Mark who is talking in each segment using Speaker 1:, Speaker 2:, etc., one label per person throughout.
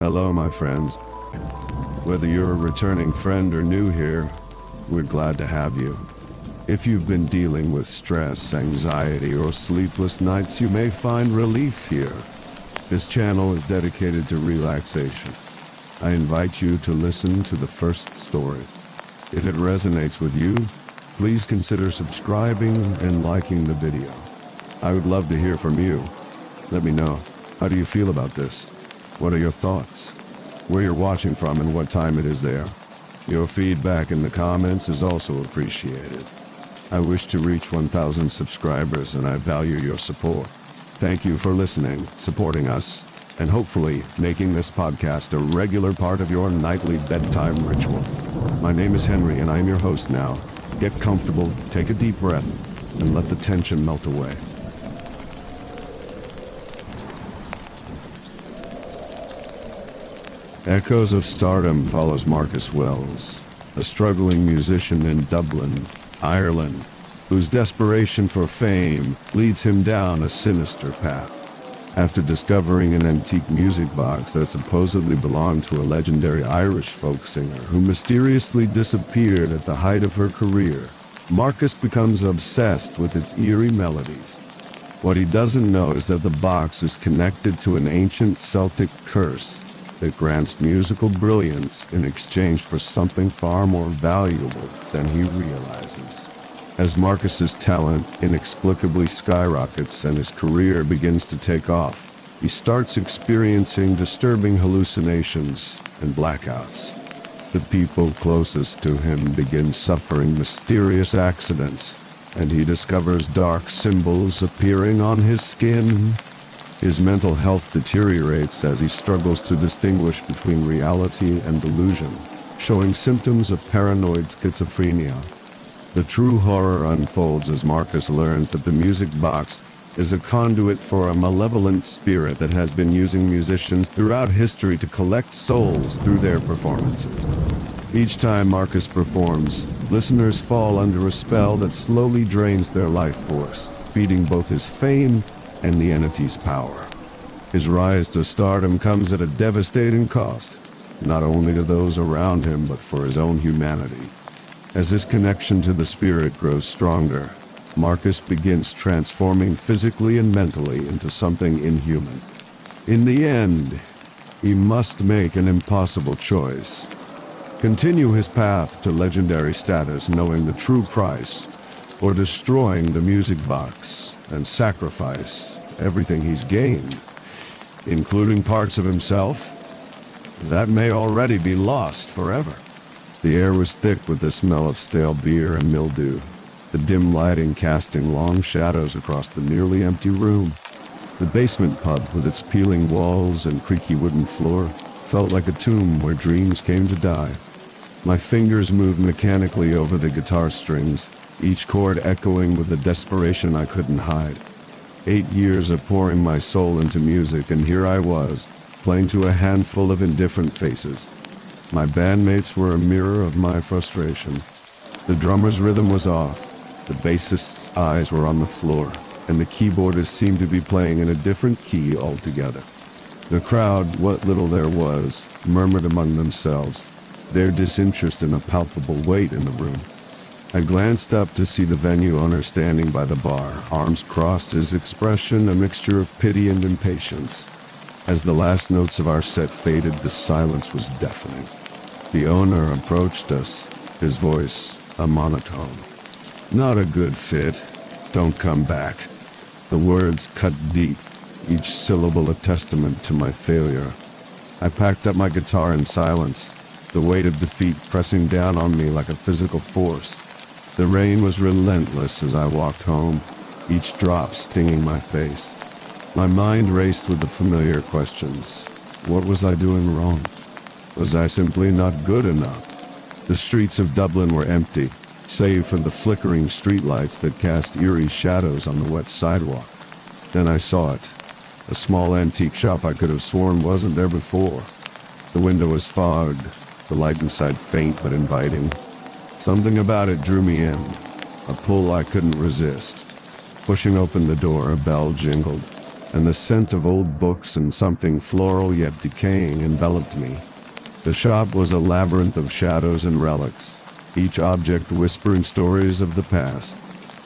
Speaker 1: Hello, my friends. Whether you're a returning friend or new here, we're glad to have you. If you've been dealing with stress, anxiety, or sleepless nights, you may find relief here. This channel is dedicated to relaxation. I invite you to listen to the first story. If it resonates with you, please consider subscribing and liking the video. I would love to hear from you. Let me know. How do you feel about this? What are your thoughts? Where you're watching from and what time it is there? Your feedback in the comments is also appreciated. I wish to reach 1,000 subscribers and I value your support. Thank you for listening, supporting us, and hopefully making this podcast a regular part of your nightly bedtime ritual. My name is Henry and I'm your host now. Get comfortable, take a deep breath, and let the tension melt away. Echoes of Stardom follows Marcus Wells, a struggling musician in Dublin, Ireland, whose desperation for fame leads him down a sinister path. After discovering an antique music box that supposedly belonged to a legendary Irish folk singer who mysteriously disappeared at the height of her career, Marcus becomes obsessed with its eerie melodies. What he doesn't know is that the box is connected to an ancient Celtic curse that grants musical brilliance in exchange for something far more valuable than he realizes. As Marcus's talent inexplicably skyrockets and his career begins to take off, he starts experiencing disturbing hallucinations and blackouts. The people closest to him begin suffering mysterious accidents, and he discovers dark symbols appearing on his skin. His mental health deteriorates as he struggles to distinguish between reality and delusion, showing symptoms of paranoid schizophrenia. The true horror unfolds as Marcus learns that the music box is a conduit for a malevolent spirit that has been using musicians throughout history to collect souls through their performances. Each time Marcus performs, listeners fall under a spell that slowly drains their life force, feeding both his fame and the entity's power. His rise to stardom comes at a devastating cost, not only to those around him but for his own humanity. As his connection to the spirit grows stronger, Marcus begins transforming physically and mentally into something inhuman. In the end, he must make an impossible choice. Continue his path to legendary status knowing the true price, or destroying the music box and sacrifice everything he's gained, including parts of himself that may already be lost forever. The air was thick with the smell of stale beer and mildew, the dim lighting casting long shadows across the nearly empty room. The basement pub, with its peeling walls and creaky wooden floor, felt like a tomb where dreams came to die. My fingers moved mechanically over the guitar strings, each chord echoing with a desperation I couldn't hide. 8 years of pouring my soul into music, and here I was, playing to a handful of indifferent faces. My bandmates were a mirror of my frustration. The drummer's rhythm was off, the bassist's eyes were on the floor, and the keyboardist seemed to be playing in a different key altogether. The crowd, what little there was, murmured among themselves, their disinterest in a palpable weight in the room. I glanced up to see the venue owner standing by the bar, arms crossed, his expression a mixture of pity and impatience. As the last notes of our set faded, the silence was deafening. The owner approached us, his voice a monotone. "Not a good fit. Don't come back." The words cut deep, each syllable a testament to my failure. I packed up my guitar in silence, the weight of defeat pressing down on me like a physical force. The rain was relentless as I walked home, each drop stinging my face. My mind raced with the familiar questions. What was I doing wrong? Was I simply not good enough? The streets of Dublin were empty, save for the flickering streetlights that cast eerie shadows on the wet sidewalk. Then I saw it. A small antique shop I could have sworn wasn't there before. The window was fogged, the light inside faint but inviting. Something about it drew me in, a pull I couldn't resist. Pushing open the door, a bell jingled. and the scent of old books and something floral yet decaying enveloped me. The shop was a labyrinth of shadows and relics, each object whispering stories of the past.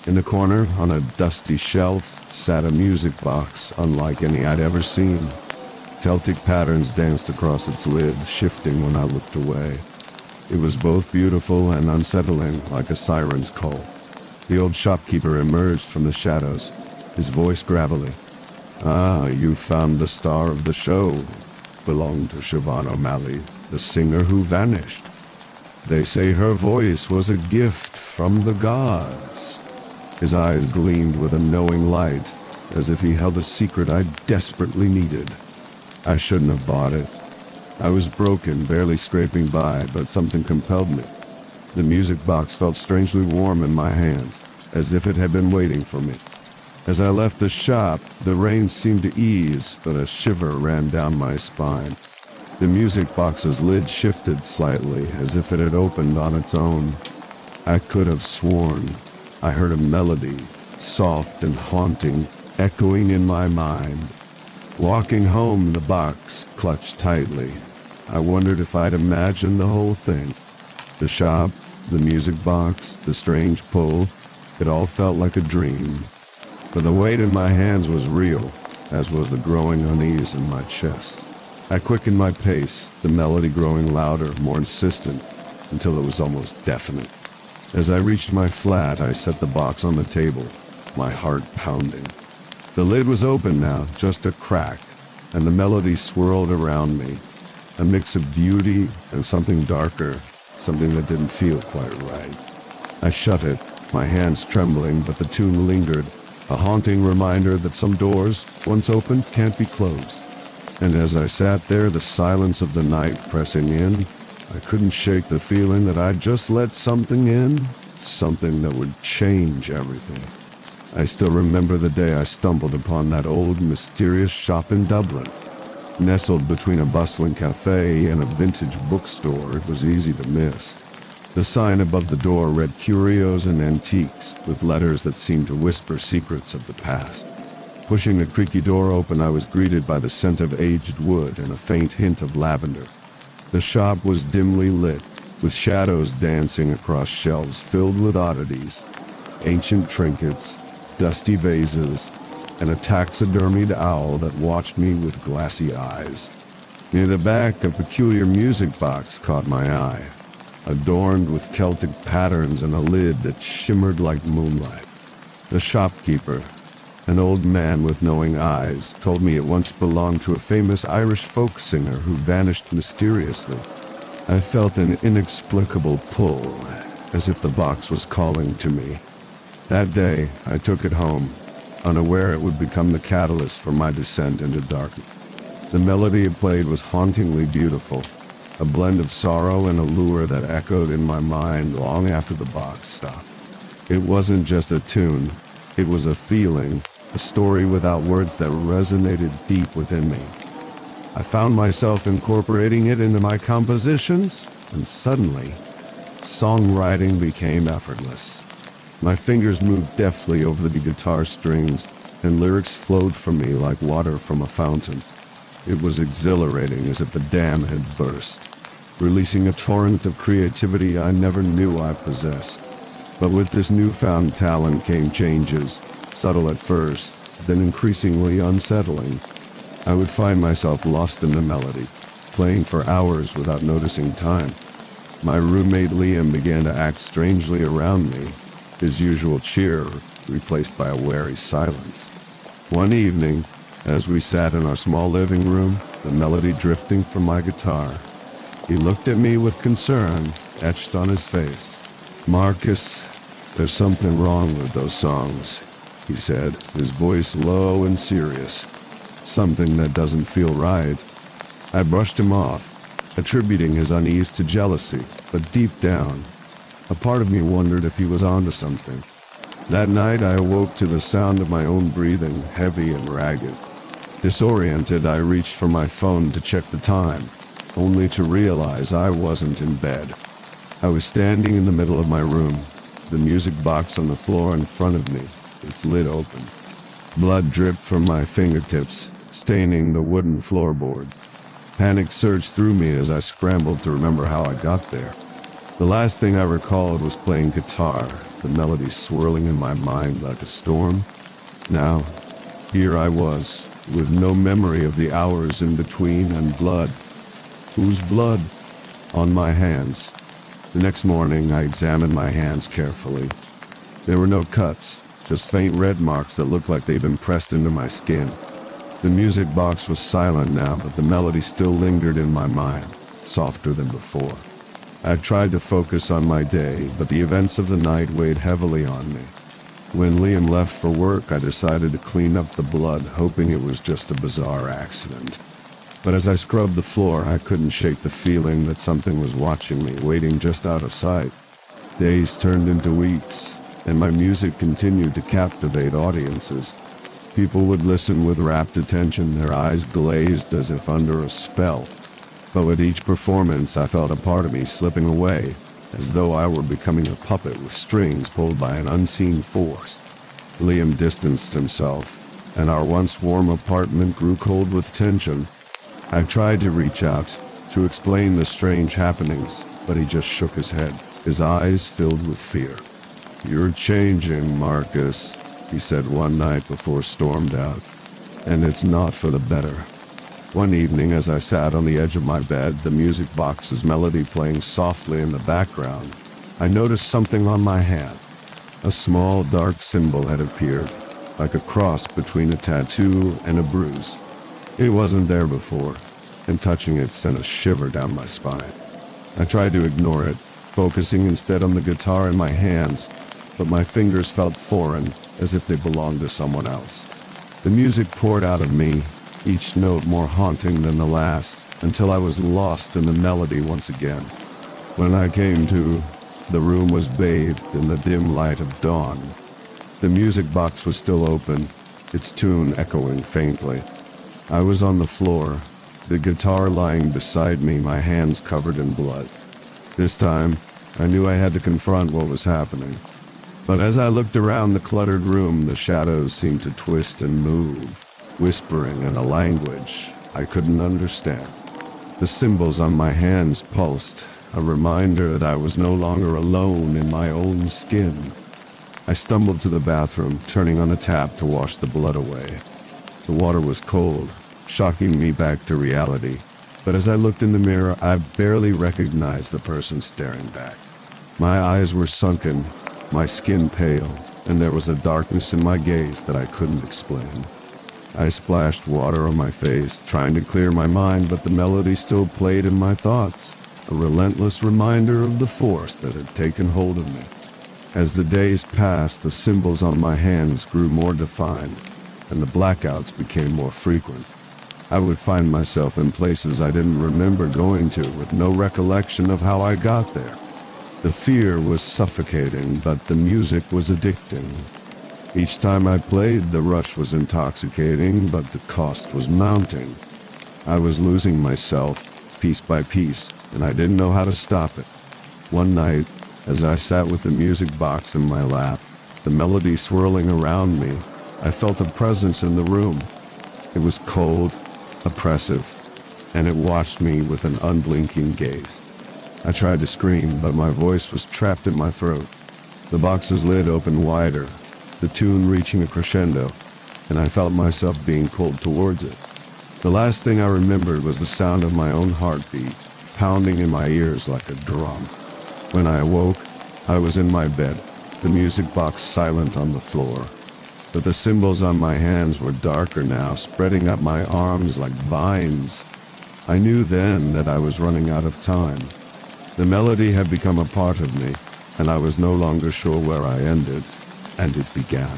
Speaker 1: In the corner, on a dusty shelf, sat a music box unlike any I'd ever seen. Celtic patterns danced across its lid, shifting when I looked away. It was both beautiful and unsettling, like a siren's call. The old shopkeeper emerged from the shadows, his voice gravelly. "Ah, you found the star of the show. Belonged to Siobhan O'Malley, the singer who vanished. They say her voice was a gift from the gods." His eyes gleamed with a knowing light, as if he held a secret I desperately needed. I shouldn't have bought it. I was broken, barely scraping by, but something compelled me. The music box felt strangely warm in my hands, as if it had been waiting for me. As I left the shop, the rain seemed to ease, but a shiver ran down my spine. The music box's lid shifted slightly, as if it had opened on its own. I could have sworn I heard a melody, soft and haunting, echoing in my mind. Walking home, the box clutched tightly. I wondered if I'd imagined the whole thing. The shop, the music box, the strange pull, it all felt like a dream. But the weight in my hands was real, as was the growing unease in my chest. I quickened my pace, the melody growing louder, more insistent, until it was almost deafening. As I reached my flat, I set the box on the table, my heart pounding. The lid was open now, just a crack, and the melody swirled around me. A mix of beauty and something darker, something that didn't feel quite right. I shut it, my hands trembling, but the tune lingered, a haunting reminder that some doors, once opened, can't be closed. And as I sat there, the silence of the night pressing in, I couldn't shake the feeling that I'd just let something in, something that would change everything. I still remember the day I stumbled upon that old, mysterious shop in Dublin. Nestled between a bustling cafe and a vintage bookstore, it was easy to miss. The sign above the door read Curios and Antiques, with letters that seemed to whisper secrets of the past. Pushing the creaky door open, I was greeted by the scent of aged wood and a faint hint of lavender. The shop was dimly lit, with shadows dancing across shelves filled with oddities, ancient trinkets, dusty vases, and a taxidermied owl that watched me with glassy eyes. Near the back, a peculiar music box caught my eye, adorned with Celtic patterns and a lid that shimmered like moonlight. The shopkeeper, an old man with knowing eyes, told me it once belonged to a famous Irish folk singer who vanished mysteriously. I felt an inexplicable pull, as if the box was calling to me. That day, I took it home, unaware it would become the catalyst for my descent into darkness. The melody it played was hauntingly beautiful, a blend of sorrow and allure that echoed in my mind long after the box stopped. It wasn't just a tune, it was a feeling, a story without words that resonated deep within me. I found myself incorporating it into my compositions, and suddenly, songwriting became effortless. My fingers moved deftly over the guitar strings, and lyrics flowed from me like water from a fountain. It was exhilarating, as if a dam had burst, releasing a torrent of creativity I never knew I possessed. But with this newfound talent came changes, subtle at first, then increasingly unsettling. I would find myself lost in the melody, playing for hours without noticing time. My roommate Liam began to act strangely around me, his usual cheer replaced by a wary silence. One evening, as we sat in our small living room, the melody drifting from my guitar, he looked at me with concern etched on his face. "Marcus, there's something wrong with those songs," he said, his voice low and serious. "Something that doesn't feel right." I brushed him off, attributing his unease to jealousy, but deep down, a part of me wondered if he was onto something. That night I awoke to the sound of my own breathing, heavy and ragged. Disoriented, I reached for my phone to check the time, only to realize I wasn't in bed. I was standing in the middle of my room, the music box on the floor in front of me, its lid open. Blood dripped from my fingertips, staining the wooden floorboards. Panic surged through me as I scrambled to remember how I got there. The last thing I recalled was playing guitar, the melody swirling in my mind like a storm. Now, here I was, with no memory of the hours in between and blood. Whose blood? On my hands. The next morning, I examined my hands carefully. There were no cuts, just faint red marks that looked like they'd been pressed into my skin. The music box was silent now, but the melody still lingered in my mind, softer than before. I tried to focus on my day, but the events of the night weighed heavily on me. When Liam left for work, I decided to clean up the blood, hoping it was just a bizarre accident. But as I scrubbed the floor, I couldn't shake the feeling that something was watching me, waiting just out of sight. Days turned into weeks, and my music continued to captivate audiences. People would listen with rapt attention, their eyes glazed as if under a spell. But with each performance, I felt a part of me slipping away, as though I were becoming a puppet with strings pulled by an unseen force. Liam distanced himself, and our once warm apartment grew cold with tension. I tried to reach out, to explain the strange happenings, but he just shook his head, his eyes filled with fear. "You're changing, Marcus," he said one night before stormed out, "and it's not for the better." One evening, as I sat on the edge of my bed, the music box's melody playing softly in the background, I noticed something on my hand. A small, dark symbol had appeared, like a cross between a tattoo and a bruise. It wasn't there before, and touching it sent a shiver down my spine. I tried to ignore it, focusing instead on the guitar in my hands, but my fingers felt foreign, as if they belonged to someone else. The music poured out of me, each note more haunting than the last, until I was lost in the melody once again. When I came to, the room was bathed in the dim light of dawn. The music box was still open, its tune echoing faintly. I was on the floor, the guitar lying beside me, my hands covered in blood. This time, I knew I had to confront what was happening. But as I looked around the cluttered room, the shadows seemed to twist and move, whispering in a language I couldn't understand. The symbols on my hands pulsed, a reminder that I was no longer alone in my own skin. I stumbled to the bathroom, turning on the tap to wash the blood away. The water was cold, shocking me back to reality, but as I looked in the mirror, I barely recognized the person staring back. My eyes were sunken, my skin pale, and there was a darkness in my gaze that I couldn't explain. I splashed water on my face, trying to clear my mind, but the melody still played in my thoughts, a relentless reminder of the force that had taken hold of me. As the days passed, the symbols on my hands grew more defined, and the blackouts became more frequent. I would find myself in places I didn't remember going to, with no recollection of how I got there. The fear was suffocating, but the music was addicting. Each time I played, the rush was intoxicating, but the cost was mounting. I was losing myself, piece by piece, and I didn't know how to stop it. One night, as I sat with the music box in my lap, the melody swirling around me, I felt a presence in the room. It was cold, oppressive, and it watched me with an unblinking gaze. I tried to scream, but my voice was trapped in my throat. The box's lid opened wider, the tune reaching a crescendo, and I felt myself being pulled towards it. The last thing I remembered was the sound of my own heartbeat, pounding in my ears like a drum. When I awoke, I was in my bed, the music box silent on the floor. But the symbols on my hands were darker now, spreading up my arms like vines. I knew then that I was running out of time. The melody had become a part of me, and I was no longer sure where I ended, and it began.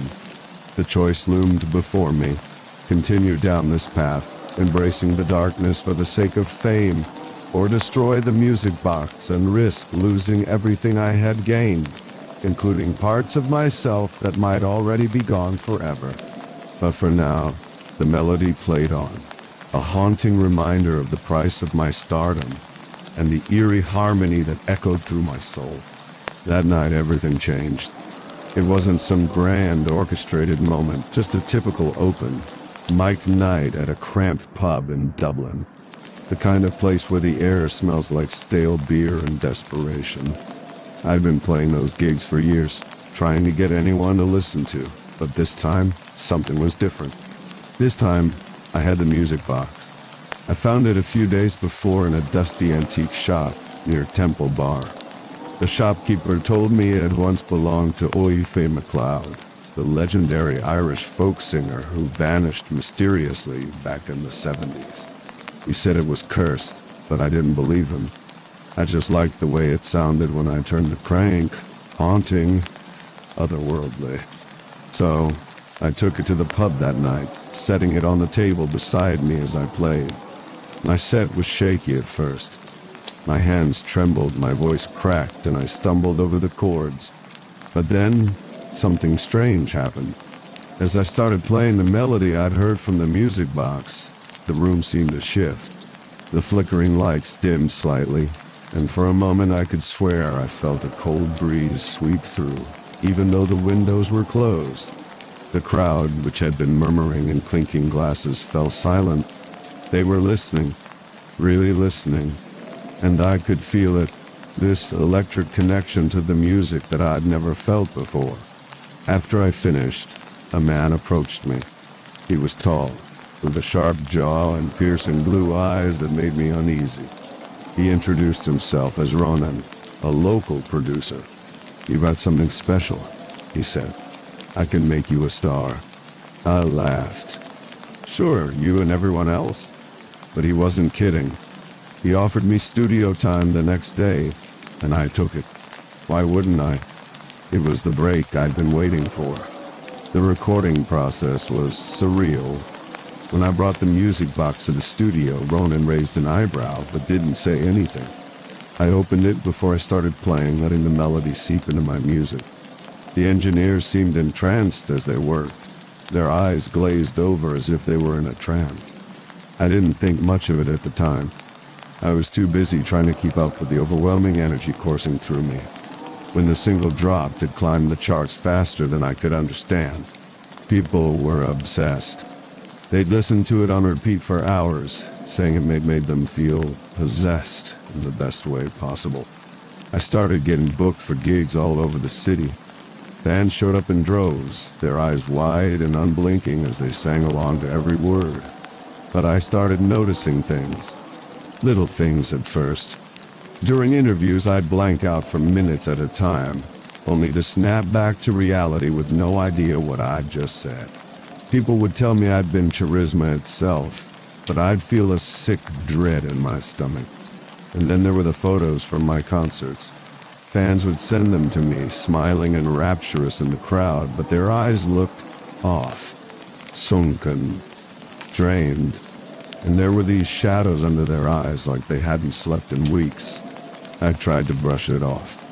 Speaker 1: The choice loomed before me: continue down this path, embracing the darkness for the sake of fame, or destroy the music box and risk losing everything I had gained, including parts of myself that might already be gone forever. But for now, the melody played on, a haunting reminder of the price of my stardom, and the eerie harmony that echoed through my soul. That night, everything changed. It wasn't some grand orchestrated moment, just a typical open mic night at a cramped pub in Dublin. The kind of place where the air smells like stale beer and desperation. I'd been playing those gigs for years, trying to get anyone to listen to, but this time, something was different. This time, I had the music box. I found it a few days before in a dusty antique shop near Temple Bar. The shopkeeper told me it had once belonged to Oife MacLeod, the legendary Irish folk singer who vanished mysteriously back in the 70s. He said it was cursed, but I didn't believe him. I just liked the way it sounded when I turned the crank, haunting, otherworldly. So, I took it to the pub that night, setting it on the table beside me as I played. My set was shaky at first. My hands trembled, my voice cracked, and I stumbled over the chords. But then, something strange happened. As I started playing the melody I'd heard from the music box, the room seemed to shift. The flickering lights dimmed slightly, and for a moment I could swear I felt a cold breeze sweep through, even though the windows were closed. The crowd, which had been murmuring and clinking glasses, fell silent. They were listening, really listening, and I could feel it, this electric connection to the music that I'd never felt before. After I finished, a man approached me. He was tall, with a sharp jaw and piercing blue eyes that made me uneasy. He introduced himself as Ronan, a local producer. "You've got something special," he said. "I can make you a star." I laughed. "Sure, you and everyone else." But he wasn't kidding. He offered me studio time the next day, and I took it. Why wouldn't I? It was the break I'd been waiting for. The recording process was surreal. When I brought the music box to the studio, Ronan raised an eyebrow, but didn't say anything. I opened it before I started playing, letting the melody seep into my music. The engineers seemed entranced as they worked. Their eyes glazed over as if they were in a trance. I didn't think much of it at the time. I was too busy trying to keep up with the overwhelming energy coursing through me. When the single dropped, it climbed the charts faster than I could understand. People were obsessed. They'd listened to it on repeat for hours, saying it made them feel possessed in the best way possible. I started getting booked for gigs all over the city. Fans showed up in droves, their eyes wide and unblinking as they sang along to every word. But I started noticing things. Little things at first. During interviews, I'd blank out for minutes at a time, only to snap back to reality with no idea what I'd just said. People would tell me I'd been charisma itself, but I'd feel a sick dread in my stomach. And then there were the photos from my concerts. Fans would send them to me, smiling and rapturous in the crowd, but their eyes looked off, sunken, drained, and there were these shadows under their eyes like they hadn't slept in weeks. I tried to brush it off.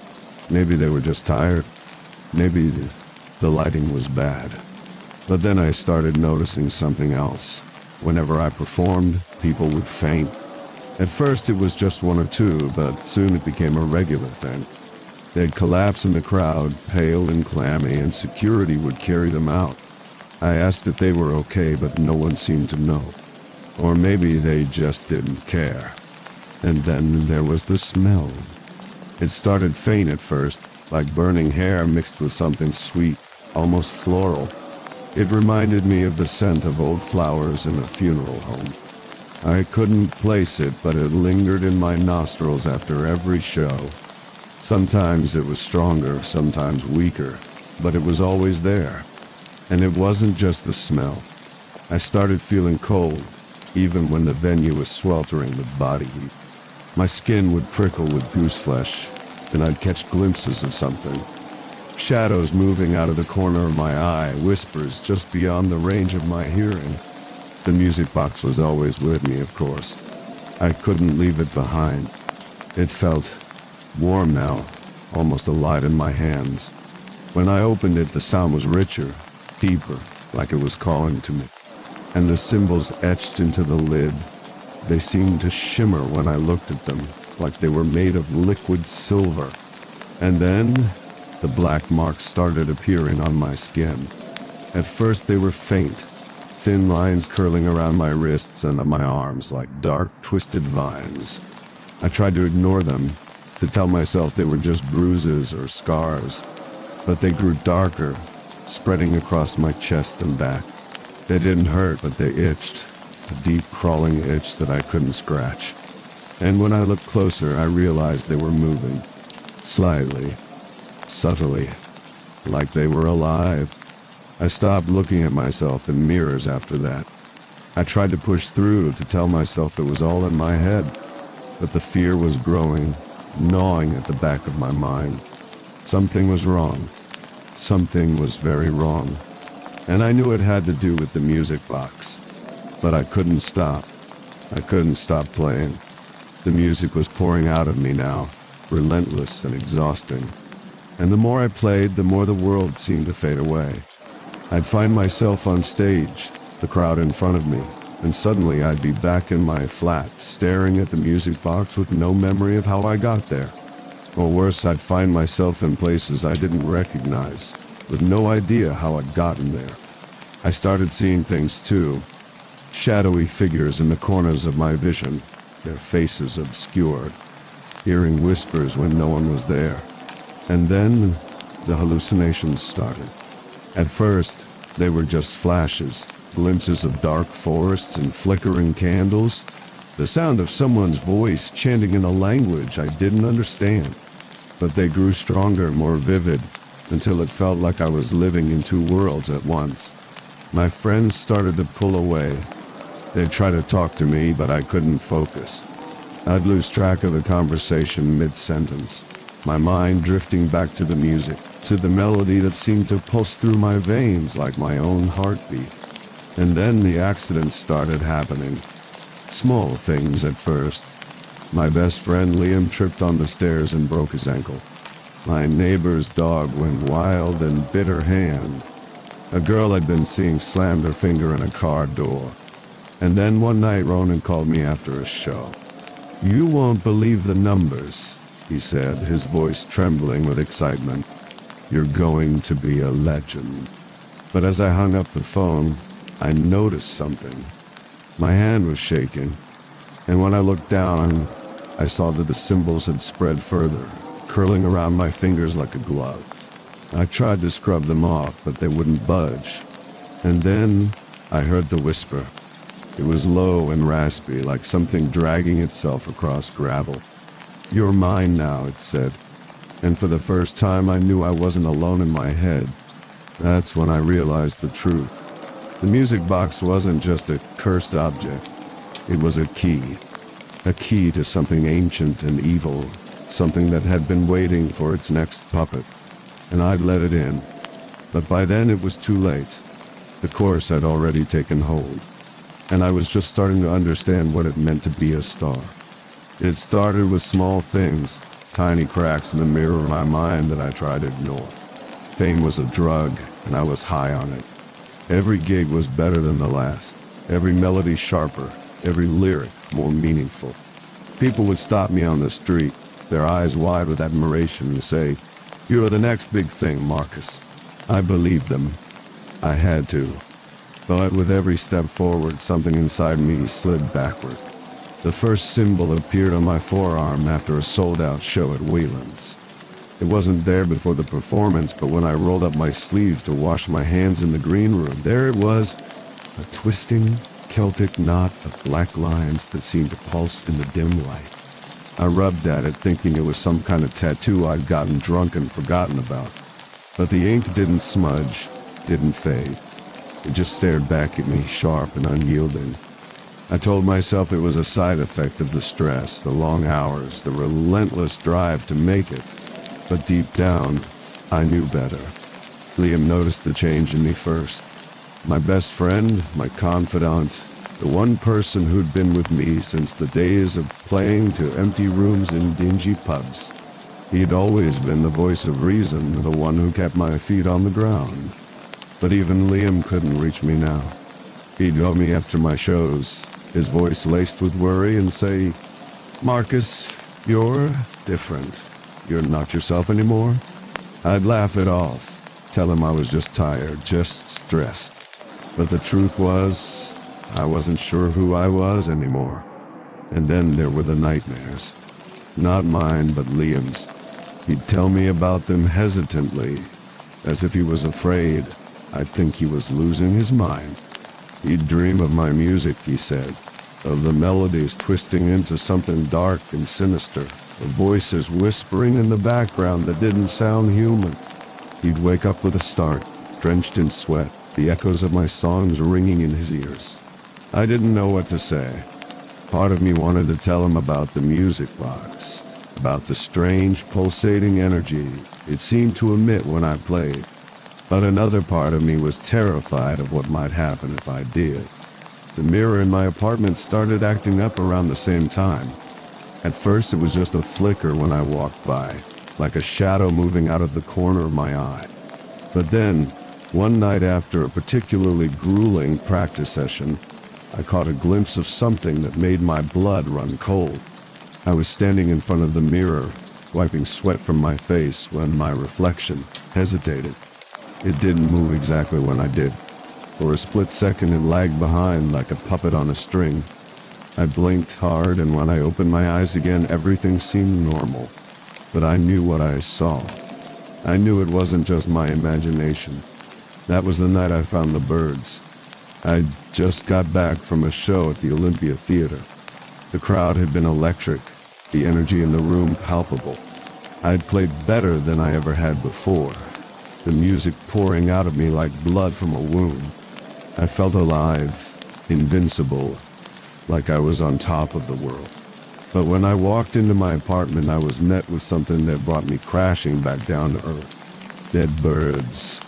Speaker 1: Maybe they were just tired. Maybe the lighting was bad. But then I started noticing something else. Whenever I performed, people would faint. At first it was just one or two, but soon it became a regular thing. They'd collapse in the crowd, pale and clammy, and security would carry them out. I asked if they were okay, but no one seemed to know. Or maybe they just didn't care. And then there was the smell. It started faint at first, like burning hair mixed with something sweet, almost floral. It reminded me of the scent of old flowers in a funeral home. I couldn't place it, but it lingered in my nostrils after every show. Sometimes it was stronger, sometimes weaker, but it was always there. And it wasn't just the smell. I started feeling cold, even when the venue was sweltering with body heat. My skin would prickle with goose flesh, and I'd catch glimpses of something. Shadows moving out of the corner of my eye, whispers just beyond the range of my hearing. The music box was always with me, of course. I couldn't leave it behind. It felt warm now, almost a light in my hands. When I opened it, the sound was richer, deeper, like it was calling to me. And the symbols etched into the lid, they seemed to shimmer when I looked at them, like they were made of liquid silver. And then The black marks started appearing on my skin. At first they were faint, thin lines curling around my wrists and my arms like dark, twisted vines. I tried to ignore them, to tell myself they were just bruises or scars, but they grew darker, spreading across my chest and back. They didn't hurt, but they itched, a deep crawling itch that I couldn't scratch. And when I looked closer, I realized they were moving, slightly, subtly, like they were alive. I stopped looking at myself in mirrors after that. I tried to push through to tell myself it was all in my head, but the fear was growing, gnawing at the back of my mind. Something was wrong. Something was very wrong. And I knew it had to do with the music box. But I couldn't stop. I couldn't stop playing. The music was pouring out of me now, relentless and exhausting. And the more I played, the more the world seemed to fade away. I'd find myself on stage, the crowd in front of me, and suddenly I'd be back in my flat, staring at the music box with no memory of how I got there. Or worse, I'd find myself in places I didn't recognize, with no idea how I'd gotten there. I started seeing things too, shadowy figures in the corners of my vision, their faces obscured, hearing whispers when no one was there. And then the hallucinations started. At first, they were just flashes, glimpses of dark forests and flickering candles, the sound of someone's voice chanting in a language I didn't understand. But they grew stronger, more vivid, until it felt like I was living in two worlds at once. My friends started to pull away. They'd try to talk to me, but I couldn't focus. I'd lose track of the conversation mid-sentence, my mind drifting back to the music, to the melody that seemed to pulse through my veins like my own heartbeat. And then the accidents started happening. Small things at first. My best friend Liam tripped on the stairs and broke his ankle. My neighbor's dog went wild and bit her hand. A girl I'd been seeing slammed her finger in a car door. And then one night Ronan called me after a show. "You won't believe the numbers," he said, his voice trembling with excitement. "You're going to be a legend." But as I hung up the phone, I noticed something. My hand was shaking, and when I looked down, I saw that the symbols had spread further, curling around my fingers like a glove. I tried to scrub them off, but they wouldn't budge. And then I heard the whisper. It was low and raspy, like something dragging itself across gravel. "You're mine now," it said. And for the first time, I knew I wasn't alone in my head. That's when I realized the truth. The music box wasn't just a cursed object. It was a key to something ancient and evil, something that had been waiting for its next puppet. And I'd let it in. But by then it was too late. The course had already taken hold. And I was just starting to understand what it meant to be a star. It started with small things, tiny cracks in the mirror of my mind that I tried to ignore. Fame was a drug, and I was high on it. Every gig was better than the last, every melody sharper, every lyric more meaningful. People would stop me on the street, their eyes wide with admiration, and say, "You're the next big thing, Marcus." I believed them. I had to. But with every step forward, something inside me slid backward. The first symbol appeared on my forearm after a sold-out show at Whelan's. It wasn't there before the performance, but when I rolled up my sleeves to wash my hands in the green room, there it was, a twisting Celtic knot of black lines that seemed to pulse in the dim light. I rubbed at it, thinking it was some kind of tattoo I'd gotten drunk and forgotten about. But the ink didn't smudge, didn't fade. It just stared back at me, sharp and unyielding. I told myself it was a side effect of the stress, the long hours, the relentless drive to make it. But deep down, I knew better. Liam noticed the change in me first. My best friend, my confidant, the one person who'd been with me since the days of playing to empty rooms in dingy pubs. He'd always been the voice of reason, the one who kept my feet on the ground. But even Liam couldn't reach me now. He'd call me after my shows, his voice laced with worry, and say, "Marcus, you're different. You're not yourself anymore." I'd laugh it off, tell him I was just tired, just stressed. But the truth was, I wasn't sure who I was anymore. And then there were the nightmares. Not mine, but Liam's. He'd tell me about them hesitantly, as if he was afraid I'd think he was losing his mind. He'd dream of my music, he said, of the melodies twisting into something dark and sinister, of voices whispering in the background that didn't sound human. He'd wake up with a start, drenched in sweat, the echoes of my songs ringing in his ears. I didn't know what to say. Part of me wanted to tell him about the music box, about the strange pulsating energy it seemed to emit when I played. But another part of me was terrified of what might happen if I did. The mirror in my apartment started acting up around the same time. At first it was just a flicker when I walked by, like a shadow moving out of the corner of my eye. But then, one night after a particularly grueling practice session, I caught a glimpse of something that made my blood run cold. I was standing in front of the mirror, wiping sweat from my face when my reflection hesitated. It didn't move exactly when I did. For a split second it lagged behind like a puppet on a string. I blinked hard, and when I opened my eyes again, everything seemed normal. But I knew what I saw. I knew it wasn't just my imagination. That was the night I found the birds. I just got back from a show at the Olympia Theater. The crowd had been electric, the energy in the room palpable. I'd played better than I ever had before, the music pouring out of me like blood from a wound. I felt alive, invincible, like I was on top of the world. But when I walked into my apartment, I was met with something that brought me crashing back down to earth. Dead birds,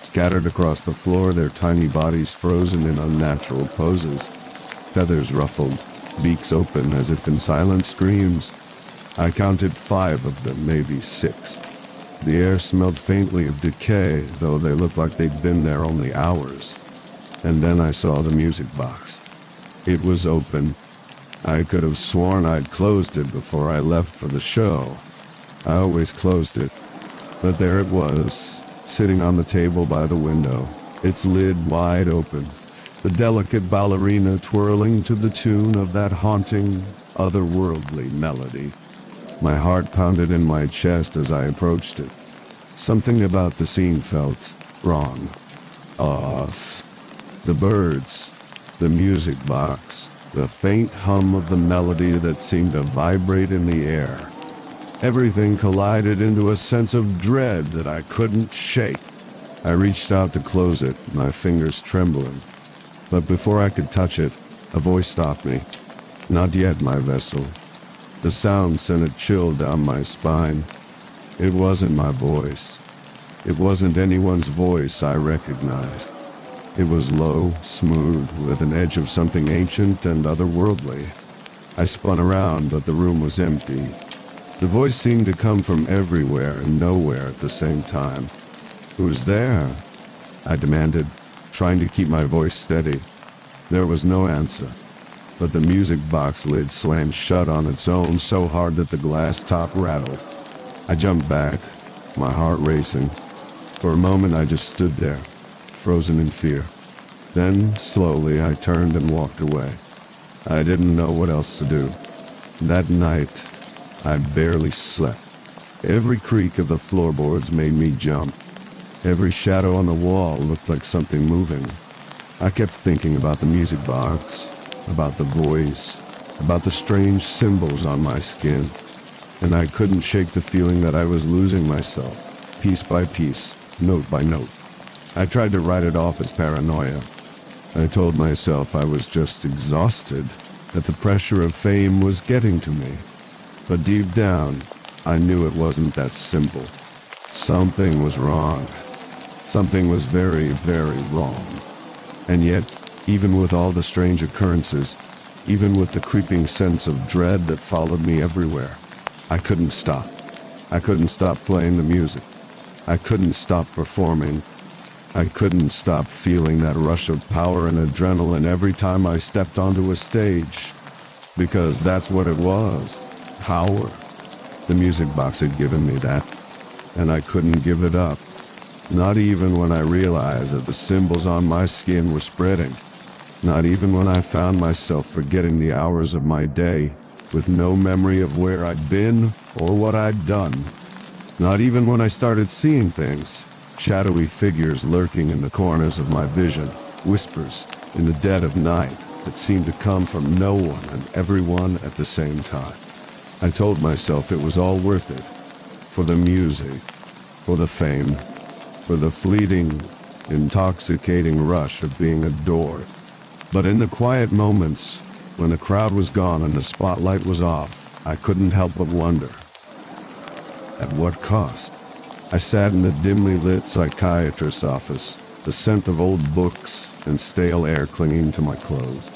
Speaker 1: scattered across the floor, their tiny bodies frozen in unnatural poses, feathers ruffled, beaks open as if in silent screams. I counted 5 of them, maybe 6. The air smelled faintly of decay, though they looked like they'd been there only hours. And then I saw the music box. It was open. I could have sworn I'd closed it before I left for the show. I always closed it. But there it was, sitting on the table by the window, its lid wide open, the delicate ballerina twirling to the tune of that haunting, otherworldly melody. My heart pounded in my chest as I approached it. Something about the scene felt wrong, off. The birds, the music box, the faint hum of the melody that seemed to vibrate in the air. Everything collided into a sense of dread that I couldn't shake. I reached out to close it, my fingers trembling. But before I could touch it, a voice stopped me. Not yet, my vessel. The sound sent a chill down my spine. It wasn't my voice. It wasn't anyone's voice I recognized. It was low, smooth, with an edge of something ancient and otherworldly. I spun around, but the room was empty. The voice seemed to come from everywhere and nowhere at the same time. "Who's there?" I demanded, trying to keep my voice steady. There was no answer, but the music box lid slammed shut on its own so hard that the glass top rattled. I jumped back, my heart racing. For a moment I just stood there, frozen in fear. Then, slowly, I turned and walked away. I didn't know what else to do. That night, I barely slept. Every creak of the floorboards made me jump. Every shadow on the wall looked like something moving. I kept thinking about the music box, about the voice, about the strange symbols on my skin, and I couldn't shake the feeling that I was losing myself, piece by piece, note by note. I tried to write it off as paranoia. I told myself I was just exhausted, that the pressure of fame was getting to me. But deep down, I knew it wasn't that simple. Something was wrong. Something was very, very wrong. And yet, even with all the strange occurrences, even with the creeping sense of dread that followed me everywhere, I couldn't stop. I couldn't stop playing the music. I couldn't stop performing. I couldn't stop feeling that rush of power and adrenaline every time I stepped onto a stage. Because that's what it was. Power. The music box had given me that. and I couldn't give it up. Not even when I realized that the symbols on my skin were spreading. Not even when I found myself forgetting the hours of my day, with no memory of where I'd been or what I'd done. Not even when I started seeing things, shadowy figures lurking in the corners of my vision, whispers in the dead of night that seemed to come from no one and everyone at the same time. I told myself it was all worth it, for the music, for the fame, for the fleeting, intoxicating rush of being adored. But in the quiet moments, when the crowd was gone and the spotlight was off, I couldn't help but wonder, at what cost? I sat in the dimly lit psychiatrist's office, the scent of old books and stale air clinging to my clothes.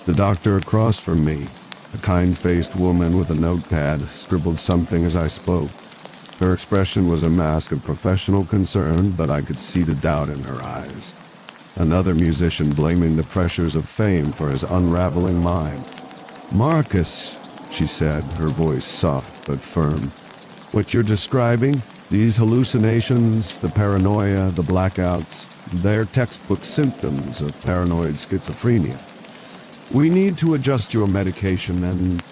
Speaker 1: The doctor across from me, a kind-faced woman with a notepad, scribbled something as I spoke. Her expression was a mask of professional concern, but I could see the doubt in her eyes. Another musician blaming the pressures of fame for his unraveling mind. "Marcus," she said, her voice soft but firm. "What you're describing, these hallucinations, the paranoia, the blackouts, they're textbook symptoms of paranoid schizophrenia. We need to adjust your medication and—"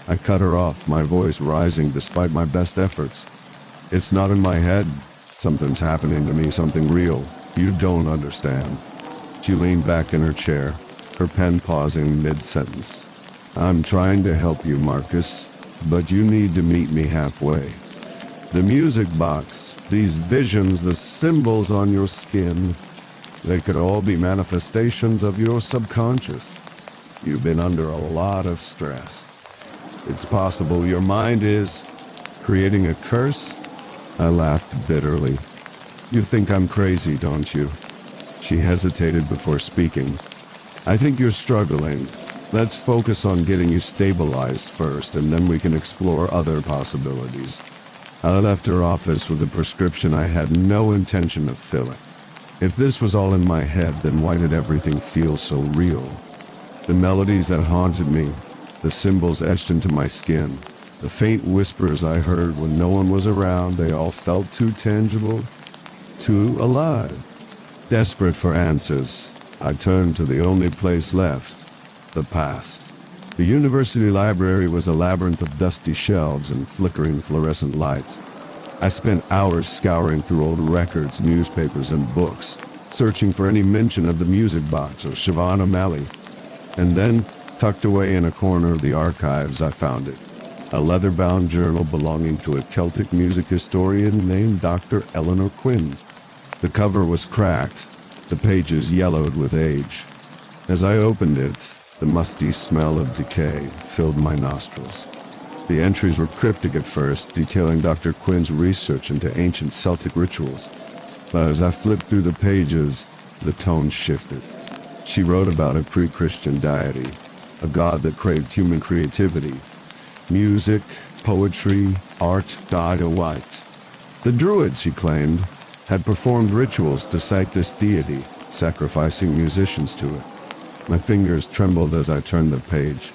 Speaker 1: I cut her off, my voice rising despite my best efforts. "It's not in my head. Something's happening to me, something real. You don't understand." She leaned back in her chair, her pen pausing mid-sentence. "I'm trying to help you, Marcus, but you need to meet me halfway. The music box, these visions, the symbols on your skin, they could all be manifestations of your subconscious. You've been under a lot of stress. It's possible your mind is creating a curse." I laughed bitterly. "You think I'm crazy, don't you?" She hesitated before speaking. "I think you're struggling. Let's focus on getting you stabilized first, and then we can explore other possibilities." I left her office with a prescription I had no intention of filling. If this was all in my head, then why did everything feel so real? The melodies that haunted me, the symbols etched into my skin, the faint whispers I heard when no one was around, they all felt too tangible, too alive. Desperate for answers, I turned to the only place left, the past. The university library was a labyrinth of dusty shelves and flickering fluorescent lights. I spent hours scouring through old records, newspapers, and books, searching for any mention of the music box or Siobhan O'Malley. And then, tucked away in a corner of the archives, I found it. A leather-bound journal belonging to a Celtic music historian named Dr. Eleanor Quinn. The cover was cracked, the pages yellowed with age. As I opened it, the musty smell of decay filled my nostrils. The entries were cryptic at first, detailing Dr. Quinn's research into ancient Celtic rituals. But as I flipped through the pages, the tone shifted. She wrote about a pre-Christian deity, a god that craved human creativity. Music, poetry, art died awhite. The Druids, she claimed, had performed rituals to cite this deity, sacrificing musicians to it. My fingers trembled as I turned the page.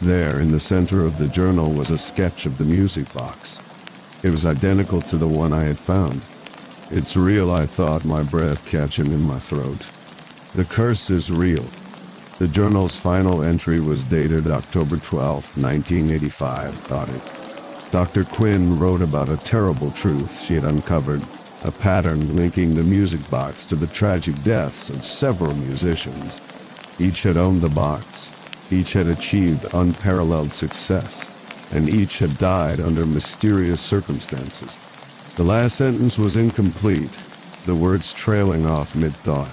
Speaker 1: There, in the center of the journal, was a sketch of the music box. It was identical to the one I had found. "It's real," I thought, my breath catching in my throat. "The curse is real." The journal's final entry was dated October 12, 1985, thought it. Dr. Quinn wrote about a terrible truth she had uncovered, a pattern linking the music box to the tragic deaths of several musicians. Each had owned the box, each had achieved unparalleled success, and each had died under mysterious circumstances. The last sentence was incomplete, the words trailing off mid-thought.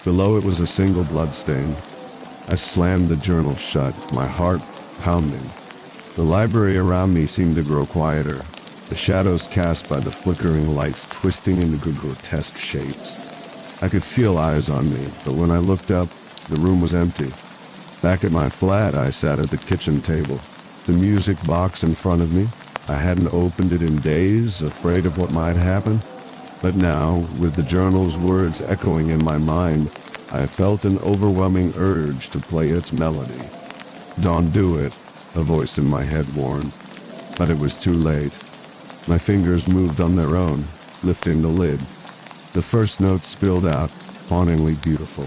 Speaker 1: Below it was a single bloodstain. I slammed the journal shut, my heart pounding. The library around me seemed to grow quieter, the shadows cast by the flickering lights twisting into grotesque shapes. I could feel eyes on me, but when I looked up, the room was empty. Back at my flat, I sat at the kitchen table, the music box in front of me. I hadn't opened it in days, afraid of what might happen. But now, with the journal's words echoing in my mind, I felt an overwhelming urge to play its melody. "Don't do it," a voice in my head warned. But it was too late. My fingers moved on their own, lifting the lid. The first note spilled out, hauntingly beautiful.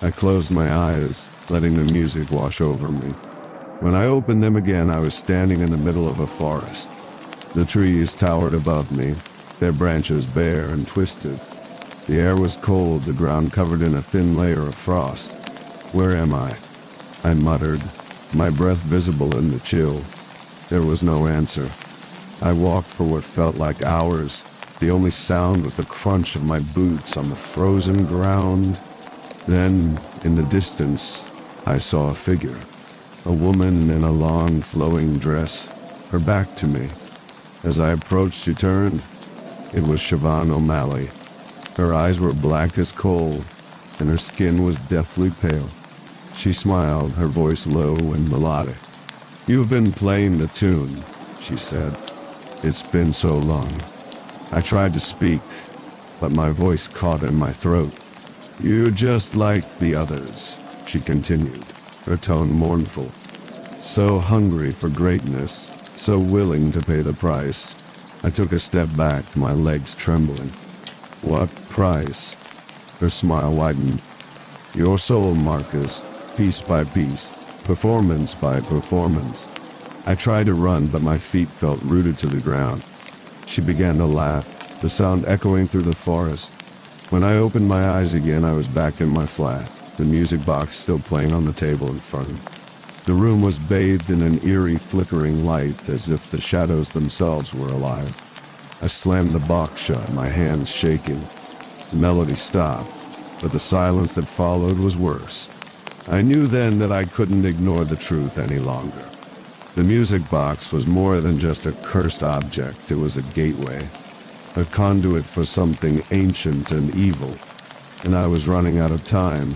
Speaker 1: I closed my eyes, letting the music wash over me. When I opened them again, I was standing in the middle of a forest. The trees towered above me, their branches bare and twisted. The air was cold, the ground covered in a thin layer of frost. Where am I? I muttered, my breath visible in the chill. There was no answer. I walked for what felt like hours. The only sound was the crunch of my boots on the frozen ground. Then, in the distance, I saw a figure. A woman in a long, flowing dress, her back to me. As I approached, she turned. It was Siobhan O'Malley. Her eyes were black as coal, and her skin was deathly pale. She smiled, her voice low and melodic. "You've been playing the tune," she said. "It's been so long." I tried to speak, but my voice caught in my throat. "You're just like the others," she continued, her tone mournful. "So hungry for greatness, so willing to pay the price." I took a step back, my legs trembling. "What price?" Her smile widened. "Your soul, Marcus, piece by piece, performance by performance." I tried to run, but my feet felt rooted to the ground. She began to laugh, the sound echoing through the forest. When I opened my eyes again, I was back in my flat, the music box still playing on the table in front of me. The room was bathed in an eerie, flickering light, as if the shadows themselves were alive. I slammed the box shut, my hands shaking. The melody stopped, but the silence that followed was worse. I knew then that I couldn't ignore the truth any longer. The music box was more than just a cursed object. It was a gateway, a conduit for something ancient and evil, and I was running out of time.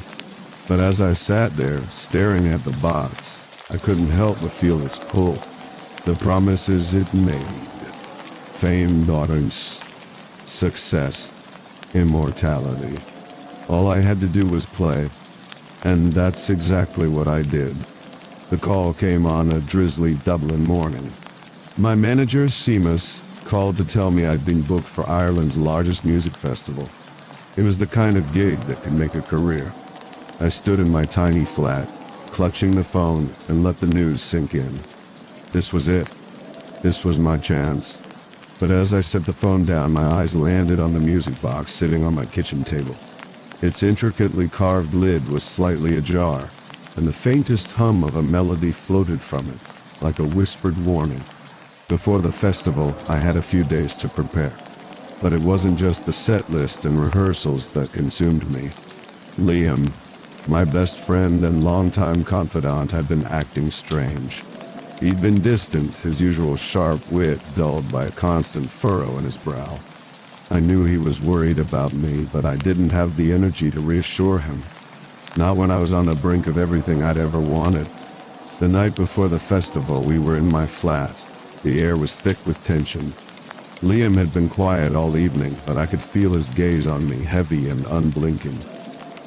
Speaker 1: But as I sat there, staring at the box, I couldn't help but feel its pull. The promises it made. Fame, audience, success, immortality. All I had to do was play, and that's exactly what I did. The call came on a drizzly Dublin morning. My manager, Seamus, called to tell me I'd been booked for Ireland's largest music festival. It was the kind of gig that could make a career. I stood in my tiny flat, clutching the phone, and let the news sink in. This was it. This was my chance. But as I set the phone down, my eyes landed on the music box sitting on my kitchen table. Its intricately carved lid was slightly ajar, and the faintest hum of a melody floated from it, like a whispered warning. Before the festival, I had a few days to prepare. But it wasn't just the set list and rehearsals that consumed me. Liam, my best friend and longtime confidant, had been acting strange. He'd been distant, his usual sharp wit dulled by a constant furrow in his brow. I knew he was worried about me, but I didn't have the energy to reassure him. Not when I was on the brink of everything I'd ever wanted. The night before the festival, we were in my flat. The air was thick with tension. Liam had been quiet all evening, but I could feel his gaze on me, heavy and unblinking.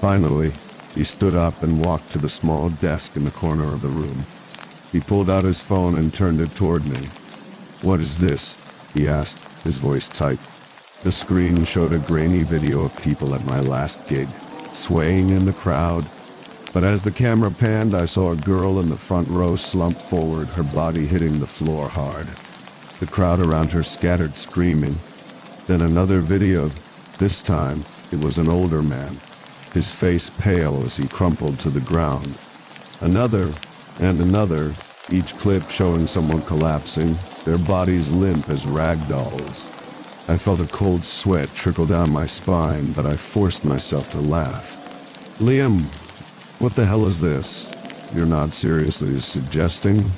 Speaker 1: Finally, he stood up and walked to the small desk in the corner of the room. He pulled out his phone and turned it toward me. "What is this?" he asked, his voice tight. The screen showed a grainy video of people at my last gig, swaying in the crowd. But as the camera panned, I saw a girl in the front row slump forward, her body hitting the floor hard. The crowd around her scattered, screaming. Then another video. This time, it was an older man, his face pale as he crumpled to the ground. Another, and another, each clip showing someone collapsing, their bodies limp as rag dolls. I felt a cold sweat trickle down my spine, but I forced myself to laugh. "Liam, what the hell is this? You're not seriously suggesting?"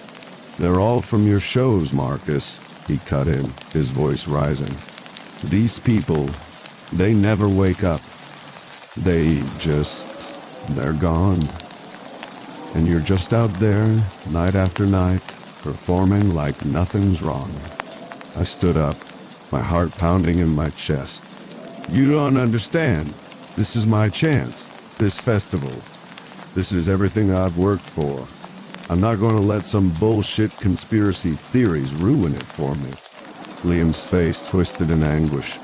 Speaker 1: "They're all from your shows, Marcus," he cut in, his voice rising. "These people, they never wake up. They're gone. And you're just out there, night after night, performing like nothing's wrong." I stood up, my heart pounding in my chest. "You don't understand. This is my chance. This festival. This is everything I've worked for. I'm not going to let some bullshit conspiracy theories ruin it for me." Liam's face twisted in anguish.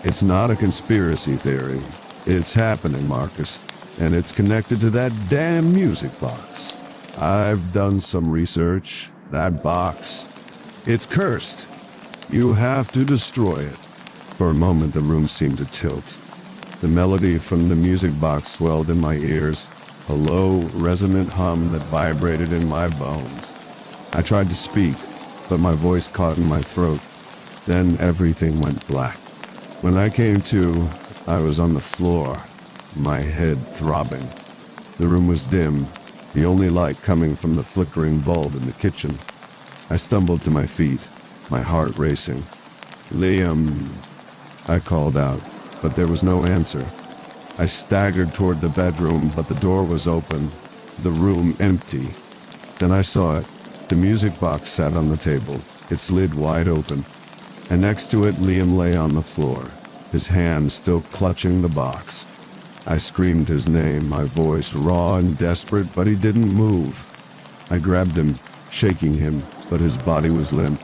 Speaker 1: It's not a conspiracy theory. It's happening, Marcus. And it's connected to that damn music box. I've done some research. That box, it's cursed. You have to destroy it. For a moment, the room seemed to tilt. The melody from the music box swelled in my ears, a low, resonant hum that vibrated in my bones. I tried to speak, but my voice caught in my throat. Then everything went black. When I came to, I was on the floor, my head throbbing. The room was dim, the only light coming from the flickering bulb in the kitchen. I stumbled to my feet, my heart racing. "Liam," I called out, but there was no answer. I staggered toward the bedroom, but the door was open, the room empty. Then I saw it. The music box sat on the table, its lid wide open, and next to it Liam lay on the floor, his hand still clutching the box. I screamed his name, my voice raw and desperate, but he didn't move. I grabbed him, shaking him, but his body was limp.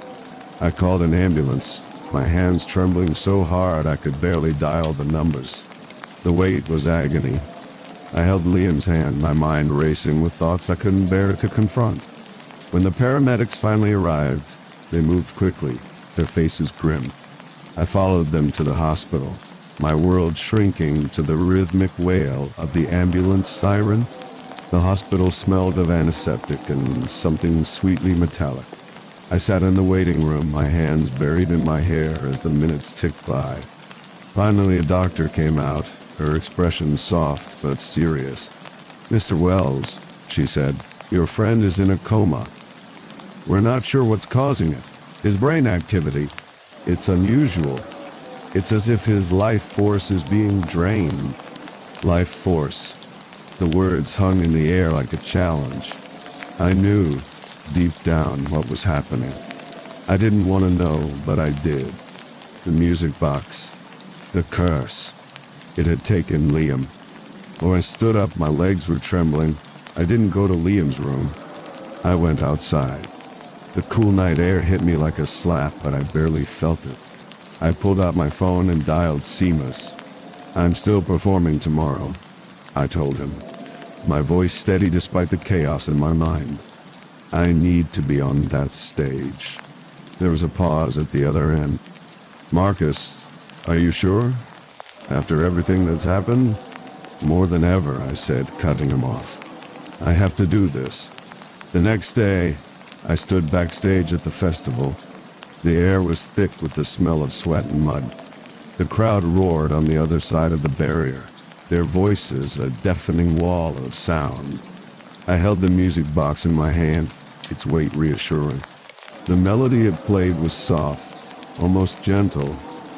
Speaker 1: I called an ambulance, my hands trembling so hard I could barely dial the numbers. The weight was agony. I held Liam's hand, my mind racing with thoughts I couldn't bear to confront. When the paramedics finally arrived, they moved quickly, their faces grim. I followed them to the hospital, my world shrinking to the rhythmic wail of the ambulance siren. The hospital smelled of antiseptic and something sweetly metallic. I sat in the waiting room, my hands buried in my hair as the minutes ticked by. Finally, a doctor came out, her expression soft but serious. "Mr. Wells," she said, "your friend is in a coma. We're not sure what's causing it. His brain activity, it's unusual. It's as if his life force is being drained." Life force. The words hung in the air like a challenge. I knew, deep down, what was happening. I didn't want to know, but I did. The music box. The curse. It had taken Liam. When I stood up, my legs were trembling. I didn't go to Liam's room. I went outside. The cool night air hit me like a slap, but I barely felt it. I pulled out my phone and dialed Seamus. "I'm still performing tomorrow," I told him, my voice steady despite the chaos in my mind. I need to be on that stage. There was a pause at the other end. "Marcus, are you sure? After everything that's happened?" "More than ever," I said, cutting him off. "I have to do this." The next day, I stood backstage at the festival. The air was thick with the smell of sweat and mud. The crowd roared on the other side of the barrier, their voices a deafening wall of sound. I held the music box in my hand, its weight reassuring. The melody it played was soft, almost gentle,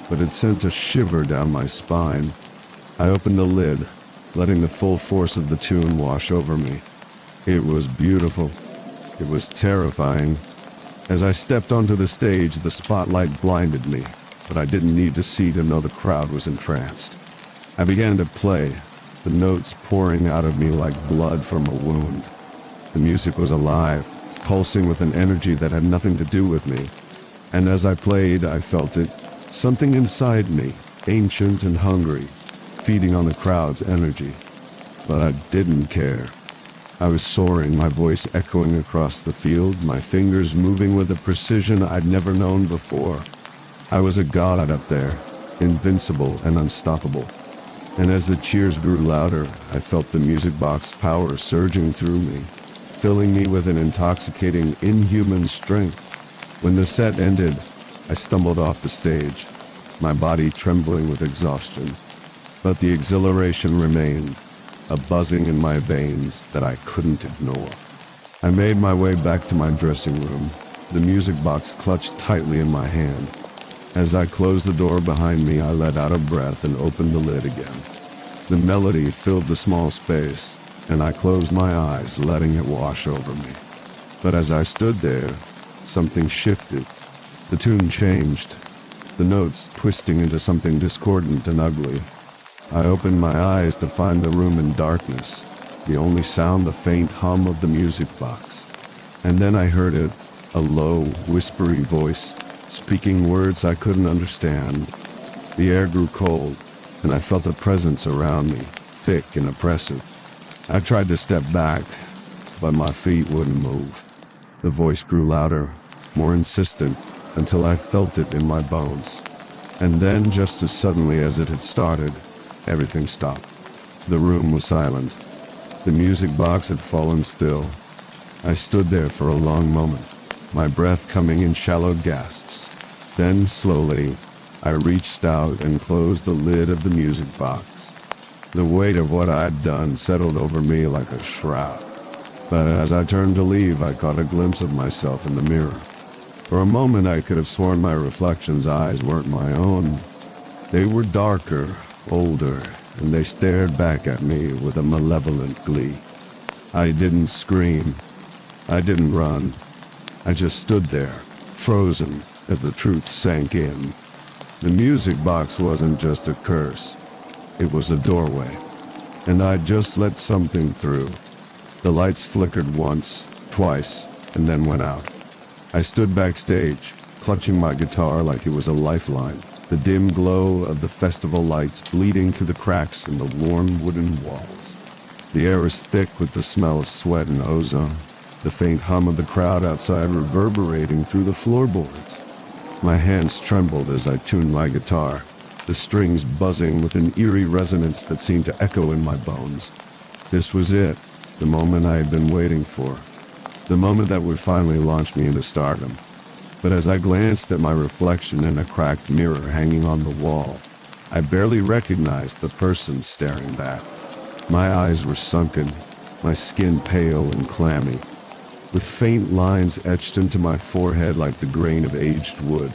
Speaker 1: but it sent a shiver down my spine. I opened the lid, letting the full force of the tune wash over me. It was beautiful. It was terrifying. As I stepped onto the stage, the spotlight blinded me, but I didn't need to see to know the crowd was entranced. I began to play, the notes pouring out of me like blood from a wound. The music was alive, pulsing with an energy that had nothing to do with me. And as I played, I felt it, something inside me, ancient and hungry, feeding on the crowd's energy. But I didn't care. I was soaring, my voice echoing across the field, my fingers moving with a precision I'd never known before. I was a god up there, invincible and unstoppable. And as the cheers grew louder, I felt the music box power surging through me, filling me with an intoxicating, inhuman strength. When the set ended, I stumbled off the stage, my body trembling with exhaustion. But the exhilaration remained, a buzzing in my veins that I couldn't ignore. I made my way back to my dressing room, the music box clutched tightly in my hand. As I closed the door behind me, I let out a breath and opened the lid again. The melody filled the small space, and I closed my eyes, letting it wash over me. But as I stood there, something shifted. The tune changed, the notes twisting into something discordant and ugly. I opened my eyes to find the room in darkness, the only sound the faint hum of the music box. And then I heard it, a low, whispery voice, speaking words I couldn't understand. The air grew cold, and I felt a presence around me, thick and oppressive. I tried to step back, but my feet wouldn't move. The voice grew louder, more insistent, until I felt it in my bones. And then, just as suddenly as it had started, everything stopped. The room was silent. The music box had fallen still. I stood there for a long moment, my breath coming in shallow gasps. Then, slowly, I reached out and closed the lid of the music box. The weight of what I'd done settled over me like a shroud. But as I turned to leave, I caught a glimpse of myself in the mirror. For a moment, I could have sworn my reflection's eyes weren't my own. They were darker, older, and they stared back at me with a malevolent glee. I didn't scream. I didn't run. I just stood there, frozen, as the truth sank in. The music box wasn't just a curse. It was a doorway, and I'd just let something through. The lights flickered once, twice, and then went out. I stood backstage, clutching my guitar like it was a lifeline, the dim glow of the festival lights bleeding through the cracks in the worn wooden walls. The air was thick with the smell of sweat and ozone, the faint hum of the crowd outside reverberating through the floorboards. My hands trembled as I tuned my guitar, the strings buzzing with an eerie resonance that seemed to echo in my bones. This was it, the moment I had been waiting for. The moment that would finally launch me into stardom. But as I glanced at my reflection in a cracked mirror hanging on the wall, I barely recognized the person staring back. My eyes were sunken, my skin pale and clammy, with faint lines etched into my forehead like the grain of aged wood.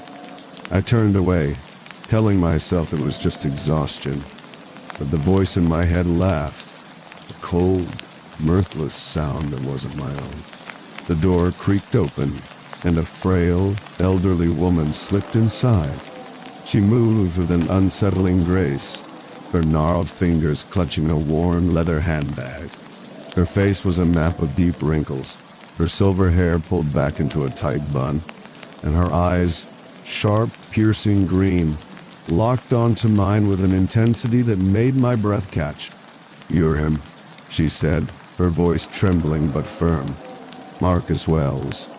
Speaker 1: I turned away, telling myself it was just exhaustion, but the voice in my head laughed, a cold, mirthless sound that wasn't my own. The door creaked open, and a frail, elderly woman slipped inside. She moved with an unsettling grace, her gnarled fingers clutching a worn leather handbag. Her face was a map of deep wrinkles, her silver hair pulled back into a tight bun, and her eyes, sharp, piercing green, locked onto mine with an intensity that made my breath catch. "You're him," she said, her voice trembling but firm. "Marcus Wells."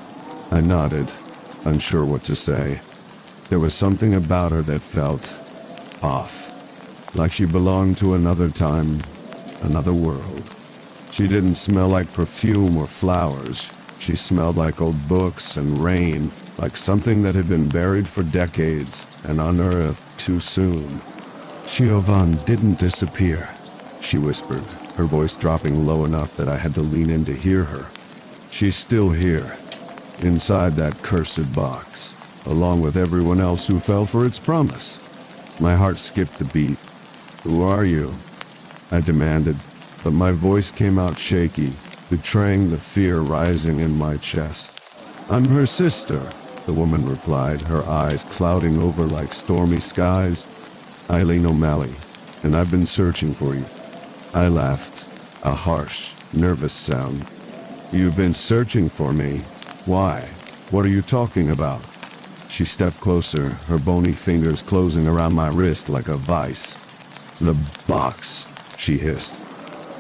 Speaker 1: I nodded, unsure what to say. There was something about her that felt off, like she belonged to another time, another world. She didn't smell like perfume or flowers. She smelled like old books and rain, like something that had been buried for decades and unearthed too soon. "Siobhan didn't disappear," she whispered, her voice dropping low enough that I had to lean in to hear her. "She's still here, inside that cursed box, along with everyone else who fell for its promise." My heart skipped a beat. "Who are you?" I demanded, but my voice came out shaky, betraying the fear rising in my chest. "I'm her sister," the woman replied, her eyes clouding over like stormy skies. "Eileen O'Malley, and I've been searching for you." I laughed, a harsh, nervous sound. "You've been searching for me? Why? What are you talking about?" She stepped closer, her bony fingers closing around my wrist like a vice. "The box," she hissed.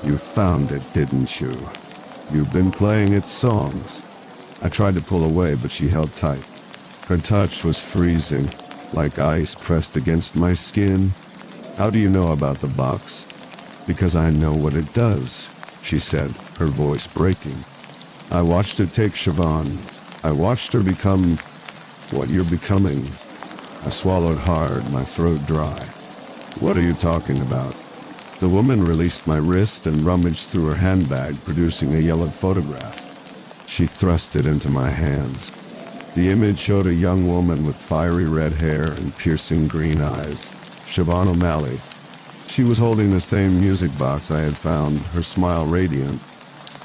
Speaker 1: "You found it, didn't you? You've been playing its songs." I tried to pull away, but she held tight. Her touch was freezing, like ice pressed against my skin. "How do you know about the box?" "Because I know what it does," she said, her voice breaking. "I watched it take Siobhan. I watched her become what you're becoming." I swallowed hard, my throat dry. "What are you talking about?" The woman released my wrist and rummaged through her handbag, producing a yellowed photograph. She thrust it into my hands. The image showed a young woman with fiery red hair and piercing green eyes, Siobhan O'Malley. She was holding the same music box I had found, her smile radiant.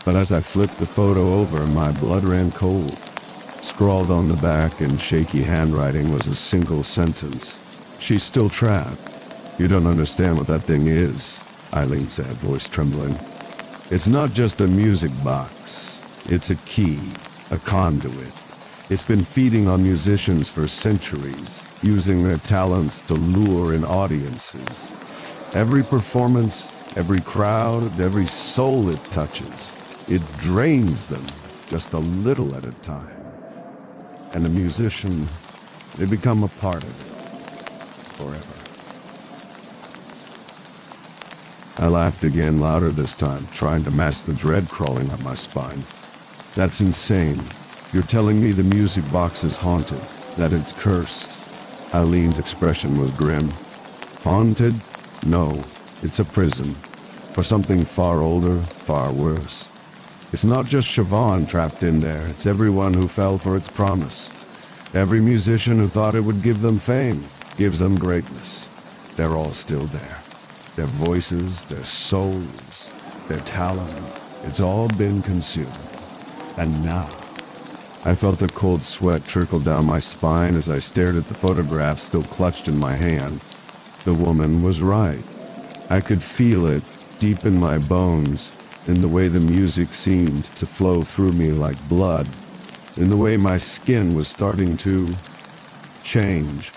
Speaker 1: But as I flipped the photo over, my blood ran cold. Scrawled on the back in shaky handwriting was a single sentence. "She's still trapped." "You don't understand what that thing is," Eileen said, voice trembling. "It's not just a music box. It's a key, a conduit. It's been feeding on musicians for centuries, using their talents to lure in audiences. Every performance, every crowd, every soul it touches, it drains them just a little at a time. And the musician, they become a part of it, forever. I laughed again, louder this time, trying to mask the dread crawling up my spine. That's insane. You're telling me the music box is haunted, that it's cursed. Eileen's expression was grim. Haunted? No, it's a prison. For something far older, far worse. It's not just Siobhan trapped in there, it's everyone who fell for its promise. Every musician who thought it would give them fame, gives them greatness. They're all still there. Their voices, their souls, their talent, it's all been consumed. And now, I felt a cold sweat trickle down my spine as I stared at the photograph still clutched in my hand. The woman was right. I could feel it deep in my bones, in the way the music seemed to flow through me like blood, in the way my skin was starting to change.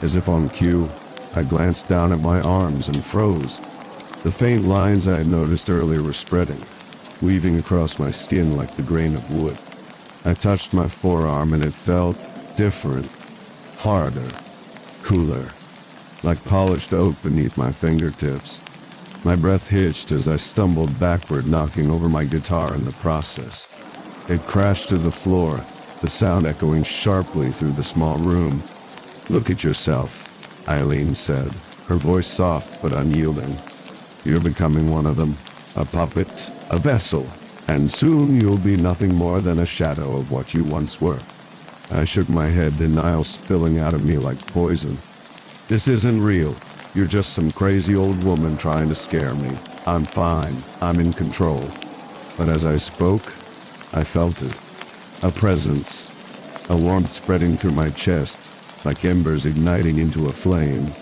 Speaker 1: As if on cue, I glanced down at my arms and froze. The faint lines I had noticed earlier were spreading, weaving across my skin like the grain of wood. I touched my forearm and it felt different, harder, cooler, like polished oak beneath my fingertips. My breath hitched as I stumbled backward, knocking over my guitar in the process. It crashed to the floor, the sound echoing sharply through the small room. "Look at yourself," Eileen said, her voice soft but unyielding. "You're becoming one of them, a puppet, a vessel, and soon you'll be nothing more than a shadow of what you once were." I shook my head, denial spilling out of me like poison. "This isn't real. You're just some crazy old woman trying to scare me. I'm fine. I'm in control." But as I spoke, I felt it. A presence. A warmth spreading through my chest, like embers igniting into a flame.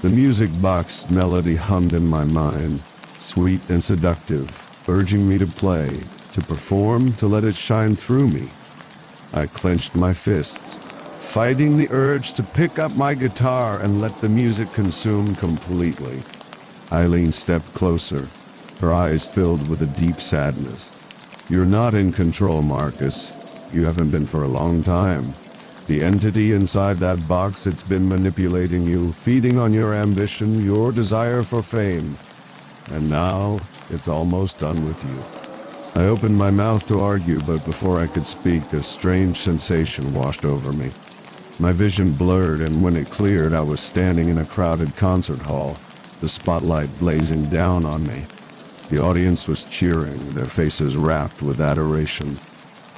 Speaker 1: The music box melody hummed in my mind, sweet and seductive, urging me to play, to perform, to let it shine through me. I clenched my fists, fighting the urge to pick up my guitar and let the music consume completely. Eileen stepped closer, her eyes filled with a deep sadness. "You're not in control, Marcus. You haven't been for a long time. The entity inside that box, it's been manipulating you, feeding on your ambition, your desire for fame. And now, it's almost done with you." I opened my mouth to argue, but before I could speak, a strange sensation washed over me. My vision blurred, and when it cleared, I was standing in a crowded concert hall, the spotlight blazing down on me. The audience was cheering, their faces rapt with adoration.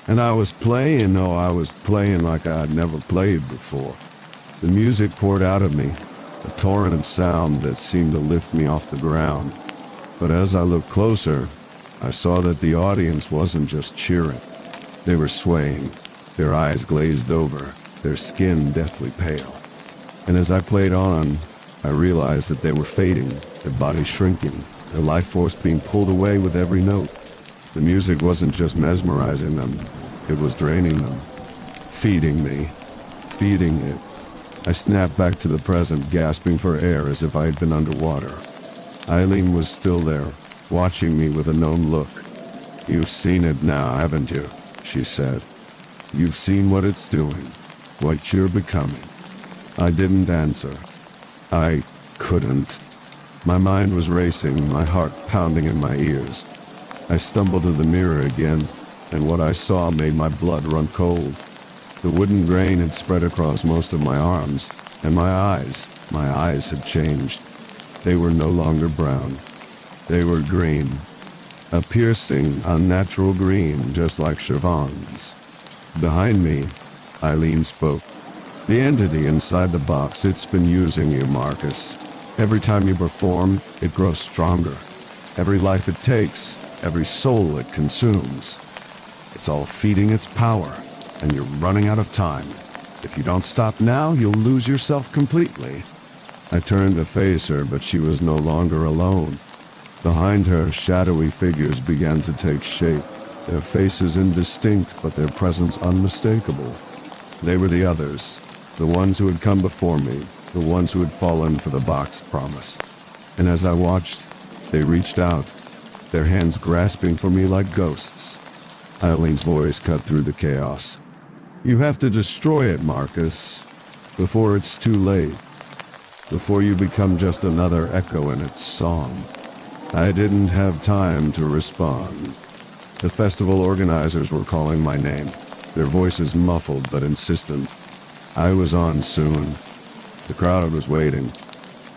Speaker 1: And I was playing like I had never played before. The music poured out of me, a torrent of sound that seemed to lift me off the ground. But as I looked closer, I saw that the audience wasn't just cheering. They were swaying, their eyes glazed over, their skin deathly pale. And as I played on, I realized that they were fading, their bodies shrinking, their life force being pulled away with every note. The music wasn't just mesmerizing them, it was draining them, feeding me, feeding it. I snapped back to the present, gasping for air as if I had been underwater. Eileen was still there, watching me with a knowing look. "You've seen it now, haven't you?" she said. "You've seen what it's doing, what you're becoming." I didn't answer. I couldn't. My mind was racing, my heart pounding in my ears. I stumbled to the mirror again, and what I saw made my blood run cold. The wooden grain had spread across most of my arms, and my eyes had changed. They were no longer brown. They were green. A piercing, unnatural green, just like Siobhan's. Behind me, Eileen spoke. "The entity inside the box, it's been using you, Marcus. Every time you perform, it grows stronger. Every life it takes, every soul it consumes. It's all feeding its power, and you're running out of time. If you don't stop now, you'll lose yourself completely." I turned to face her, but she was no longer alone. Behind her, shadowy figures began to take shape, their faces indistinct but their presence unmistakable. They were the others, the ones who had come before me, the ones who had fallen for the boxed promise. And as I watched, they reached out, their hands grasping for me like ghosts. Eileen's voice cut through the chaos. "You have to destroy it, Marcus, before it's too late, before you become just another echo in its song." I didn't have time to respond. The festival organizers were calling my name, their voices muffled but insistent. I was on soon. The crowd was waiting,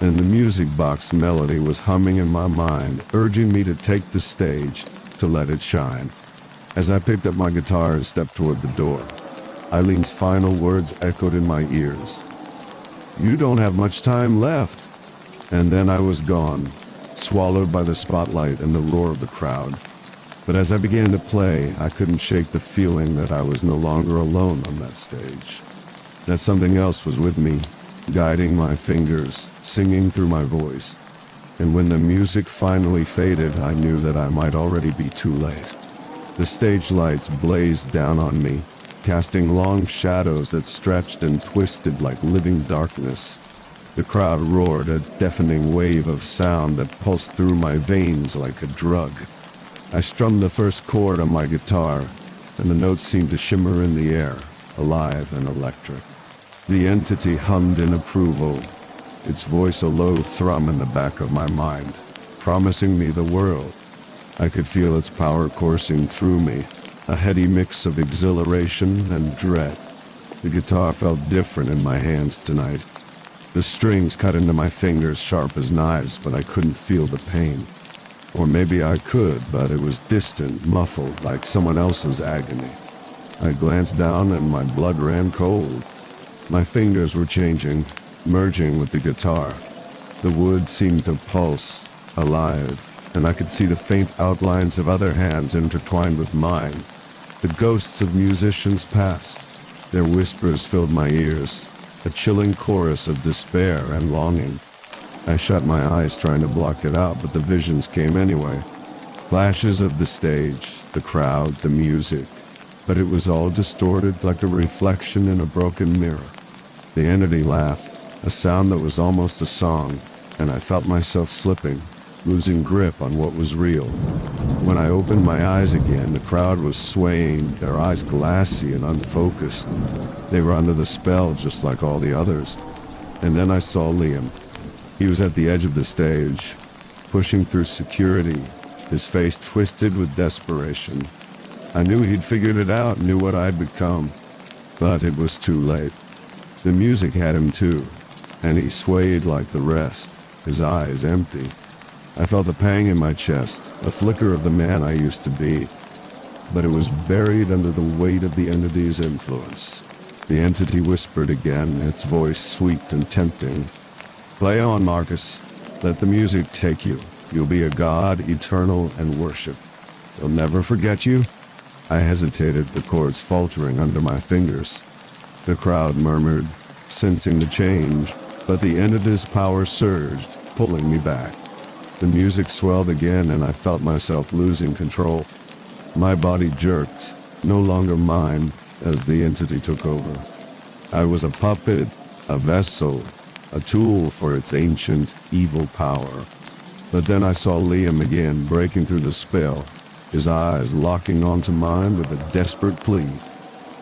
Speaker 1: and the music box melody was humming in my mind, urging me to take the stage, to let it shine. As I picked up my guitar and stepped toward the door, Eileen's final words echoed in my ears. "You don't have much time left." And then I was gone, swallowed by the spotlight and the roar of the crowd. But as I began to play, I couldn't shake the feeling that I was no longer alone on that stage. That something else was with me, guiding my fingers, singing through my voice. And when the music finally faded, I knew that I might already be too late. The stage lights blazed down on me, casting long shadows that stretched and twisted like living darkness. The crowd roared, a deafening wave of sound that pulsed through my veins like a drug. I strummed the first chord on my guitar, and the notes seemed to shimmer in the air, alive and electric. The entity hummed in approval, its voice a low thrum in the back of my mind, promising me the world. I could feel its power coursing through me, a heady mix of exhilaration and dread. The guitar felt different in my hands tonight. The strings cut into my fingers sharp as knives, but I couldn't feel the pain. Or maybe I could, but it was distant, muffled, like someone else's agony. I glanced down and my blood ran cold. My fingers were changing, merging with the guitar. The wood seemed to pulse, alive, and I could see the faint outlines of other hands intertwined with mine. The ghosts of musicians passed. Their whispers filled my ears, a chilling chorus of despair and longing. I shut my eyes trying to block it out, but the visions came anyway. Flashes of the stage, the crowd, the music, but it was all distorted like a reflection in a broken mirror. The entity laughed, a sound that was almost a song, and I felt myself slipping, losing grip on what was real. When I opened my eyes again, the crowd was swaying, their eyes glassy and unfocused. They were under the spell just like all the others. And then I saw Liam. He was at the edge of the stage, pushing through security, his face twisted with desperation. I knew he'd figured it out, knew what I'd become, but it was too late. The music had him too, and he swayed like the rest, his eyes empty. I felt a pang in my chest, a flicker of the man I used to be, but it was buried under the weight of the entity's influence. The entity whispered again, its voice sweet and tempting. "Play on, Marcus. Let the music take you. You'll be a god, eternal and worshipped. They'll never forget you." I hesitated, the chords faltering under my fingers. The crowd murmured, sensing the change, but the entity's power surged, pulling me back. The music swelled again, and I felt myself losing control. My body jerked, no longer mine, as the entity took over. I was a puppet, a vessel, a tool for its ancient, evil power. But then I saw Liam again, breaking through the spell, his eyes locking onto mine with a desperate plea.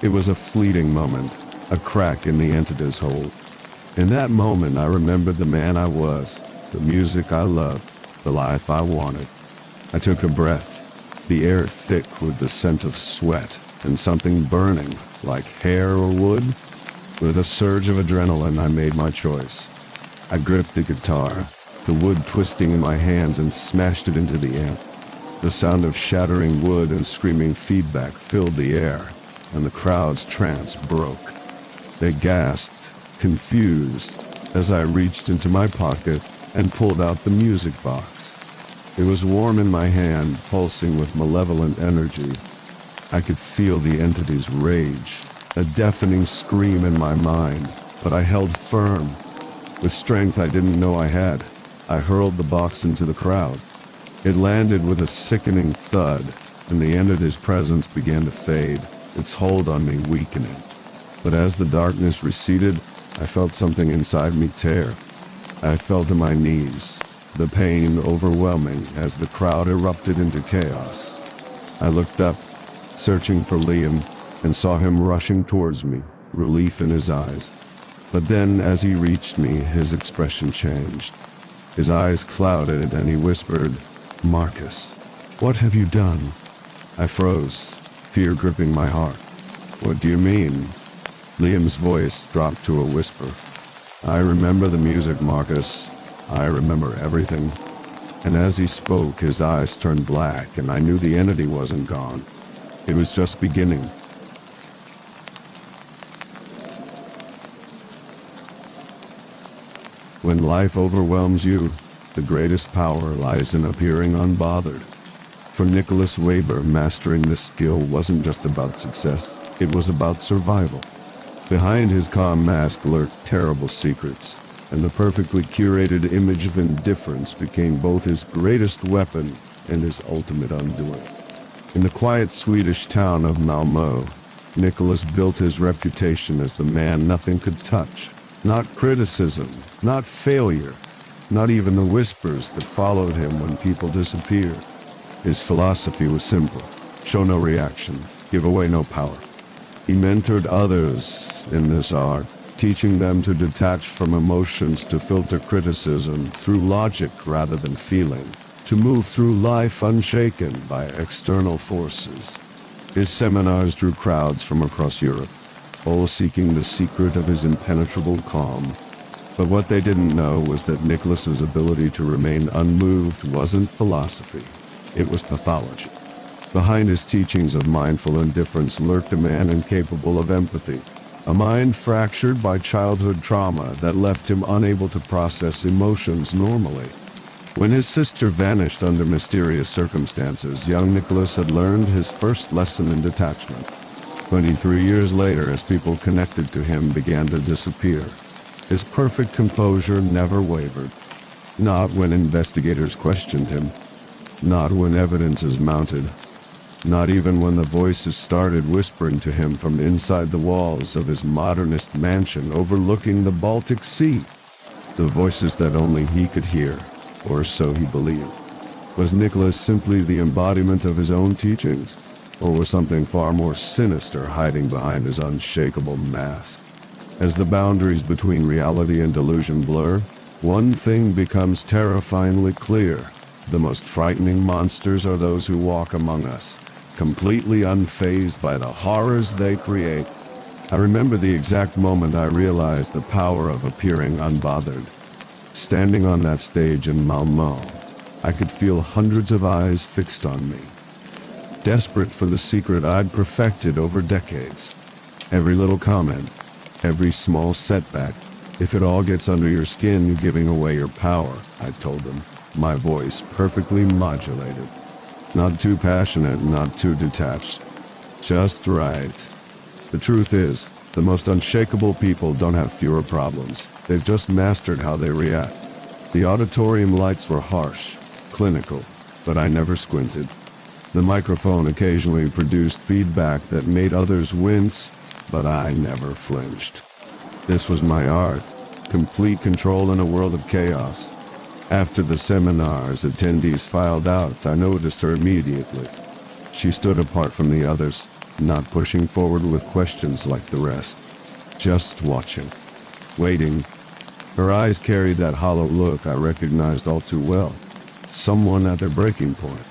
Speaker 1: It was a fleeting moment, a crack in the entity's hold. In that moment, I remembered the man I was, the music I loved, the life I wanted. I took a breath, the air thick with the scent of sweat and something burning, like hair or wood. With a surge of adrenaline, I made my choice. I gripped the guitar, the wood twisting in my hands, and smashed it into the amp. The sound of shattering wood and screaming feedback filled the air, and the crowd's trance broke. They gasped, confused, as I reached into my pocket and pulled out the music box. It was warm in my hand, pulsing with malevolent energy. I could feel the entity's rage, a deafening scream in my mind, but I held firm. With strength I didn't know I had, I hurled the box into the crowd. It landed with a sickening thud, and the entity's presence began to fade, its hold on me weakening. But as the darkness receded, I felt something inside me tear. I fell to my knees, the pain overwhelming as the crowd erupted into chaos. I looked up, searching for Liam, and saw him rushing towards me, relief in his eyes. But then, as he reached me, his expression changed. His eyes clouded and he whispered, "Marcus, what have you done?" I froze, fear gripping my heart. "What do you mean?" Liam's voice dropped to a whisper. "I remember the music, Marcus. I remember everything." And as he spoke, his eyes turned black, and I knew the entity wasn't gone. It was just beginning. When life overwhelms you, the greatest power lies in appearing unbothered. For Nicholas Weber, mastering this skill wasn't just about success, it was about survival. Behind his calm mask lurked terrible secrets, and the perfectly curated image of indifference became both his greatest weapon and his ultimate undoing. In the quiet Swedish town of Malmö, Nicholas built his reputation as the man nothing could touch. Not criticism, not failure, not even the whispers that followed him when people disappeared. His philosophy was simple: show no reaction, give away no power. He mentored others in this art, teaching them to detach from emotions, to filter criticism through logic rather than feeling, to move through life unshaken by external forces. His seminars drew crowds from across Europe, all seeking the secret of his impenetrable calm. But what they didn't know was that Nicholas's ability to remain unmoved wasn't philosophy, it was pathology. Behind his teachings of mindful indifference lurked a man incapable of empathy, a mind fractured by childhood trauma that left him unable to process emotions normally. When his sister vanished under mysterious circumstances, young Nicholas had learned his first lesson in detachment. 23 years later, as people connected to him began to disappear, his perfect composure never wavered. Not when investigators questioned him, not when evidence is mounted, not even when the voices started whispering to him from inside the walls of his modernist mansion overlooking the Baltic Sea. The voices that only he could hear, or so he believed. Was Nicholas simply the embodiment of his own teachings, or was something far more sinister hiding behind his unshakable mask? As the boundaries between reality and delusion blur, one thing becomes terrifyingly clear: the most frightening monsters are those who walk among us, completely unfazed by the horrors they create. I remember the exact moment I realized the power of appearing unbothered. Standing on that stage in Malmö, I could feel hundreds of eyes fixed on me, desperate for the secret I'd perfected over decades. Every little comment, every small setback, if it all gets under your skin, you're giving away your power, I told them, my voice perfectly modulated. Not too passionate, not too detached. Just right. The truth is, the most unshakable people don't have fewer problems. They've just mastered how they react. The auditorium lights were harsh, clinical, but I never squinted. The microphone occasionally produced feedback that made others wince, but I never flinched. This was my art, complete control in a world of chaos. After the seminars, attendees filed out. I noticed her immediately. She stood apart from the others, not pushing forward with questions like the rest. Just watching. Waiting. Her eyes carried that hollow look I recognized all too well. Someone at their breaking point.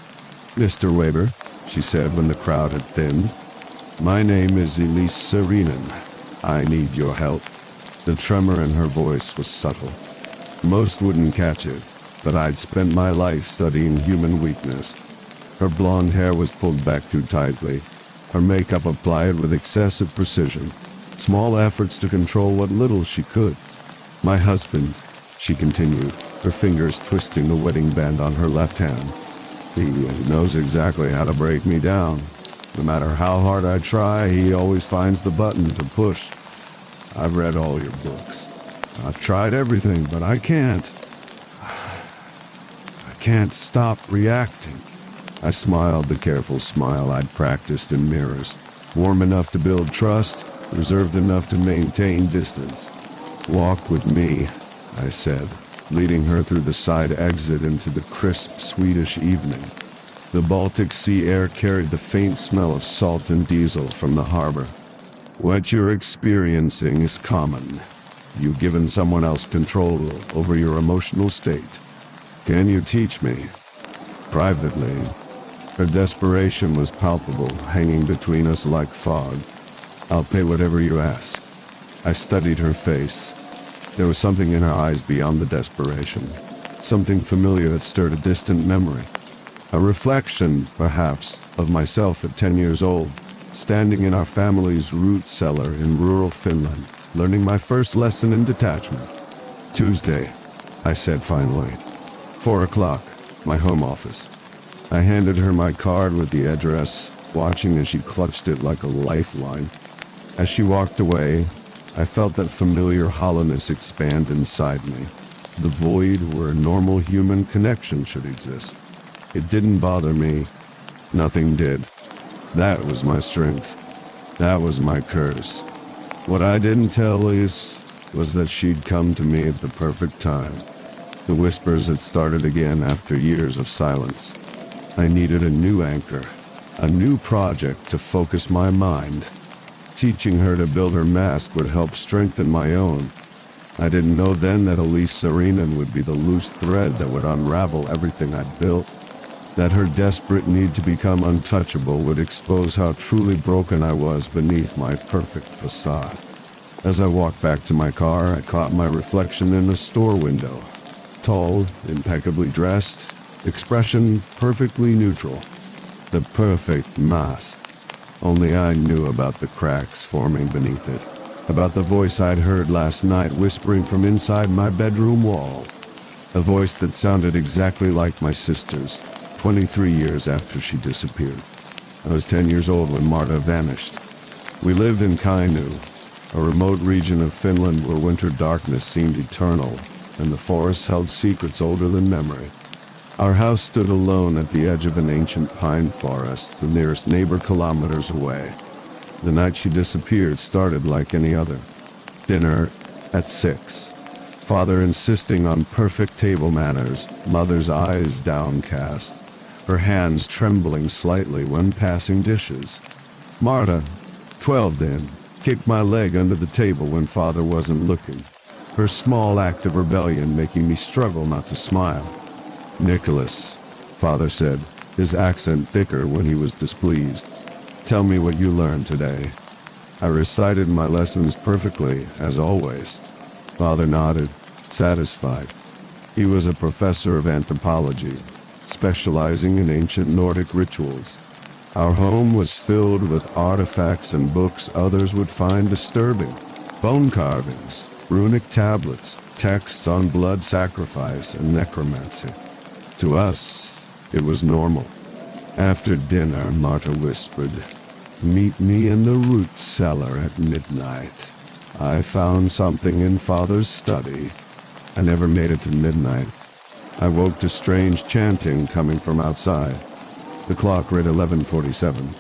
Speaker 1: "Mr. Weber," she said when the crowd had thinned. "My name is Elias. I need your help." The tremor in her voice was subtle. Most wouldn't catch it, but I'd spent my life studying human weakness. Her blonde hair was pulled back too tightly, her makeup applied with excessive precision, small efforts to control what little she could. "My husband," she continued, her fingers twisting the wedding band on her left hand. "He knows exactly how to break me down. No matter how hard I try, he always finds the button to push. I've read all your books. I've tried everything, but I can't stop reacting." I smiled the careful smile I'd practiced in mirrors, warm enough to build trust, reserved enough to maintain distance. "Walk with me," I said, leading her through the side exit into the crisp Swedish evening. The Baltic Sea air carried the faint smell of salt and diesel from the harbor. "What you're experiencing is common. You've given someone else control over your emotional state. Can you teach me?" Privately, her desperation was palpable, hanging between us like fog. "I'll pay whatever you ask." I studied her face. There was something in her eyes beyond the desperation, something familiar that stirred a distant memory. A reflection, perhaps, of myself at 10 years old, standing in our family's root cellar in rural Finland, learning my first lesson in detachment. "Tuesday," I said finally. 4 o'clock, my home office. I handed her my card with the address, watching as she clutched it like a lifeline. As she walked away, I felt that familiar hollowness expand inside me, the void where a normal human connection should exist. It didn't bother me. Nothing did. That was my strength. That was my curse. What I didn't tell Elias was that she'd come to me at the perfect time. The whispers had started again after years of silence. I needed a new anchor, a new project to focus my mind. Teaching her to build her mask would help strengthen my own. I didn't know then that Elise Serenen would be the loose thread that would unravel everything I'd built. That her desperate need to become untouchable would expose how truly broken I was beneath my perfect facade. As I walked back to my car, I caught my reflection in a store window. Tall, impeccably dressed, expression perfectly neutral. The perfect mask. Only I knew about the cracks forming beneath it, about the voice I'd heard last night whispering from inside my bedroom wall. A voice that sounded exactly like my sister's, 23 years after she disappeared. I was 10 years old when Marta vanished. We lived in Cain, a remote region of Finland where winter darkness seemed eternal, and the forests held secrets older than memory. Our house stood alone at the edge of an ancient pine forest, the nearest neighbor kilometers away. The night she disappeared started like any other. Dinner at 6. Father insisting on perfect table manners, mother's eyes downcast, her hands trembling slightly when passing dishes. Marta, 12 then, kicked my leg under the table when father wasn't looking, her small act of rebellion making me struggle not to smile. "Nicholas," father said, his accent thicker when he was displeased. "Tell me what you learned today." I recited my lessons perfectly, as always. Father nodded, satisfied. He was a professor of anthropology, specializing in ancient Nordic rituals. Our home was filled with artifacts and books others would find disturbing. Bone carvings, runic tablets, texts on blood sacrifice and necromancy. To us, it was normal. After dinner, Marta whispered, "Meet me in the root cellar at midnight. I found something in Father's study." I never made it to midnight. I woke to strange chanting coming from outside. The clock read 11:47.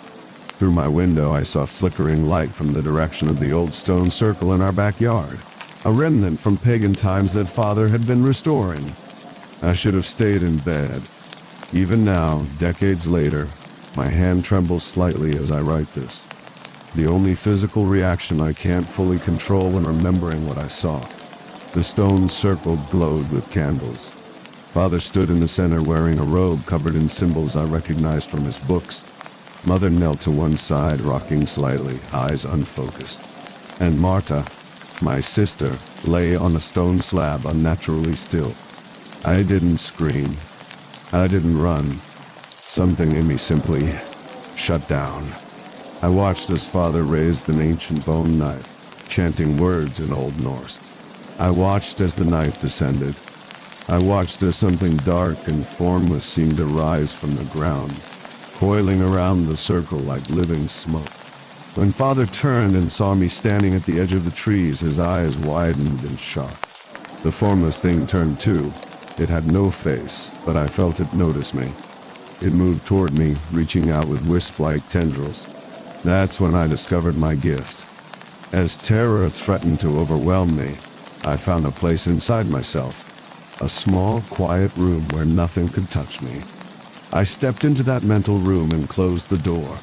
Speaker 1: Through my window, I saw flickering light from the direction of the old stone circle in our backyard, a remnant from pagan times that Father had been restoring. I should have stayed in bed. Even now, decades later, my hand trembles slightly as I write this. The only physical reaction I can't fully control when remembering what I saw. The stone circle glowed with candles. Father stood in the center wearing a robe covered in symbols I recognized from his books. Mother knelt to one side, rocking slightly, eyes unfocused. And Marta, my sister, lay on a stone slab unnaturally still. I didn't scream. I didn't run. Something in me simply shut down. I watched as Father raised an ancient bone knife, chanting words in Old Norse. I watched as the knife descended. I watched as something dark and formless seemed to rise from the ground, coiling around the circle like living smoke. When Father turned and saw me standing at the edge of the trees, his eyes widened in shock. The formless thing turned too. It had no face, but I felt it notice me. It moved toward me, reaching out with wisp-like tendrils. That's when I discovered my gift. As terror threatened to overwhelm me, I found a place inside myself, a small, quiet room where nothing could touch me. I stepped into that mental room and closed the door.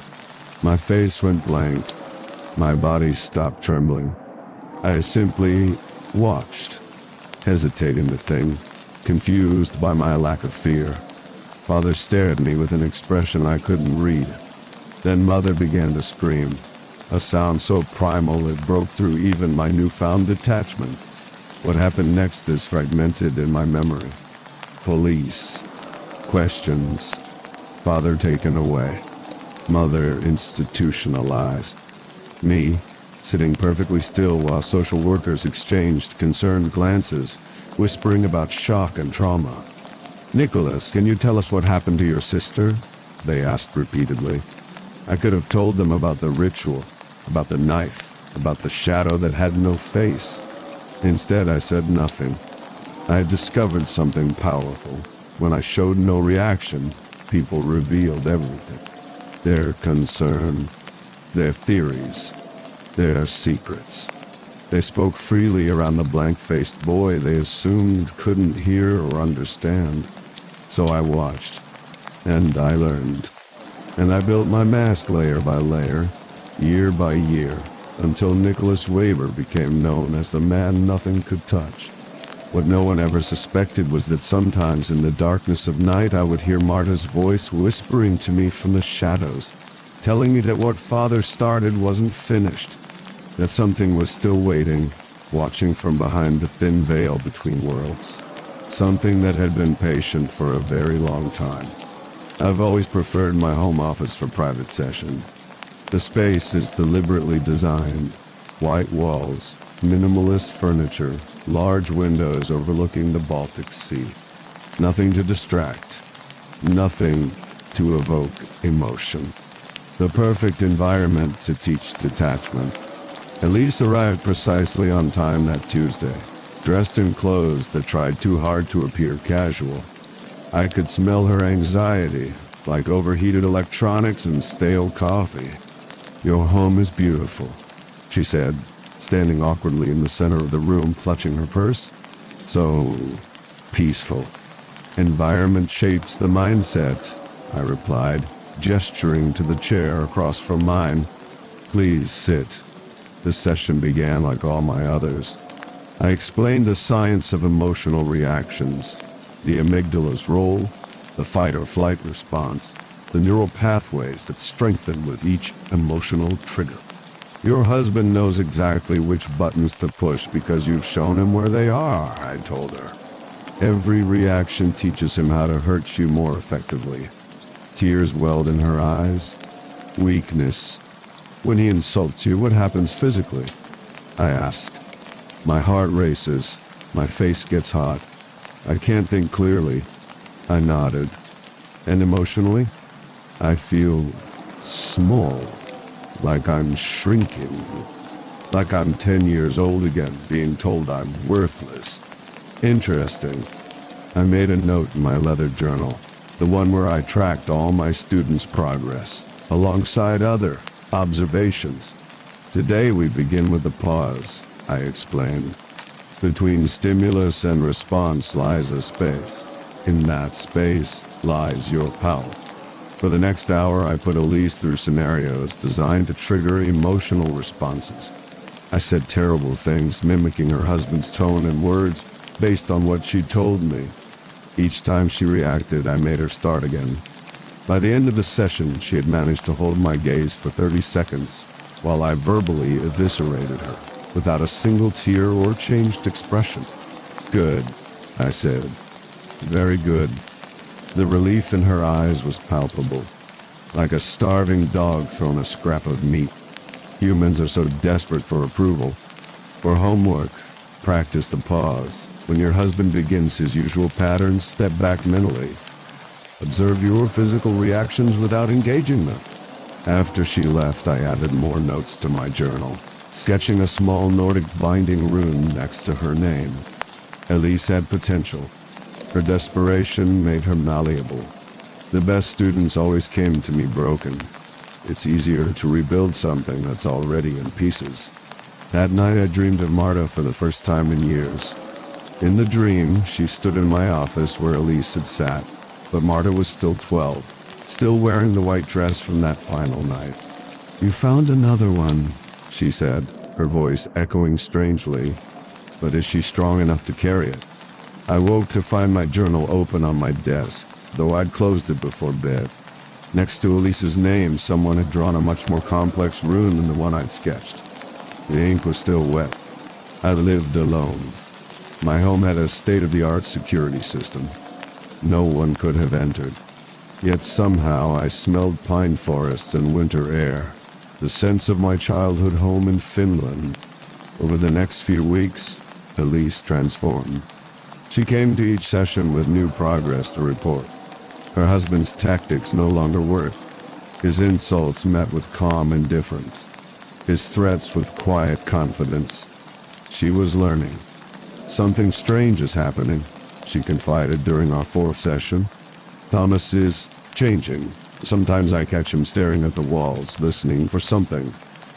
Speaker 1: My face went blank. My body stopped trembling. I simply watched, hesitating to think, confused by my lack of fear. Father stared at me with an expression I couldn't read. Then Mother began to scream, a sound so primal it broke through even my newfound detachment. What happened next is fragmented in my memory. Police. Questions. Father taken away. Mother institutionalized. Me, sitting perfectly still while social workers exchanged concerned glances, whispering about shock and trauma. "Nicholas, can you tell us what happened to your sister?" they asked repeatedly. I could have told them about the ritual, about the knife, about the shadow that had no face. Instead, I said nothing. I had discovered something powerful. When I showed no reaction, people revealed everything. Their concern, their theories, their secrets. They spoke freely around the blank-faced boy they assumed couldn't hear or understand. So I watched, and I learned. And I built my mask layer by layer, year by year, until Nicholas Weber became known as the man nothing could touch. What no one ever suspected was that sometimes in the darkness of night I would hear Marta's voice whispering to me from the shadows, telling me that what Father started wasn't finished, that something was still waiting, watching from behind the thin veil between worlds. Something that had been patient for a very long time. I've always preferred my home office for private sessions. The space is deliberately designed. White walls, minimalist furniture, large windows overlooking the Baltic Sea. Nothing to distract. Nothing to evoke emotion. The perfect environment to teach detachment. Elias arrived precisely on time that Tuesday, dressed in clothes that tried too hard to appear casual. I could smell her anxiety, like overheated electronics and stale coffee. "Your home is beautiful," she said, standing awkwardly in the center of the room, clutching her purse. "So peaceful. Environment shapes the mindset," I replied, gesturing to the chair across from mine. "Please sit." The session began like all my others. I explained the science of emotional reactions, the amygdala's role, the fight-or-flight response, the neural pathways that strengthen with each emotional trigger. "Your husband knows exactly which buttons to push because you've shown him where they are," I told her. "Every reaction teaches him how to hurt you more effectively." Tears welled in her eyes. "Weakness. When he insults you, what happens physically?" I asked. My heart races. My face gets hot. I can't think clearly. I nodded. "And emotionally? I feel small, like I'm shrinking, like I'm 10 years old again, being told I'm worthless." "Interesting." I made a note in my leather journal, the one where I tracked all my students' progress, alongside other observations. "Today we begin with the pause," I explained. "Between stimulus and response lies a space. In that space lies your power." For the next hour, I put Elias through scenarios designed to trigger emotional responses. I said terrible things, mimicking her husband's tone and words based on what she told me. Each time she reacted, I made her start again. By the end of the session, she had managed to hold my gaze for 30 seconds, while I verbally eviscerated her, without a single tear or changed expression. "Good," I said. "Very good." The relief in her eyes was palpable, like a starving dog thrown a scrap of meat. Humans are so desperate for approval. For homework, practice the pause. When your husband begins his usual patterns, step back mentally. Observe your physical reactions without engaging them. After she left, I added more notes to my journal, sketching a small Nordic binding rune next to her name. Elias had potential. Her desperation made her malleable. The best students always came to me broken. It's easier to rebuild something that's already in pieces. That night I dreamed of Marta for the first time in years. In the dream, she stood in my office where Elias had sat, but Marta was still 12, still wearing the white dress from that final night. "You found another one," she said, her voice echoing strangely. "But is she strong enough to carry it?" I woke to find my journal open on my desk, though I'd closed it before bed. Next to Elias's name, someone had drawn a much more complex rune than the one I'd sketched. The ink was still wet. I lived alone. My home had a state-of-the-art security system. No one could have entered. Yet somehow I smelled pine forests and winter air, the sense of my childhood home in Finland. Over the next few weeks, Elias transformed. She came to each session with new progress to report. Her husband's tactics no longer worked. His insults met with calm indifference. His threats with quiet confidence. She was learning. "Something strange is happening," she confided during our fourth session. "Thomas is changing. Sometimes I catch him staring at the walls, listening for something.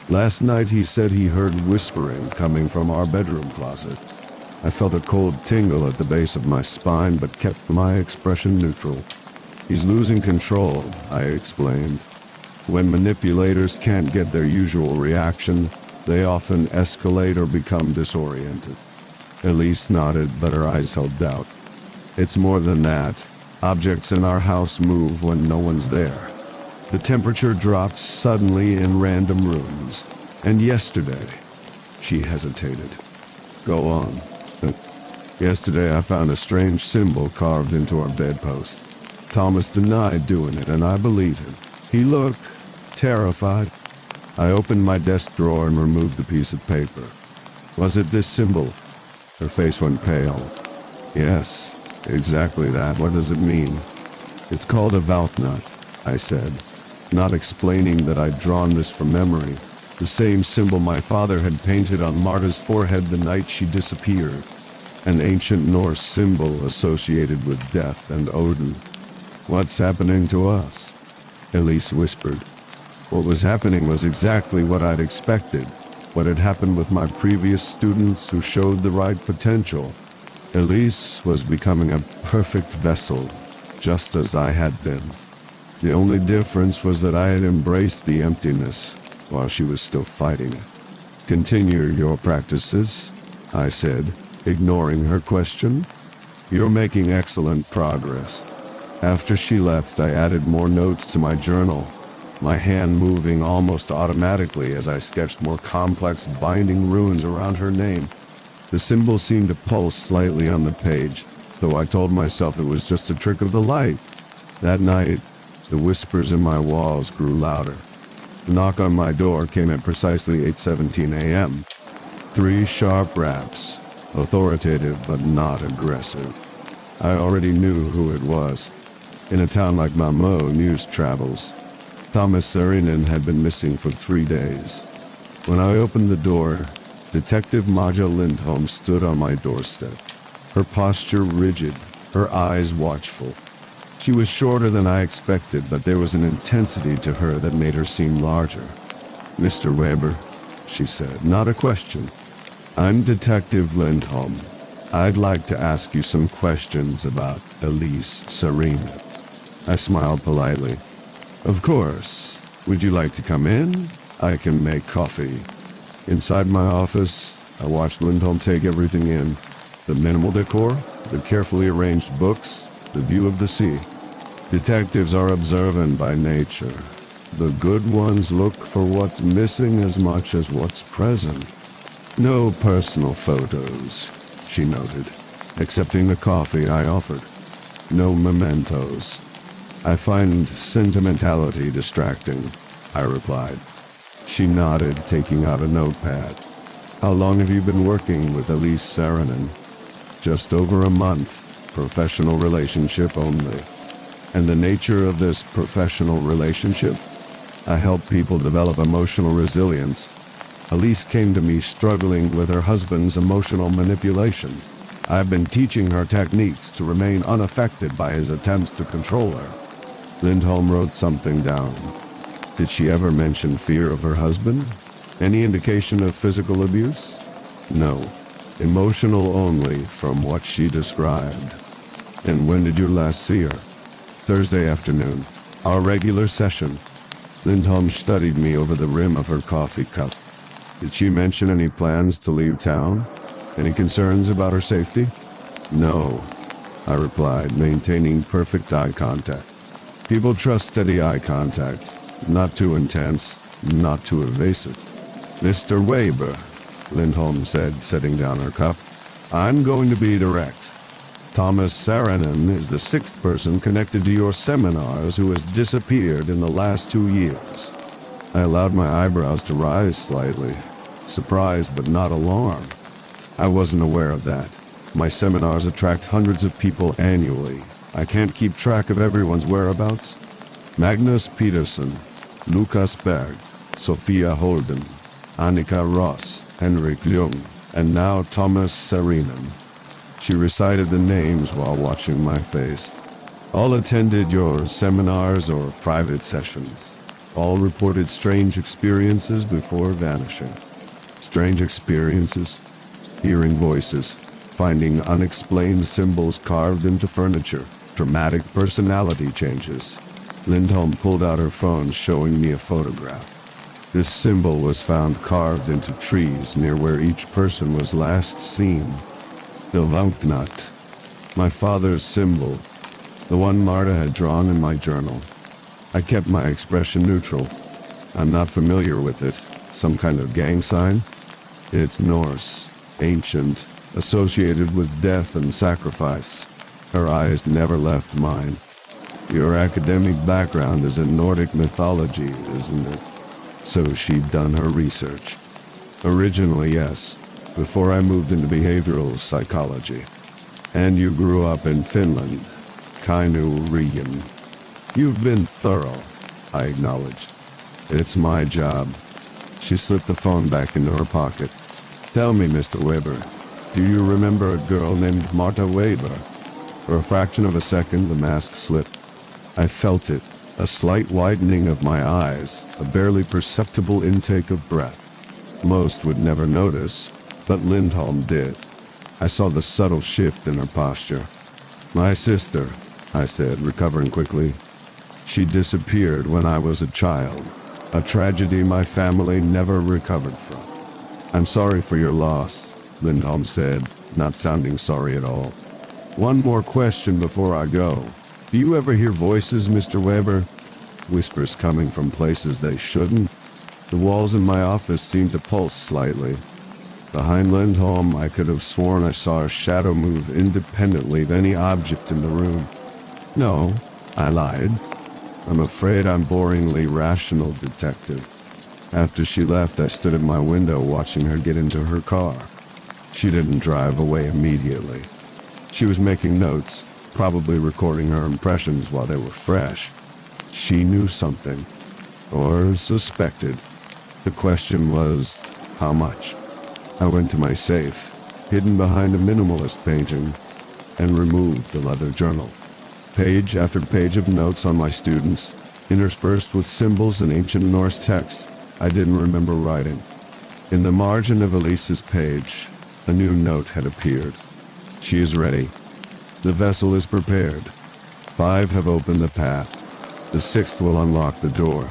Speaker 1: Last night he said he heard whispering coming from our bedroom closet. I felt a cold tingle at the base of my spine, but kept my expression neutral. He's losing control," I explained. "When manipulators can't get their usual reaction, they often escalate or become disoriented." Elias nodded, but her eyes held doubt. "It's more than that. Objects in our house move when no one's there. The temperature drops suddenly in random rooms. And yesterday..." She hesitated. "Go on." "Yesterday I found a strange symbol carved into our bedpost. Thomas denied doing it, and I believe him. He looked terrified." I opened my desk drawer and removed a piece of paper. "Was it this symbol?" Her face went pale. "Yes, exactly that. What does it mean?" "It's called a Valknut," I said, not explaining that I'd drawn this from memory. The same symbol my father had painted on Marta's forehead the night she disappeared. An ancient Norse symbol associated with death and Odin. "What's happening to us?" Elias whispered. What was happening was exactly what I'd expected, what had happened with my previous students who showed the right potential. Elias was becoming a perfect vessel, just as I had been. The only difference was that I had embraced the emptiness, while she was still fighting it. "Continue your practices," I said, ignoring her question. "You're making excellent progress." After she left, I added more notes to my journal, my hand moving almost automatically as I sketched more complex binding runes around her name. The symbol seemed to pulse slightly on the page, though I told myself it was just a trick of the light. That night, the whispers in my walls grew louder. The knock on my door came at precisely 8:17 a.m. 3 sharp raps, authoritative but not aggressive. I already knew who it was. In a town like Malmö, news travels. Thomas Saarinen had been missing for 3 days. When I opened the door, Detective Maja Lindholm stood on my doorstep, her posture rigid, her eyes watchful. She was shorter than I expected, but there was an intensity to her that made her seem larger. "Mr. Weber," she said, not a question. "I'm Detective Lindholm. I'd like to ask you some questions about Elias Saarinen." I smiled politely. "Of course. Would you like to come in? I can make coffee." Inside my office, I watched Lindholm take everything in. The minimal decor, the carefully arranged books, the view of the sea. Detectives are observant by nature. The good ones look for what's missing as much as what's present. "No personal photos," she noted, accepting the coffee I offered. "No mementos. I find sentimentality distracting," I replied. She nodded, taking out a notepad. "How long have you been working with Elias Saarinen?" "Just over a month. Professional relationship only." "And the nature of this professional relationship?" "I help people develop emotional resilience. Elias came to me struggling with her husband's emotional manipulation. I've been teaching her techniques to remain unaffected by his attempts to control her." Lindholm wrote something down. "Did she ever mention fear of her husband?" Any indication of physical abuse? No. Emotional only from what she described. And when did you last see her? Thursday afternoon. Our regular session. Lindholm studied me over the rim of her coffee cup. Did she mention any plans to leave town? Any concerns about her safety? No, I replied, maintaining perfect eye contact. People trust steady eye contact. Not too intense, not too evasive. Mr. Weber, Lindholm said, setting down her cup, I'm going to be direct. Thomas Saarinen is the sixth person connected to your seminars who has disappeared in the last 2 years. I allowed my eyebrows to rise slightly, surprised but not alarmed. I wasn't aware of that. My seminars attract hundreds of people annually. I can't keep track of everyone's whereabouts. Magnus Peterson, Lukas Berg, Sophia Holden, Annika Ross, Henrik Ljung, and now Thomas Saarinen. She recited the names while watching my face. All attended your seminars or private sessions. All reported strange experiences before vanishing. Strange experiences? Hearing voices, finding unexplained symbols carved into furniture, dramatic personality changes. Lindholm pulled out her phone, showing me a photograph. This symbol was found carved into trees near where each person was last seen. The Vanknat, my father's symbol, the one Marta had drawn in my journal. I kept my expression neutral. I'm not familiar with it. Some kind of gang sign? It's Norse, ancient, associated with death and sacrifice. Her eyes never left mine. Your academic background is in Nordic mythology, isn't it? So she'd done her research. Originally, yes, before I moved into behavioral psychology. And you grew up in Finland, Kainu region. You've been thorough, I acknowledged. It's my job. She slipped the phone back into her pocket. Tell me, Mr. Weber, do you remember a girl named Marta Weber? For a fraction of a second, the mask slipped. I felt it, a slight widening of my eyes, a barely perceptible intake of breath. Most would never notice, but Lindholm did. I saw the subtle shift in her posture. My sister, I said, recovering quickly. She disappeared when I was a child, a tragedy my family never recovered from. I'm sorry for your loss, Lindholm said, not sounding sorry at all. One more question before I go. Do you ever hear voices, Mr. Weber? Whispers coming from places they shouldn't? The walls in my office seemed to pulse slightly. Behind Lindholm, I could have sworn I saw a shadow move independently of any object in the room. No, I lied. I'm afraid I'm boringly rational detective. After she left, I stood at my window watching her get into her car. She didn't drive away immediately. She was making notes, probably recording her impressions while they were fresh. She knew something, or suspected. The question was, how much? I went to my safe, hidden behind a minimalist painting, and removed the leather journal. Page after page of notes on my students, interspersed with symbols and ancient Norse text I didn't remember writing. In the margin of Elias's page, a new note had appeared. She is ready. The vessel is prepared. 5 have opened the path. The 6th will unlock the door.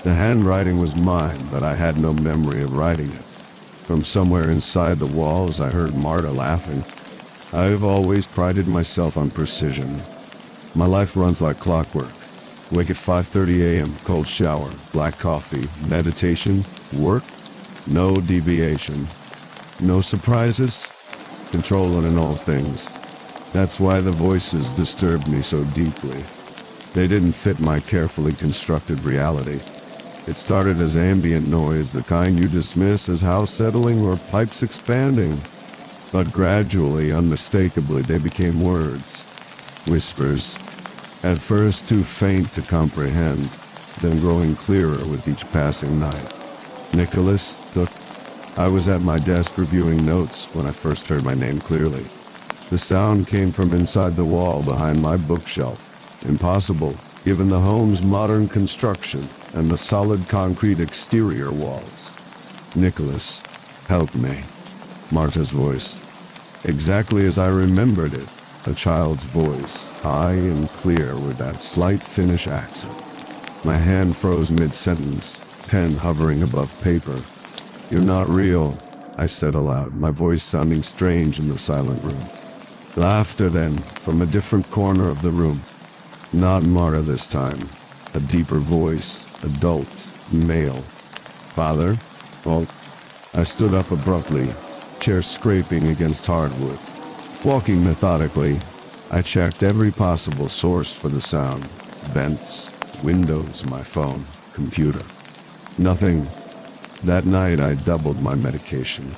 Speaker 1: The handwriting was mine, but I had no memory of writing it. From somewhere inside the walls, I heard Marta laughing. I've always prided myself on precision. My life runs like clockwork. Wake at 5:30 a.m., cold shower, black coffee, meditation, work, no deviation. No surprises, control in all things. That's why the voices disturbed me so deeply. They didn't fit my carefully constructed reality. It started as ambient noise, the kind you dismiss as house settling or pipes expanding. But gradually, unmistakably, they became words, whispers, at first too faint to comprehend, then growing clearer with each passing night. Nicholas Duck. I was at my desk reviewing notes when I first heard my name clearly. The sound came from inside the wall behind my bookshelf. Impossible, given the home's modern construction and the solid concrete exterior walls. "Nicholas, help me." Marta's voice. Exactly as I remembered it. A child's voice, high and clear with that slight Finnish accent. My hand froze mid-sentence, pen hovering above paper. "You're not real," I said aloud, my voice sounding strange in the silent room. Laughter then, from a different corner of the room. Not Marta this time. A deeper voice, adult, male. "Father?" "Well," I stood up abruptly, chair scraping against hardwood. Walking methodically, I checked every possible source for the sound. Vents, windows, my phone, computer. Nothing. That night I doubled my medication.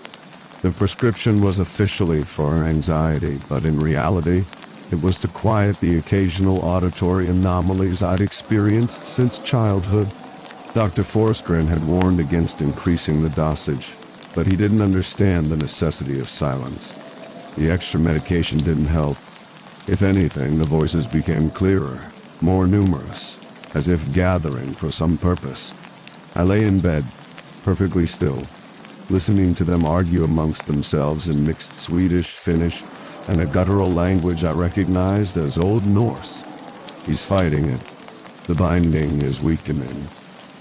Speaker 1: The prescription was officially for anxiety, but in reality, it was to quiet the occasional auditory anomalies I'd experienced since childhood. Dr. Forsgren had warned against increasing the dosage, but he didn't understand the necessity of silence. The extra medication didn't help. If anything, the voices became clearer, more numerous, as if gathering for some purpose. I lay in bed, perfectly still, listening to them argue amongst themselves in mixed Swedish, Finnish, and a guttural language I recognized as Old Norse. "He's fighting it. The binding is weakening.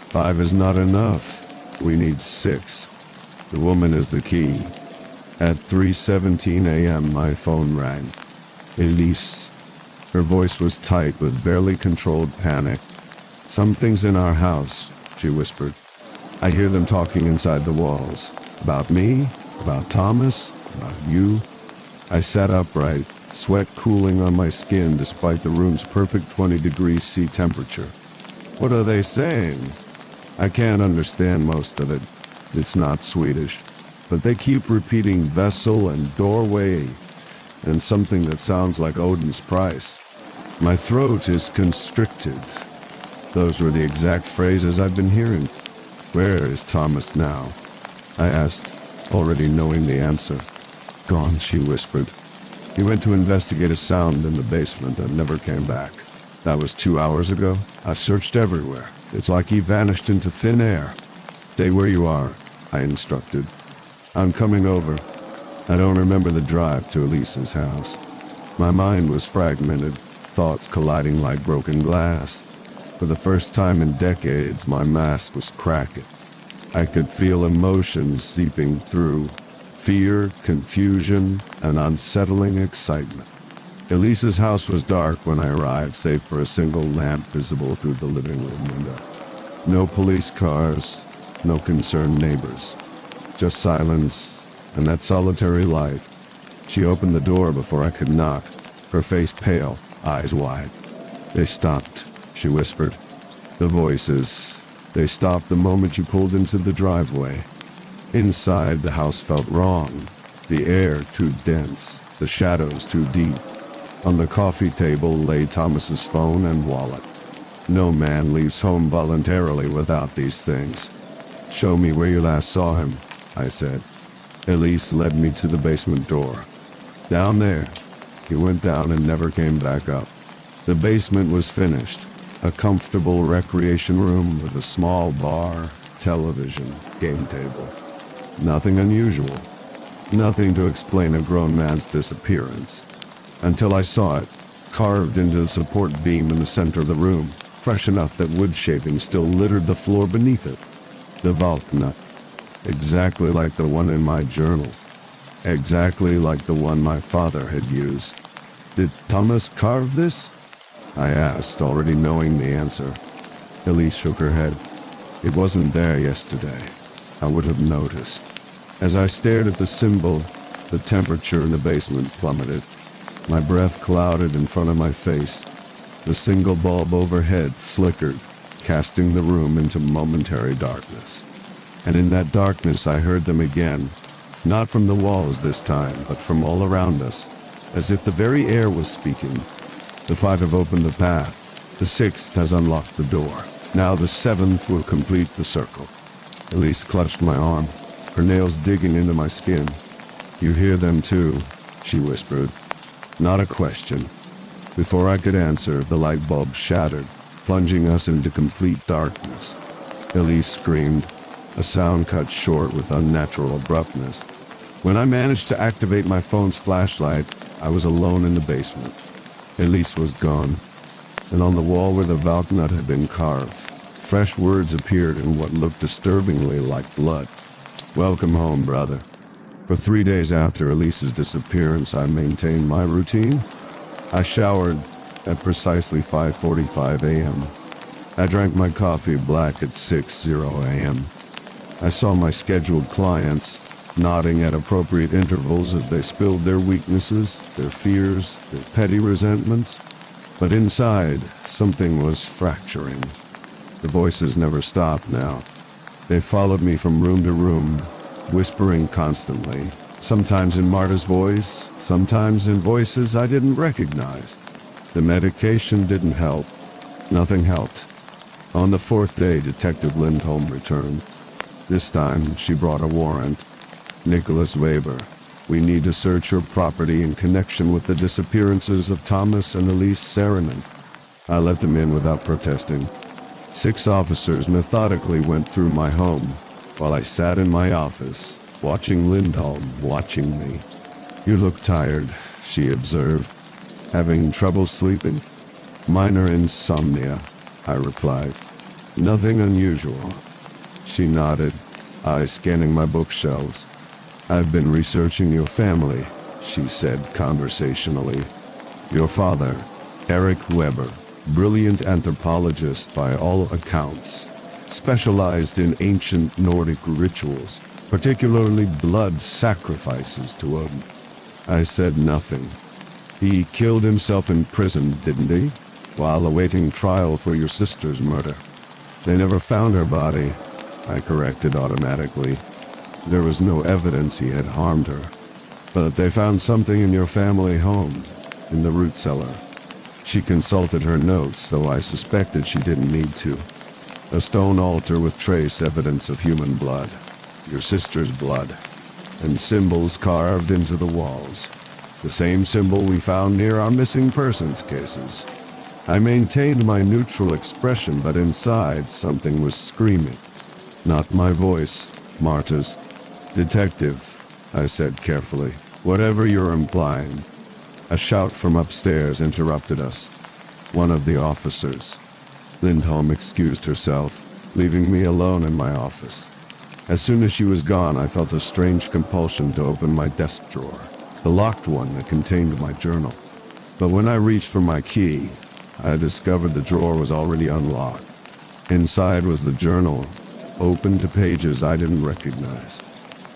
Speaker 1: 5 is not enough. We need 6. The woman is the key." At 3:17 a.m. my phone rang. Elias. Her voice was tight with barely controlled panic. "Something's in our house," she whispered. "I hear them talking inside the walls. About me, about Thomas, about you." I sat upright, sweat cooling on my skin despite the room's perfect 20 degrees C temperature. "What are they saying?" "I can't understand most of it. It's not Swedish. But they keep repeating vessel and doorway and something that sounds like Odin's price. My throat is constricted." Those were the exact phrases I've been hearing. "Where is Thomas now?" I asked, already knowing the answer. "Gone," she whispered. "He went to investigate a sound in the basement and never came back. That was 2 hours ago. I searched everywhere. It's like he vanished into thin air." "Stay where you are," I instructed. "I'm coming over." I don't remember the drive to Elisa's house. My mind was fragmented, thoughts colliding like broken glass. For the first time in decades, my mask was cracking. I could feel emotions seeping through. Fear, confusion, and unsettling excitement. Elisa's house was dark when I arrived, save for a single lamp visible through the living room window. No police cars, no concerned neighbors. Just silence and that solitary light. She opened the door before I could knock, her face pale, eyes wide. "They stopped," she whispered. "The voices. They stopped the moment you pulled into the driveway." Inside, the house felt wrong. The air too dense, the shadows too deep. On the coffee table lay Thomas's phone and wallet. No man leaves home voluntarily without these things. "Show me where you last saw him," I said. Elias led me to the basement door. "Down there." He went down and never came back up. The basement was finished. A comfortable recreation room with a small bar, television, game table. Nothing unusual. Nothing to explain a grown man's disappearance. Until I saw it, carved into the support beam in the center of the room, fresh enough that wood shavings still littered the floor beneath it. The vault nut. Exactly like the one in my journal. Exactly like the one my father had used. "Did Thomas carve this?" I asked, already knowing the answer. Elise shook her head. "It wasn't there yesterday. I would have noticed." As I stared at the symbol, the temperature in the basement plummeted. My breath clouded in front of my face. The single bulb overhead flickered, casting the room into momentary darkness. And in that darkness I heard them again, not from the walls this time, but from all around us, as if the very air was speaking. "The 5 have opened the path. The 6th has unlocked the door. Now the 7th will complete the circle." Elise clutched my arm, her nails digging into my skin. "You hear them too," she whispered. Not a question. Before I could answer, the light bulb shattered, plunging us into complete darkness. Elise screamed. A sound cut short with unnatural abruptness. When I managed to activate my phone's flashlight, I was alone in the basement. Elias was gone, and on the wall where the Valknut had been carved, fresh words appeared in what looked disturbingly like blood. Welcome home, brother. For 3 days after Elias's disappearance, I maintained my routine. I showered at precisely 5:45 a.m. I drank my coffee black at 6:00 a.m. I saw my scheduled clients nodding at appropriate intervals as they spilled their weaknesses, their fears, their petty resentments. But inside, something was fracturing. The voices never stopped now. They followed me from room to room, whispering constantly, sometimes in Marta's voice, sometimes in voices I didn't recognize. The medication didn't help. Nothing helped. On the 4th day, Detective Lindholm returned. This time, she brought a warrant. Nicholas Weber, we need to search your property in connection with the disappearances of Thomas and Elise Saarinen. I let them in without protesting. 6 officers methodically went through my home, while I sat in my office, watching Lindholm watching me. You look tired, she observed. Having trouble sleeping? Minor insomnia, I replied. Nothing unusual. She nodded, eyes scanning my bookshelves. I've been researching your family, she said conversationally. Your father, Eric Weber, brilliant anthropologist by all accounts, specialized in ancient Nordic rituals, particularly blood sacrifices to Odin. I said nothing. He killed himself in prison, didn't he? While awaiting trial for your sister's murder. They never found her body, I corrected automatically. There was no evidence he had harmed her. But they found something in your family home, in the root cellar. She consulted her notes, though I suspected she didn't need to. A stone altar with trace evidence of human blood, your sister's blood, and symbols carved into the walls. The same symbol we found near our missing persons cases. I maintained my neutral expression, but inside something was screaming. Not my voice, Marta's. Detective, I said carefully, whatever you're implying. A shout from upstairs interrupted us. One of the officers. Lindholm excused herself, leaving me alone in my office. As soon as she was gone, I felt a strange compulsion to open my desk drawer, the locked one that contained my journal. But when I reached for my key, I discovered the drawer was already unlocked. Inside was the journal, open to pages I didn't recognize.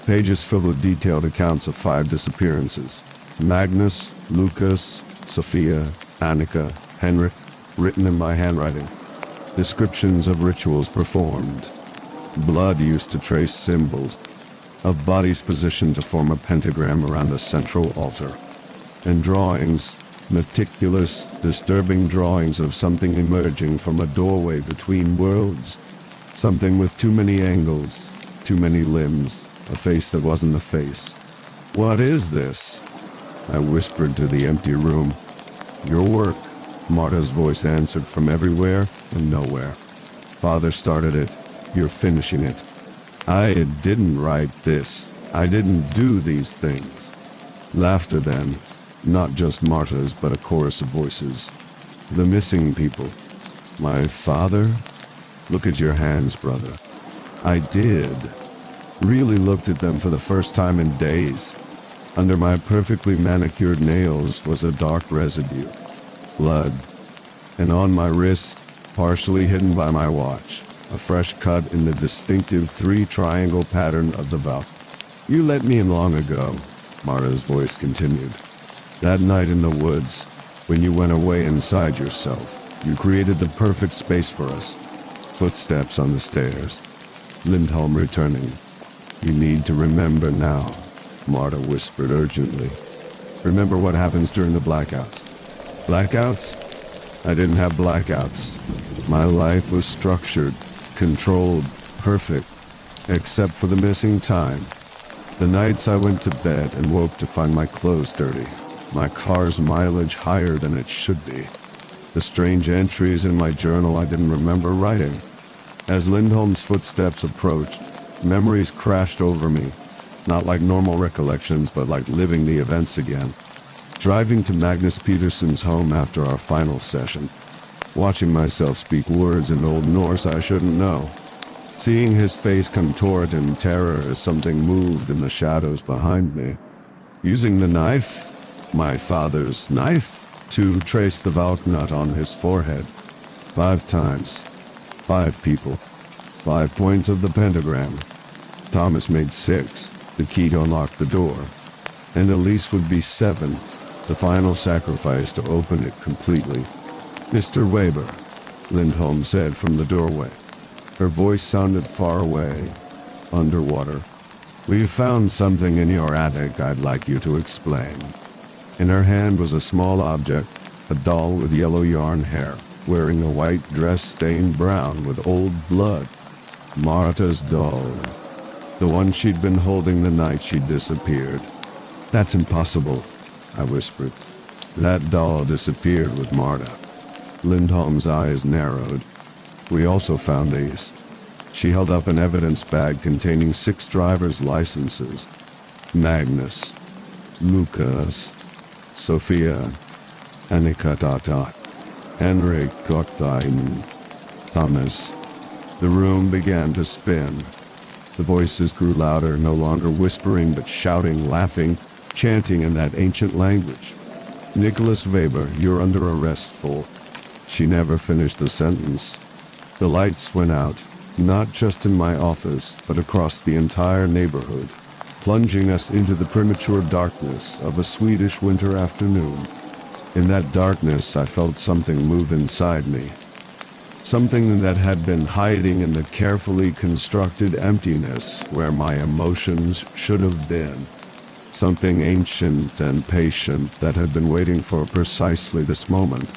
Speaker 1: Pages filled with detailed accounts of 5 disappearances. Magnus, Lucas, Sophia, Annika, Henrik, written in my handwriting. Descriptions of rituals performed. Blood used to trace symbols, of bodies positioned to form a pentagram around a central altar. And drawings, meticulous, disturbing drawings of something emerging from a doorway between worlds. Something with too many angles, too many limbs, a face that wasn't a face. What is this? I whispered to the empty room. Your work, Marta's voice answered from everywhere and nowhere. Father started it. You're finishing it. I didn't write this. I didn't do these things. Laughter then, not just Marta's, but a chorus of voices. The missing people. My father? Look at your hands, brother. I did. Really looked at them for the first time in days. Under my perfectly manicured nails was a dark residue. Blood. And on my wrist, partially hidden by my watch, a fresh cut in the distinctive 3-triangle pattern of the Valk. You let me in long ago, Marta's voice continued. That night in the woods, when you went away inside yourself, you created the perfect space for us. Footsteps on the stairs. Lindholm returning. You need to remember now, Marta whispered urgently. Remember what happens during the blackouts. Blackouts? I didn't have blackouts. My life was structured, controlled, perfect, except for the missing time. The nights I went to bed and woke to find my clothes dirty, my car's mileage higher than it should be. The strange entries in my journal I didn't remember writing. As Lindholm's footsteps approached, Memories crashed over me, not like normal recollections, but like living the events again. Driving to Magnus Peterson's home after our final session, watching myself speak words in Old Norse I shouldn't know. Seeing his face contort in terror as something moved in the shadows behind me. Using the knife, my father's knife, to trace the Valknut on his forehead. 5 times. 5 people. 5 points of the pentagram. Thomas made 6, the key to unlock the door. And Elias would be 7, the final sacrifice to open it completely. "Mr. Weber," Lindholm said from the doorway. Her voice sounded far away, underwater. "We found something in your attic I'd like you to explain." In her hand was a small object, a doll with yellow yarn hair, wearing a white dress stained brown with old blood. Marta's doll. The one she'd been holding the night she disappeared. "That's impossible," I whispered. "That doll disappeared with Marta." Lindholm's eyes narrowed. "We also found these." She held up an evidence bag containing 6 driver's licenses. Magnus, Lucas, Sophia, Annika, Henrik Gottstein, Thomas. The room began to spin. The voices grew louder, no longer whispering but shouting, laughing, chanting in that ancient language. "Nicholas Weber, you're under arrest for..." She never finished the sentence. The lights went out, not just in my office, but across the entire neighborhood, plunging us into the premature darkness of a Swedish winter afternoon. In that darkness, I felt something move inside me. Something that had been hiding in the carefully constructed emptiness where my emotions should have been. Something ancient and patient that had been waiting for precisely this moment.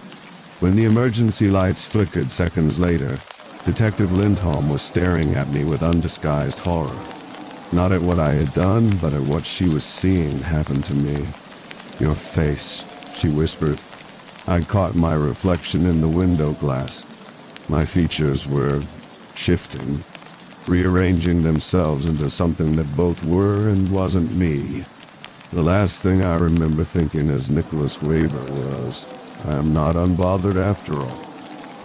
Speaker 1: When the emergency lights flickered seconds later, Detective Lindholm was staring at me with undisguised horror. Not at what I had done, but at what she was seeing happen to me. "Your face," she whispered. I caught my reflection in the window glass. My features were shifting, rearranging themselves into something that both were and wasn't me. The last thing I remember thinking as Nicholas Weber was, I am not unbothered after all.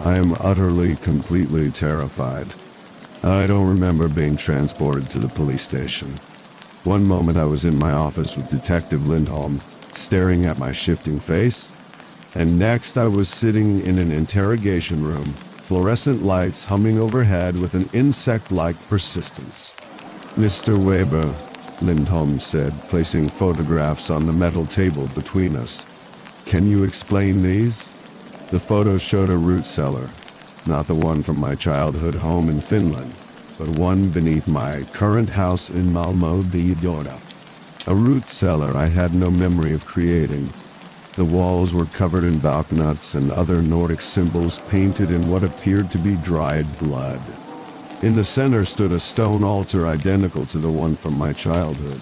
Speaker 1: I am utterly, completely terrified. I don't remember being transported to the police station. One moment I was in my office with Detective Lindholm, staring at my shifting face, and next I was sitting in an interrogation room, fluorescent lights humming overhead with an insect-like persistence. "Mr. Weber," Lindholm said, placing photographs on the metal table between us. "Can you explain these?" The photos showed a root cellar, not the one from my childhood home in Finland, but one beneath my current house in Malmö de Dora. A root cellar I had no memory of creating. The walls were covered in Valknuts and other Nordic symbols painted in what appeared to be dried blood. In the center stood a stone altar identical to the one from my childhood.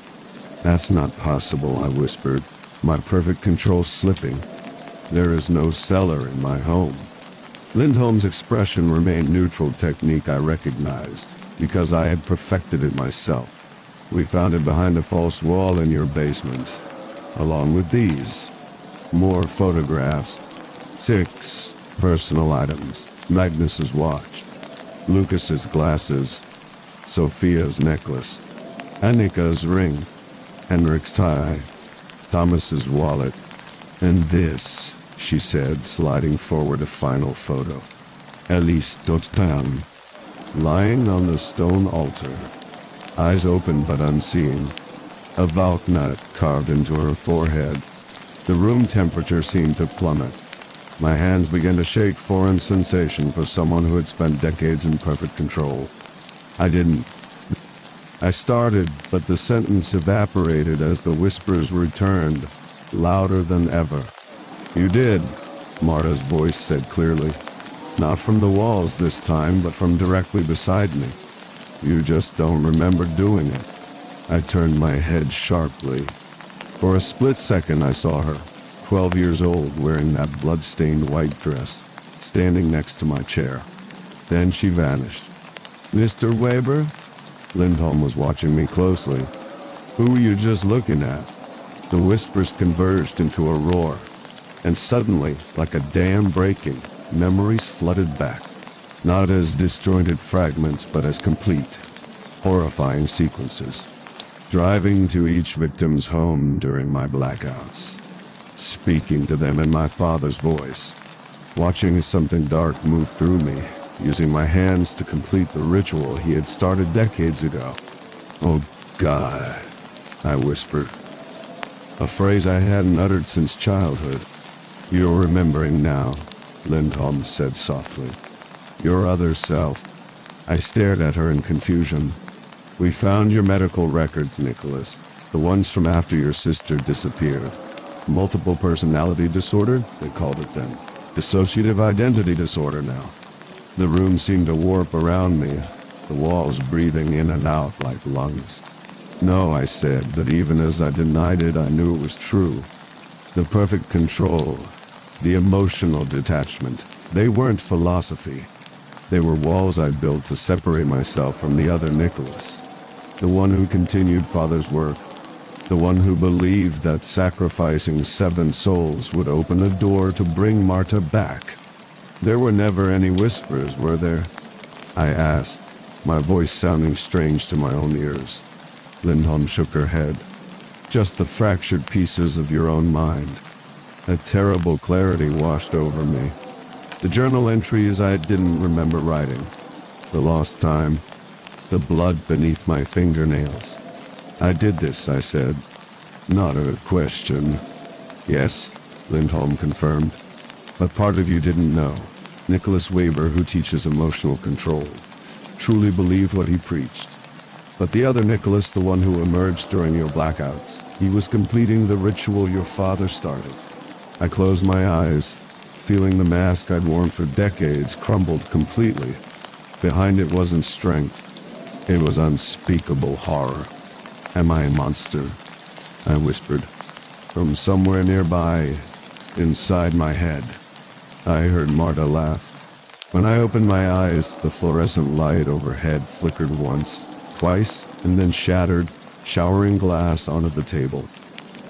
Speaker 1: "That's not possible," I whispered, my perfect control slipping. "There is no cellar in my home." Lindholm's expression remained neutral, technique I recognized, because I had perfected it myself. "We found it behind a false wall in your basement, along with these." More photographs. 6 personal items. Magnus's watch, Lucas's glasses, Sophia's necklace, Annika's ring, Henrik's tie, Thomas's wallet, and this, she said, sliding forward a final photo. Elias, lying on the stone altar, eyes open but unseeing, a Valknut carved into her forehead. The room temperature seemed to plummet. My hands began to shake, foreign sensation for someone who had spent decades in perfect control. I started, but the sentence evaporated as the whispers returned, louder than ever. "You did," Marta's voice said clearly. Not from the walls this time, but from directly beside me. "You just don't remember doing it." I turned my head sharply. For a split second I saw her, 12 years old, wearing that blood-stained white dress, standing next to my chair. Then she vanished. "Mr. Weber?" Lindholm was watching me closely. Who were you just looking at? The whispers converged into a roar, and suddenly, like a dam breaking, memories flooded back. Not as disjointed fragments, but as complete, horrifying sequences. Driving to each victim's home during my blackouts. Speaking to them in my father's voice. Watching something dark move through me, using my hands to complete the ritual he had started decades ago. "Oh God," I whispered. A phrase I hadn't uttered since childhood. "You're remembering now," Lindholm said softly. "Your other self." I stared at her in confusion. "We found your medical records, Nicholas. The ones from after your sister disappeared. Multiple personality disorder, they called it then. Dissociative identity disorder now." The room seemed to warp around me, the walls breathing in and out like lungs. "No," I said, but even as I denied it, I knew it was true. The perfect control, the emotional detachment, they weren't philosophy. They were walls I built to separate myself from the other Nicholas. The one who continued Father's work. The one who believed that sacrificing 7 souls would open a door to bring Marta back. There were never any whispers, were there? I asked, my voice sounding strange to my own ears. Lindholm shook her head. "Just the fractured pieces of your own mind." A terrible clarity washed over me. The journal entries I didn't remember writing. The lost time. The blood beneath my fingernails. "I did this," I said. "Not a question." "Yes," Lindholm confirmed. "But part of you didn't know. Nicholas Weber, who teaches emotional control, truly believed what he preached. But the other Nicholas, the one who emerged during your blackouts, he was completing the ritual your father started." I closed my eyes, feeling the mask I'd worn for decades crumbled completely. Behind it wasn't strength. It was unspeakable horror. "Am I a monster?" I whispered. From somewhere nearby, inside my head, I heard Marta laugh. When I opened my eyes, the fluorescent light overhead flickered once, twice, and then shattered, showering glass onto the table.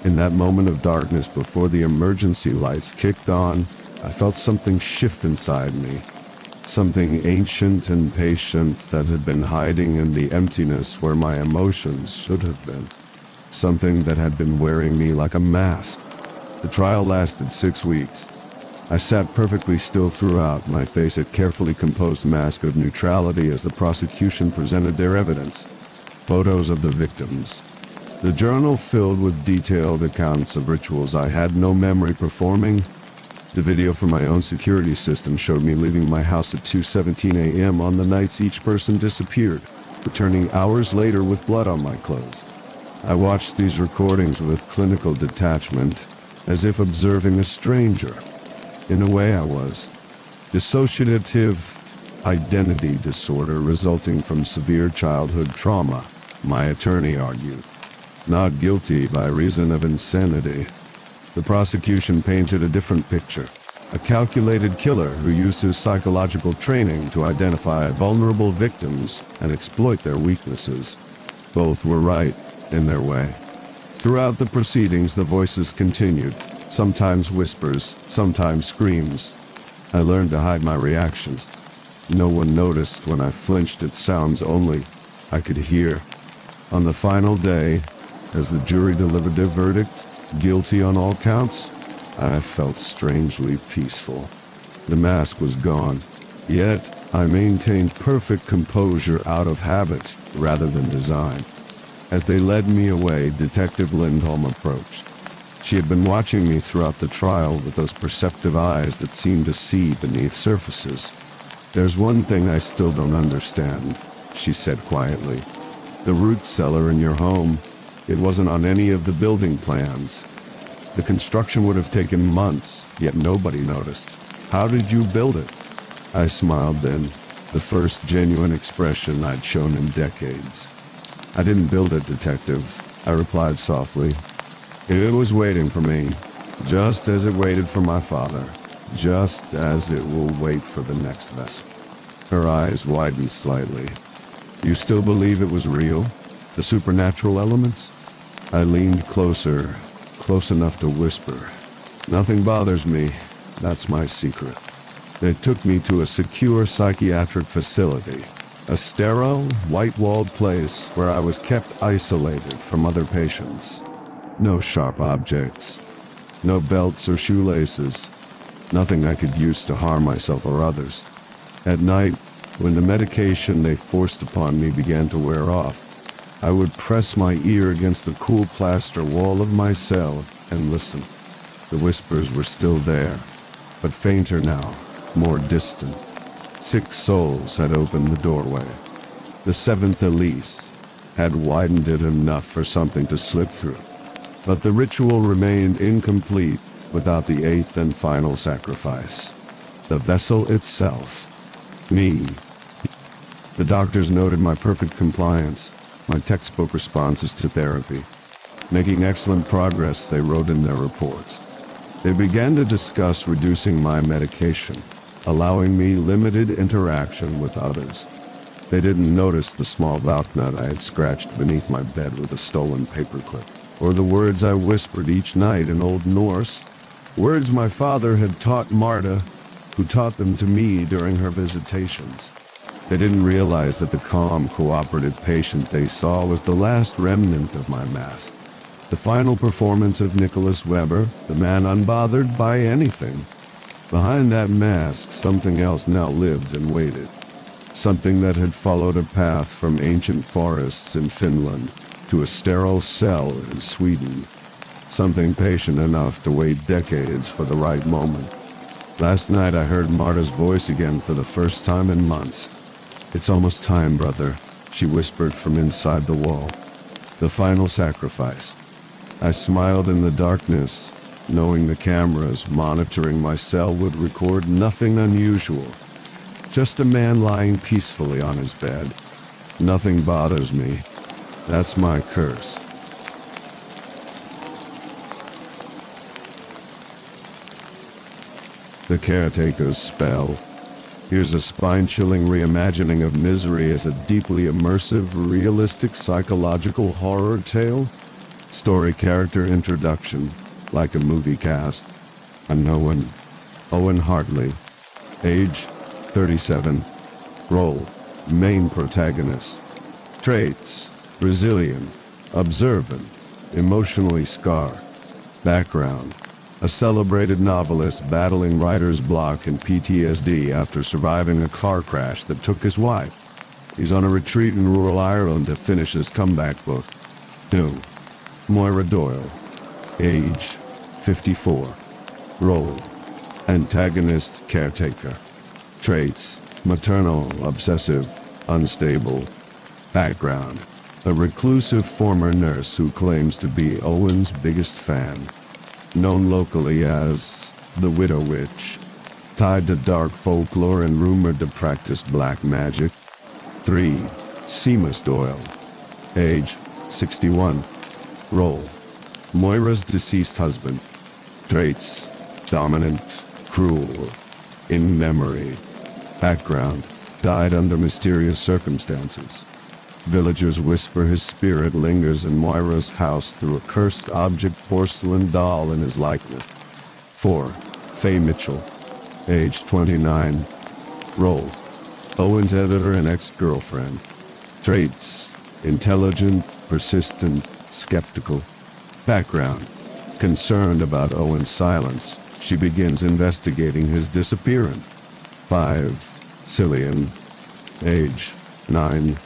Speaker 1: In that moment of darkness before the emergency lights kicked on, I felt something shift inside me. Something ancient and patient that had been hiding in the emptiness where my emotions should have been. Something that had been wearing me like a mask. The trial lasted 6 weeks. I sat perfectly still throughout, my face a carefully composed mask of neutrality as the prosecution presented their evidence. Photos of the victims. The journal filled with detailed accounts of rituals I had no memory performing. The video from my own security system showed me leaving my house at 2:17 a.m. on the nights each person disappeared, returning hours later with blood on my clothes. I watched these recordings with clinical detachment, as if observing a stranger. In a way I was. Dissociative identity disorder resulting from severe childhood trauma, my attorney argued. Not guilty by reason of insanity. The prosecution painted a different picture. A calculated killer who used his psychological training to identify vulnerable victims and exploit their weaknesses. Both were right, in their way. Throughout the proceedings, the voices continued, sometimes whispers, sometimes screams. I learned to hide my reactions. No one noticed when I flinched at sounds only I could hear. On the final day, as the jury delivered their verdict, guilty on all counts, I felt strangely peaceful. The mask was gone, yet I maintained perfect composure out of habit rather than design. As they led me away, Detective Lindholm approached. She had been watching me throughout the trial with those perceptive eyes that seemed to see beneath surfaces. "There's one thing I still don't understand," she said quietly. "The root cellar in your home, it wasn't on any of the building plans. The construction would have taken months, yet nobody noticed. How did you build it?" I smiled then, the first genuine expression I'd shown in decades. "I didn't build it, Detective," I replied softly. "It was waiting for me, just as it waited for my father, just as it will wait for the next vessel." Her eyes widened slightly. You still believe it was real? The supernatural elements? I leaned closer, close enough to whisper. Nothing bothers me. That's my secret. They took me to a secure psychiatric facility. A sterile, white-walled place where I was kept isolated from other patients. No sharp objects. No belts or shoelaces. Nothing I could use to harm myself or others. At night, when the medication they forced upon me began to wear off, I would press my ear against the cool plaster wall of my cell and listen. The whispers were still there, but fainter now, more distant. 6 souls had opened the doorway. The 7th, Elias, had widened it enough for something to slip through. But the ritual remained incomplete without the 8th and final sacrifice. The vessel itself. Me. The doctors noted my perfect compliance, my textbook responses to therapy. Making excellent progress, they wrote in their reports. They began to discuss reducing my medication, allowing me limited interaction with others. They didn't notice the small valknut I had scratched beneath my bed with a stolen paperclip, or the words I whispered each night in Old Norse, words my father had taught Marta, who taught them to me during her visitations. They didn't realize that the calm, cooperative patient they saw was the last remnant of my mask. The final performance of Nicholas Weber, the man unbothered by anything. Behind that mask, something else now lived and waited. Something that had followed a path from ancient forests in Finland to a sterile cell in Sweden. Something patient enough to wait decades for the right moment. Last night I heard Marta's voice again for the first time in months. "It's almost time, brother," she whispered from inside the wall. The final sacrifice. I smiled in the darkness, knowing the cameras monitoring my cell would record nothing unusual. Just a man lying peacefully on his bed. Nothing bothers me. That's my curse. The caretaker's spell. Here's a spine-chilling reimagining of misery as a deeply immersive, realistic psychological horror tale. Story character introduction, like a movie cast. Unknown. Owen Hartley. Age, 37. Role, main protagonist. Traits, resilient, observant, emotionally scarred. Background, a celebrated novelist battling writer's block and PTSD after surviving a car crash that took his wife. He's on a retreat in rural Ireland to finish his comeback book. 2. Moira Doyle. Age, 54. Role, antagonist caretaker. Traits, maternal, obsessive, unstable. Background, a reclusive former nurse who claims to be Owen's biggest fan. Known locally as the Widow Witch. Tied to dark folklore and rumored to practice black magic. 3. Seamus Doyle. Age, 61. Role, Moira's deceased husband. Traits, dominant, cruel, in memory. Background, died under mysterious circumstances. Villagers whisper his spirit lingers in Moira's house through a cursed object porcelain doll in his likeness. 4. Faye Mitchell. Age 29. Role, Owen's editor and ex-girlfriend. Traits, intelligent, persistent, skeptical. Background, concerned about Owen's silence, she begins investigating his disappearance. 5. Cillian. Age, 9.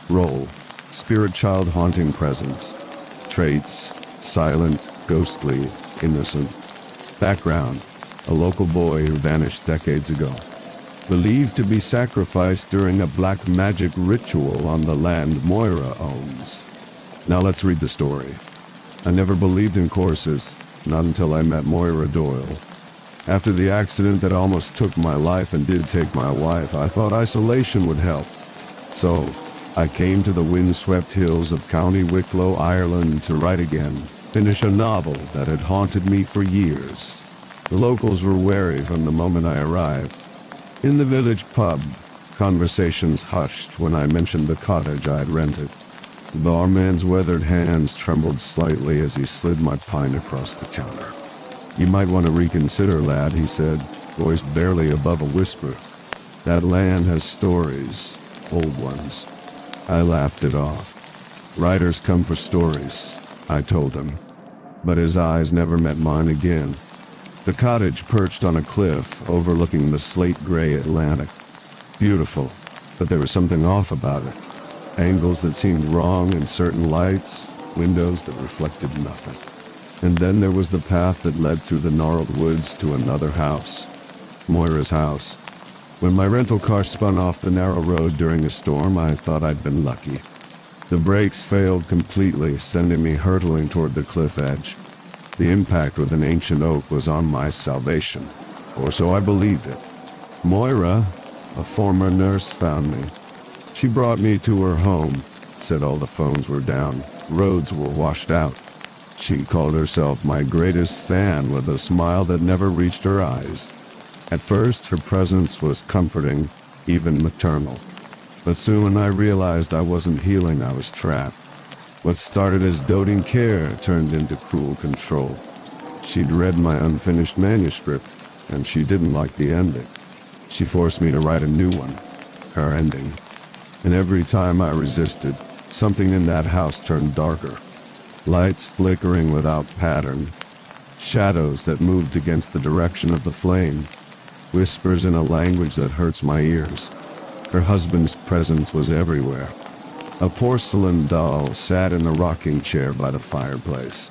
Speaker 1: Role, spirit child haunting presence. Traits, silent, ghostly, innocent. Background, a local boy who vanished decades ago. Believed to be sacrificed during a black magic ritual on the land Moira owns. Now let's read the story. I never believed in courses, not until I met Moira Doyle. After the accident that almost took my life and did take my wife, I thought isolation would help. So, I came to the windswept hills of County Wicklow, Ireland to write again, finish a novel that had haunted me for years. The locals were wary from the moment I arrived. In the village pub, Conversations hushed when I mentioned the cottage I'd rented. The barman's weathered hands trembled slightly as he slid my pint across the counter. "You might want to reconsider, lad," he said, voice barely above a whisper. "That land has stories, old ones." I laughed it off. "Writers come for stories," I told him. But his eyes never met mine again. The cottage perched on a cliff overlooking the slate-gray Atlantic. Beautiful, but there was something off about it. Angles that seemed wrong in certain lights, windows that reflected nothing. And then there was the path that led through the gnarled woods to another house. Moira's house. When my rental car spun off the narrow road during a storm, I thought I'd been lucky. The brakes failed completely, sending me hurtling toward the cliff edge. The impact with an ancient oak was on my salvation, or so I believed it. Moira, a former nurse, found me. She brought me to her home, said all the phones were down, roads were washed out. She called herself my greatest fan with a smile that never reached her eyes. At first, her presence was comforting, even maternal. But soon I realized I wasn't healing, I was trapped. What started as doting care turned into cruel control. She'd read my unfinished manuscript, and she didn't like the ending. She forced me to write a new one, her ending. And every time I resisted, something in that house turned darker. Lights flickering without pattern, shadows that moved against the direction of the flame, whispers in a language that hurts my ears. Her husband's presence was everywhere. A porcelain doll sat in a rocking chair by the fireplace.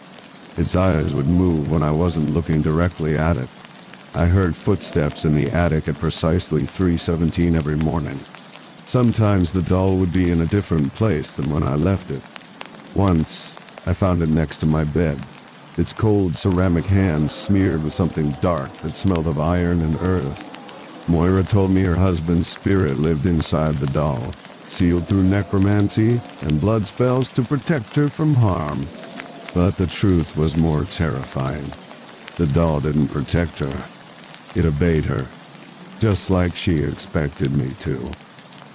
Speaker 1: Its eyes would move when I wasn't looking directly at it. I heard footsteps in the attic at precisely 3:17 every morning. Sometimes the doll would be in a different place than when I left it. Once, I found it next to my bed, its cold ceramic hands smeared with something dark that smelled of iron and earth. Moira told me her husband's spirit lived inside the doll, sealed through necromancy and blood spells to protect her from harm. But the truth was more terrifying. The doll didn't protect her. It obeyed her, just like she expected me to.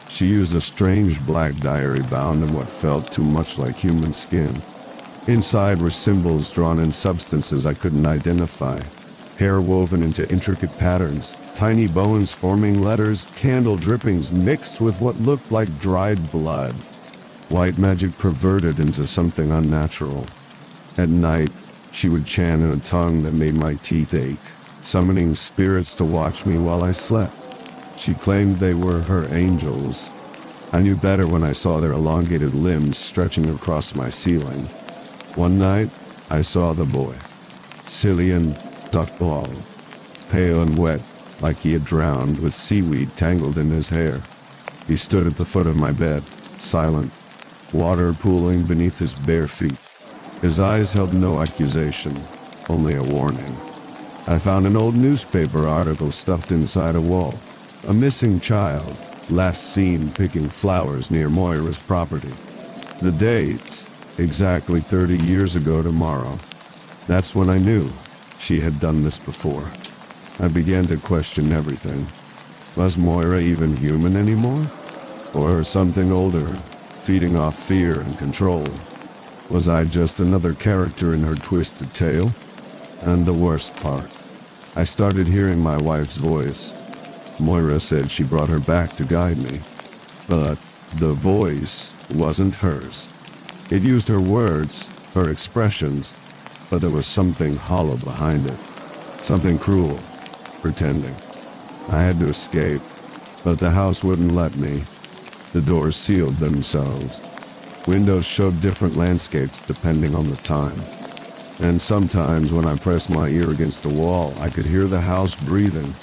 Speaker 1: She used a strange black diary bound in what felt too much like human skin. Inside were symbols drawn in substances I couldn't identify, hair woven into intricate patterns, tiny bones forming letters, candle drippings mixed with what looked like dried blood. White magic perverted into something unnatural. At night, she would chant in a tongue that made my teeth ache, summoning spirits to watch me while I slept. She claimed they were her angels. I knew better when I saw their elongated limbs stretching across my ceiling. One night, I saw the boy, Cillian Duckball, pale and wet, like he had drowned with seaweed tangled in his hair. He stood at the foot of my bed, silent, water pooling beneath his bare feet. His eyes held no accusation, only a warning. I found an old newspaper article stuffed inside a wall. A missing child, last seen picking flowers near Moira's property. The date, exactly 30 years ago tomorrow. That's when I knew she had done this before. I began to question everything. Was Moira even human anymore? Or something older, feeding off fear and control? Was I just another character in her twisted tale? And the worst part, I started hearing my wife's voice. Moira said she brought her back to guide me, but the voice wasn't hers. It used her words, her expressions, but there was something hollow behind it, something cruel, pretending. I had to escape, but the house wouldn't let me. The doors sealed themselves. Windows showed different landscapes depending on the time. And sometimes when I pressed my ear against the wall, I could hear the house breathing.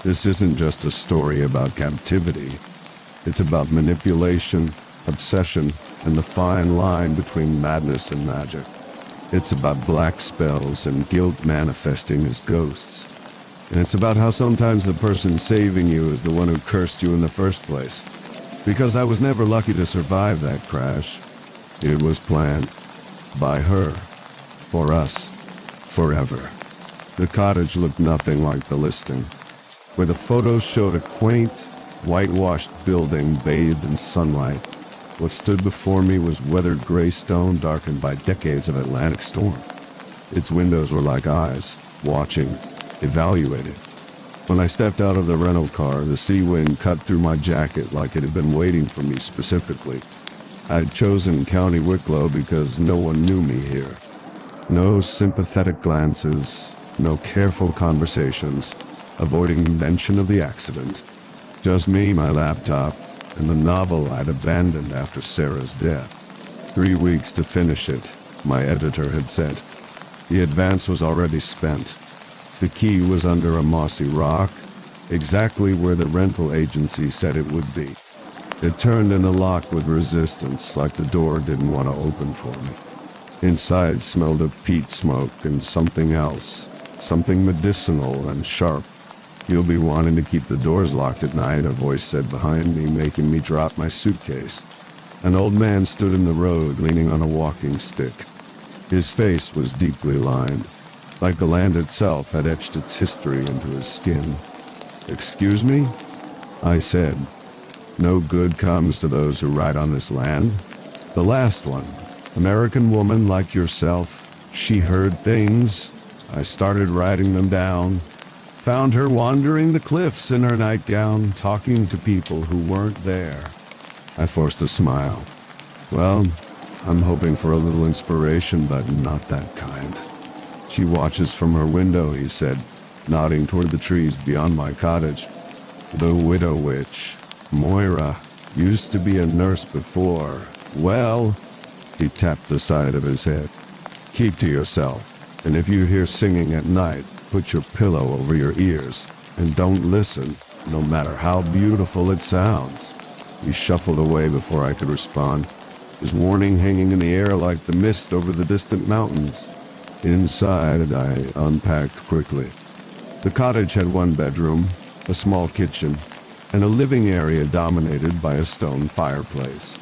Speaker 1: This isn't just a story about captivity. It's about manipulation, obsession, and the fine line between madness and magic. It's about black spells and guilt manifesting as ghosts. And it's about how sometimes the person saving you is the one who cursed you in the first place. Because I was never lucky to survive that crash. It was planned. By her. For us. Forever. The cottage looked nothing like the listing. Where the photos showed a quaint, whitewashed building bathed in sunlight. What stood before me was weathered gray stone darkened by decades of Atlantic storm. Its windows were like eyes, watching, evaluating. When I stepped out of the rental car, the sea wind cut through my jacket like it had been waiting for me specifically. I'd chosen County Wicklow because no one knew me here. No sympathetic glances, no careful conversations, avoiding mention of the accident. Just me, my laptop, and the novel I'd abandoned after Sarah's death. 3 weeks to finish it, my editor had said. The advance was already spent. The key was under a mossy rock, exactly where the rental agency said it would be. It turned in the lock with resistance, like the door didn't want to open for me. Inside smelled of peat smoke and something else, something medicinal and sharp. "You'll be wanting to keep the doors locked at night," a voice said behind me, making me drop my suitcase. An old man stood in the road, leaning on a walking stick. His face was deeply lined, like the land itself had etched its history into his skin. "Excuse me?" I said. "No good comes to those who ride on this land." "The last one, American woman like yourself, she heard things. I started writing them down. Found her wandering the cliffs in her nightgown, talking to people who weren't there." I forced a smile. "Well, I'm hoping for a little inspiration, but not that kind." "She watches from her window," he said, nodding toward the trees beyond my cottage. "The widow witch, Moira, used to be a nurse before. Well," he tapped the side of his head, "keep to yourself, and if you hear singing at night, put your pillow over your ears, and don't listen, no matter how beautiful it sounds." He shuffled away before I could respond, his warning hanging in the air like the mist over the distant mountains. Inside, I unpacked quickly. The cottage had one bedroom, a small kitchen, and a living area dominated by a stone fireplace.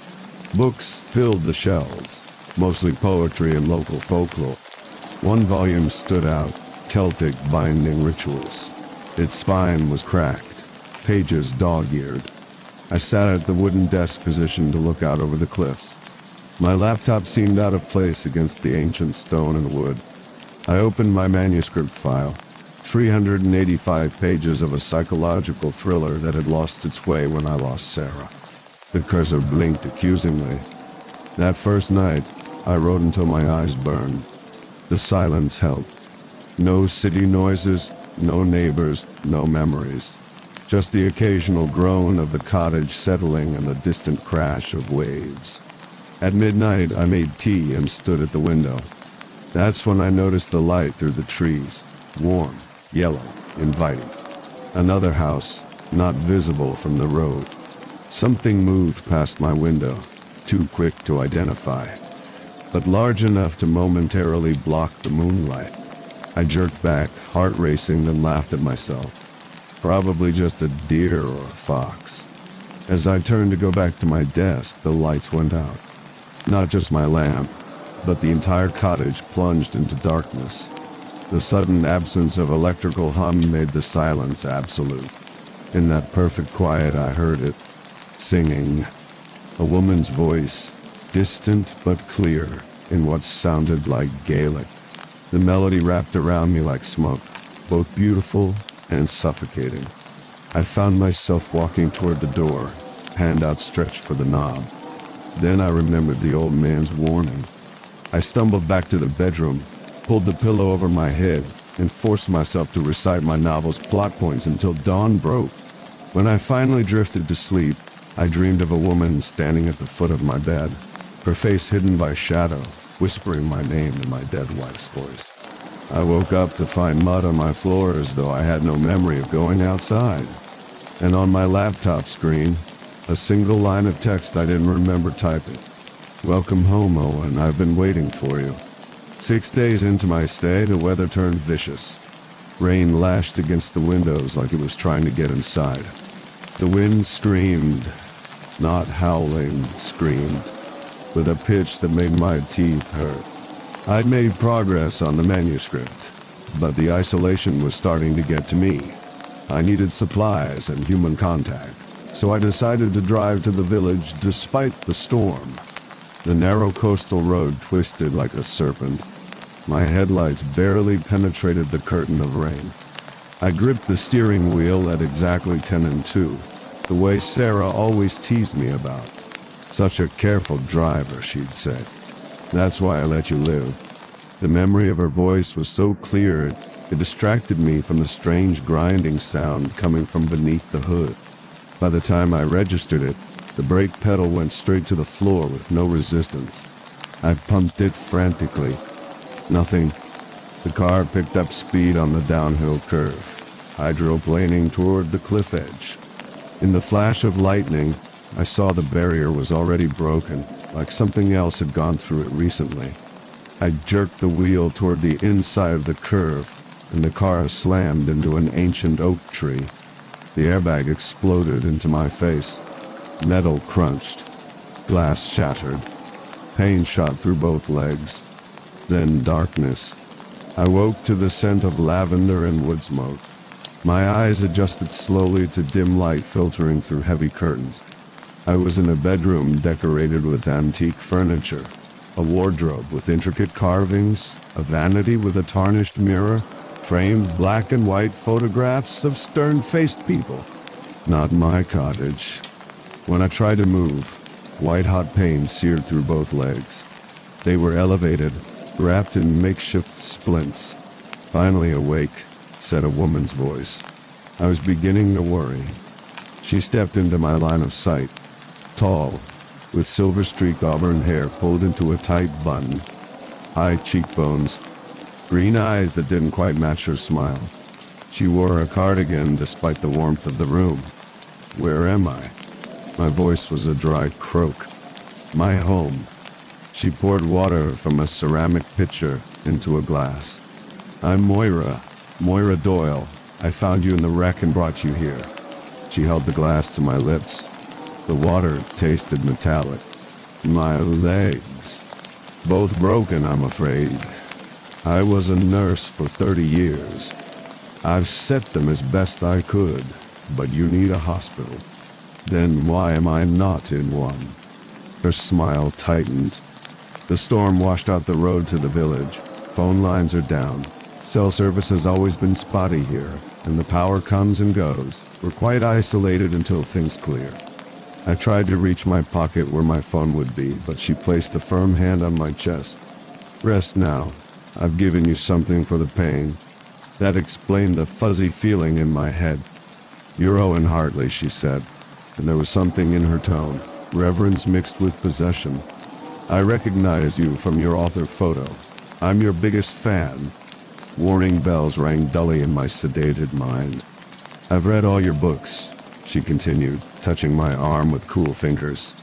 Speaker 1: Books filled the shelves, mostly poetry and local folklore. One volume stood out, Celtic binding rituals. Its spine was cracked, pages dog-eared. I sat at the wooden desk position to look out over the cliffs. My laptop seemed out of place against the ancient stone and wood. I opened my manuscript file, 385 pages of a psychological thriller that had lost its way when I lost Sarah. The cursor blinked accusingly. That first night, I wrote until my eyes burned. The silence helped. No city noises, no neighbors, no memories. Just the occasional groan of the cottage settling and the distant crash of waves. At midnight, I made tea and stood at the window. That's when I noticed the light through the trees, warm, yellow, inviting. Another house, not visible from the road. Something moved past my window, too quick to identify, but large enough to momentarily block the moonlight. I jerked back, heart racing, then laughed at myself. Probably just a deer or a fox. As I turned to go back to my desk, the lights went out. Not just my lamp, but the entire cottage plunged into darkness. The sudden absence of electrical hum made the silence absolute. In that perfect quiet, I heard it, singing. A woman's voice, distant but clear, in what sounded like Gaelic. The melody wrapped around me like smoke, both beautiful and suffocating. I found myself walking toward the door, hand outstretched for the knob. Then I remembered the old man's warning. I stumbled back to the bedroom, pulled the pillow over my head, and forced myself to recite my novel's plot points until dawn broke. When I finally drifted to sleep, I dreamed of a woman standing at the foot of my bed, her face hidden by shadow, whispering my name in my dead wife's voice. I woke up to find mud on my floor as though I had no memory of going outside. And on my laptop screen, a single line of text I didn't remember typing. "Welcome home, Owen. I've been waiting for you." 6 days into my stay, the weather turned vicious. Rain lashed against the windows like it was trying to get inside. The wind screamed, not howling, screamed, with a pitch that made my teeth hurt. I'd made progress on the manuscript, but the isolation was starting to get to me. I needed supplies and human contact. so I decided to drive to the village despite the storm. The narrow coastal road twisted like a serpent. My headlights barely penetrated the curtain of rain. I gripped the steering wheel at exactly 10 and 2, the way Sarah always teased me about. Such a careful driver, she'd say. That's why I let you live. The memory of her voice was so clear, it distracted me from the strange grinding sound coming from beneath the hood. By the time I registered it, the brake pedal went straight to the floor with no resistance. I pumped it frantically. Nothing. The car picked up speed on the downhill curve, hydroplaning toward the cliff edge. In the flash of lightning, I saw the barrier was already broken, like something else had gone through it recently. I jerked the wheel toward the inside of the curve, and the car slammed into an ancient oak tree. The airbag exploded into my face. Metal crunched. Glass shattered. Pain shot through both legs. Then darkness. I woke to the scent of lavender and wood smoke. My eyes adjusted slowly to dim light filtering through heavy curtains. I was in a bedroom decorated with antique furniture, a wardrobe with intricate carvings, a vanity with a tarnished mirror, framed black and white photographs of stern-faced people. Not my cottage. When I tried to move, white-hot pain seared through both legs. They were elevated, wrapped in makeshift splints. Finally awake, said a woman's voice. I was beginning to worry. She stepped into my line of sight, tall, with silver-streaked auburn hair pulled into a tight bun, high cheekbones, green eyes that didn't quite match her smile. She wore a cardigan despite the warmth of the room. Where am I? My voice was a dry croak. My home. She poured water from a ceramic pitcher into a glass. I'm Moira Doyle. I found you in the wreck and brought you here. She held the glass to my lips. The water tasted metallic. My legs. Both broken, I'm afraid. I was a nurse for 30 years. I've set them as best I could, but you need a hospital. Then why am I not in one? Her smile tightened. The storm washed out the road to the village. Phone lines are down. Cell service has always been spotty here, and the power comes and goes. We're quite isolated until things clear. I tried to reach my pocket where my phone would be, but she placed a firm hand on my chest. Rest now. I've given you something for the pain. That explained the fuzzy feeling in my head. You're Owen Hartley, she said, and there was something in her tone, reverence mixed with possession. I recognize you from your author photo. I'm your biggest fan. Warning bells rang dully in my sedated mind. I've read all your books, she continued, touching my arm with cool fingers.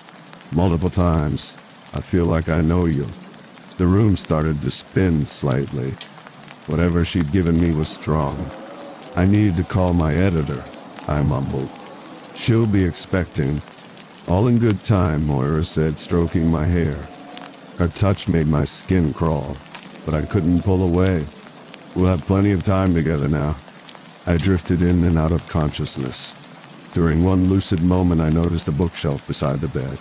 Speaker 1: Multiple times. I feel like I know you. The room started to spin slightly. Whatever she'd given me was strong. I needed to call my editor, I mumbled. She'll be expecting. All in good time, Moira said, stroking my hair. Her touch made my skin crawl, but I couldn't pull away. We'll have plenty of time together now. I drifted in and out of consciousness. During one lucid moment, I noticed a bookshelf beside the bed.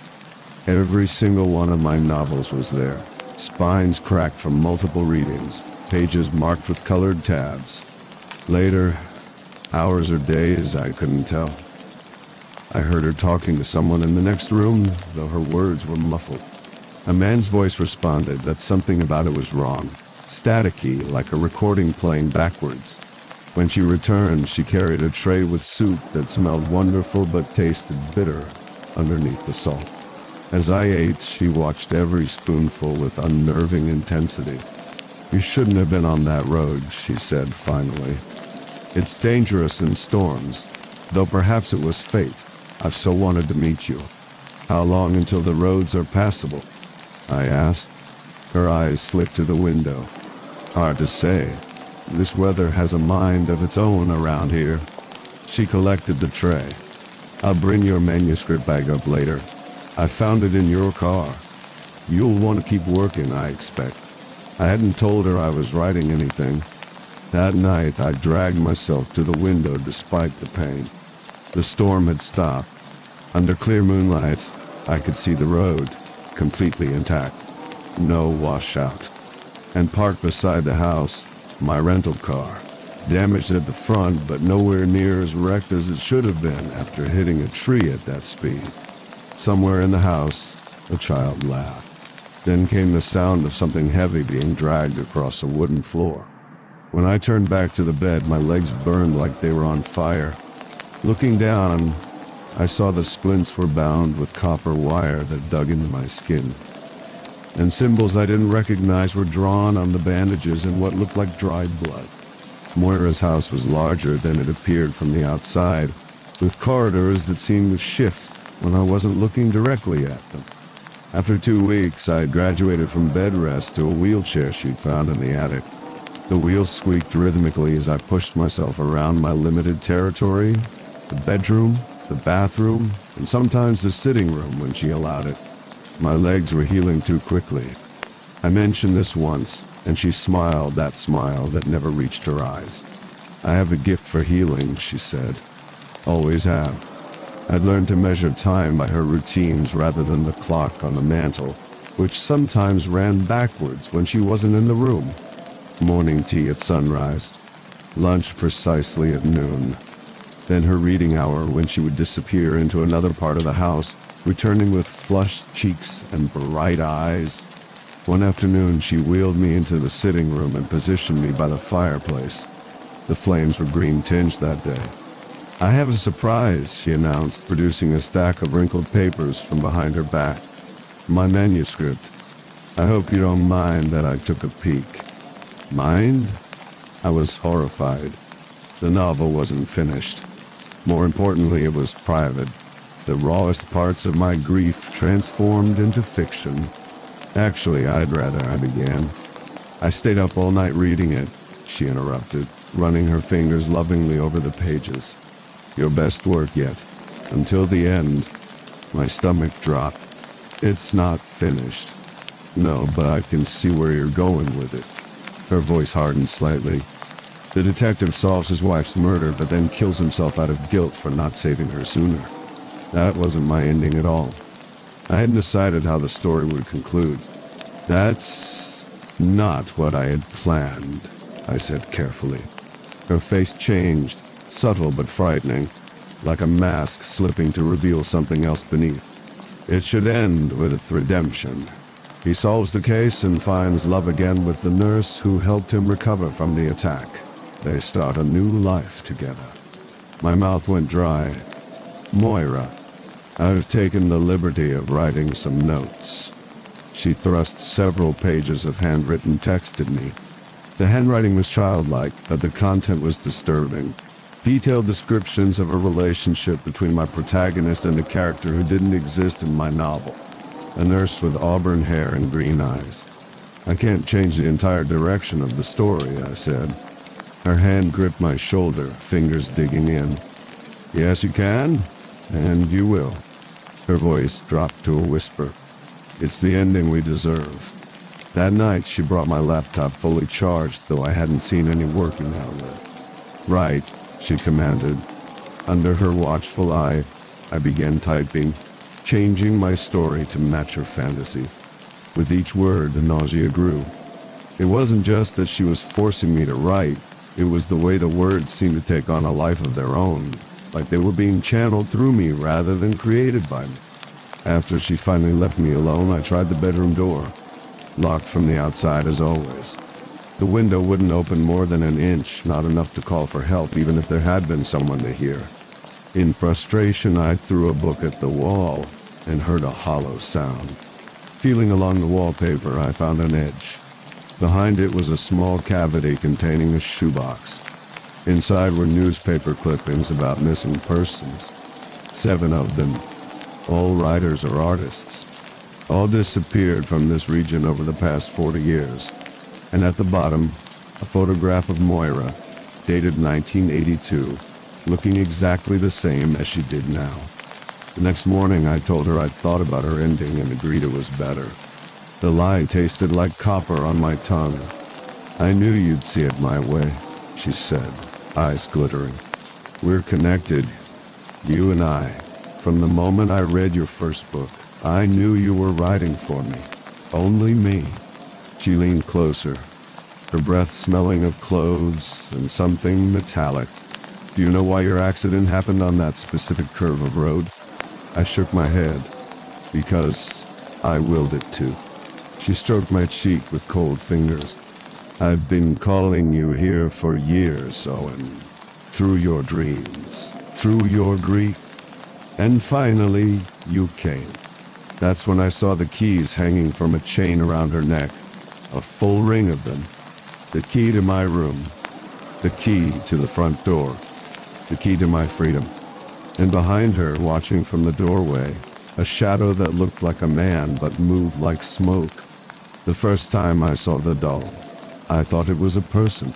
Speaker 1: Every single one of my novels was there. Spines cracked from multiple readings, pages marked with colored tabs. Later, hours or days, I couldn't tell. I heard her talking to someone in the next room, though her words were muffled. A man's voice responded that something about it was wrong, staticky, like a recording playing backwards. When she returned, she carried a tray with soup that smelled wonderful but tasted bitter underneath the salt. As I ate, she watched every spoonful with unnerving intensity. You shouldn't have been on that road, she said finally. It's dangerous in storms, though perhaps it was fate. I've so wanted to meet you. How long until the roads are passable? I asked. Her eyes flicked to the window. Hard to say. This weather has a mind of its own around here. She collected the tray. I'll bring your manuscript bag up later. I found it in your car. You'll want to keep working, I expect. I hadn't told her I was writing anything. That night, I dragged myself to the window despite the pain. The storm had stopped, Under clear moonlight, I could see the road, completely intact, no washout. And parked beside the house, my rental car, damaged at the front but nowhere near as wrecked as it should have been after hitting a tree at that speed. Somewhere in the house, a child laughed. Then came the sound of something heavy being dragged across a wooden floor. When I turned back to the bed, my legs burned like they were on fire. Looking down, I saw the splints were bound with copper wire that dug into my skin. And symbols I didn't recognize were drawn on the bandages in what looked like dried blood. Moira's house was larger than it appeared from the outside, with corridors that seemed to shift when I wasn't looking directly at them. After 2 weeks, I had graduated from bed rest to a wheelchair she'd found in the attic. The wheels squeaked rhythmically as I pushed myself around my limited territory, the bedroom, the bathroom, and sometimes the sitting room when she allowed it. My legs were healing too quickly. I mentioned this once, and she smiled that smile that never reached her eyes. I have a gift for healing, she said. Always have. I'd learned to measure time by her routines rather than the clock on the mantel, which sometimes ran backwards when she wasn't in the room. Morning tea at sunrise, lunch precisely at noon, then her reading hour when she would disappear into another part of the house, returning with flushed cheeks and bright eyes. One afternoon, she wheeled me into the sitting room and positioned me by the fireplace. The flames were green-tinged that day. "I have a surprise," she announced, producing a stack of wrinkled papers from behind her back. "My manuscript. I hope you don't mind that I took a peek." Mind? I was horrified. The novel wasn't finished. More importantly, it was private. The rawest parts of my grief transformed into fiction. "Actually, I'd rather," I began. "I stayed up all night reading it," she interrupted, running her fingers lovingly over the pages. "Your best work yet. Until the end." My stomach dropped. "It's not finished." "No, but I can see where you're going with it." Her voice hardened slightly. "The detective solves his wife's murder, but then kills himself out of guilt for not saving her sooner. That wasn't my ending at all. I hadn't decided how the story would conclude." "That's not what I had planned," I said carefully. Her face changed, subtle but frightening, like a mask slipping to reveal something else beneath. "It should end with redemption. He solves the case and finds love again with the nurse who helped him recover from the attack. They start a new life together." My mouth went dry. "Moira, I've taken the liberty of writing some notes." She thrust several pages of handwritten text at me. The handwriting was childlike, but the content was disturbing. Detailed descriptions of a relationship between my protagonist and a character who didn't exist in my novel. A nurse with auburn hair and green eyes. "I can't change the entire direction of the story," I said. Her hand gripped my shoulder, fingers digging in. "Yes, you can, and you will." Her voice dropped to a whisper. "It's the ending we deserve." That night, she brought my laptop fully charged, though I hadn't seen any working outlet. "Write," she commanded. Under her watchful eye, I began typing, changing my story to match her fantasy. With each word, the nausea grew. It wasn't just that she was forcing me to write, it was the way the words seemed to take on a life of their own, like they were being channeled through me rather than created by me. After she finally left me alone, I tried the bedroom door, locked from the outside as always. The window wouldn't open more than an inch, not enough to call for help even if there had been someone to hear. In frustration, I threw a book at the wall and heard a hollow sound. Feeling along the wallpaper, I found an edge. Behind it was a small cavity containing a shoebox. Inside were newspaper clippings about missing persons. 7 of them, all writers or artists. All disappeared from this region over the past 40 years. And at the bottom, a photograph of Moira, dated 1982, looking exactly the same as she did now. The next morning, I told her I'd thought about her ending and agreed it was better. The lie tasted like copper on my tongue. "I knew you'd see it my way," she said, eyes glittering. "We're connected, you and I, From the moment I read your first book, I knew you were writing for me. Only me. She leaned closer, her breath smelling of cloves and something metallic. Do you know why your accident happened on that specific curve of road? I shook my head. Because I willed it to. She stroked my cheek with cold fingers. I've been calling you here for years, Owen. Through your dreams, through your grief. And finally, you came. That's when I saw the keys hanging from a chain around her neck. A full ring of them. The key to my room. The key to the front door. The key to my freedom. And behind her, watching from the doorway, a shadow that looked like a man but moved like smoke. The first time I saw the doll, I thought it was a person.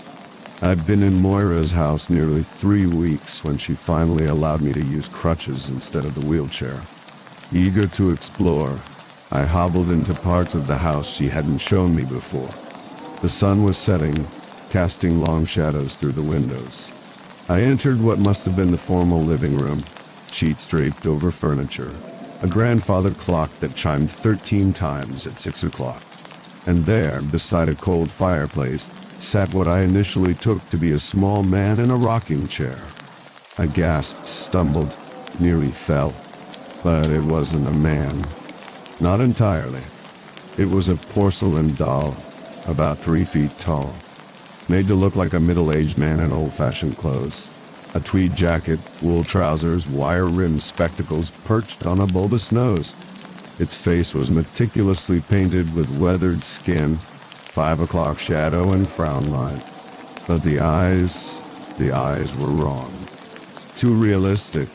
Speaker 1: I'd been in Moira's house nearly 3 weeks when she finally allowed me to use crutches instead of the wheelchair. Eager to explore, I hobbled into parts of the house she hadn't shown me before. The sun was setting, casting long shadows through the windows. I entered what must have been the formal living room, sheets draped over furniture, a grandfather clock that chimed 13 times at 6 o'clock. And there, beside a cold fireplace, sat what I initially took to be a small man in a rocking chair. I gasped, stumbled, nearly fell. But it wasn't a man. Not entirely. It was a porcelain doll, about 3 feet tall, made to look like a middle-aged man in old-fashioned clothes. A tweed jacket, wool trousers, wire-rimmed spectacles perched on a bulbous nose. Its face was meticulously painted with weathered skin, 5 o'clock shadow and frown line. But the eyes were wrong. Too realistic.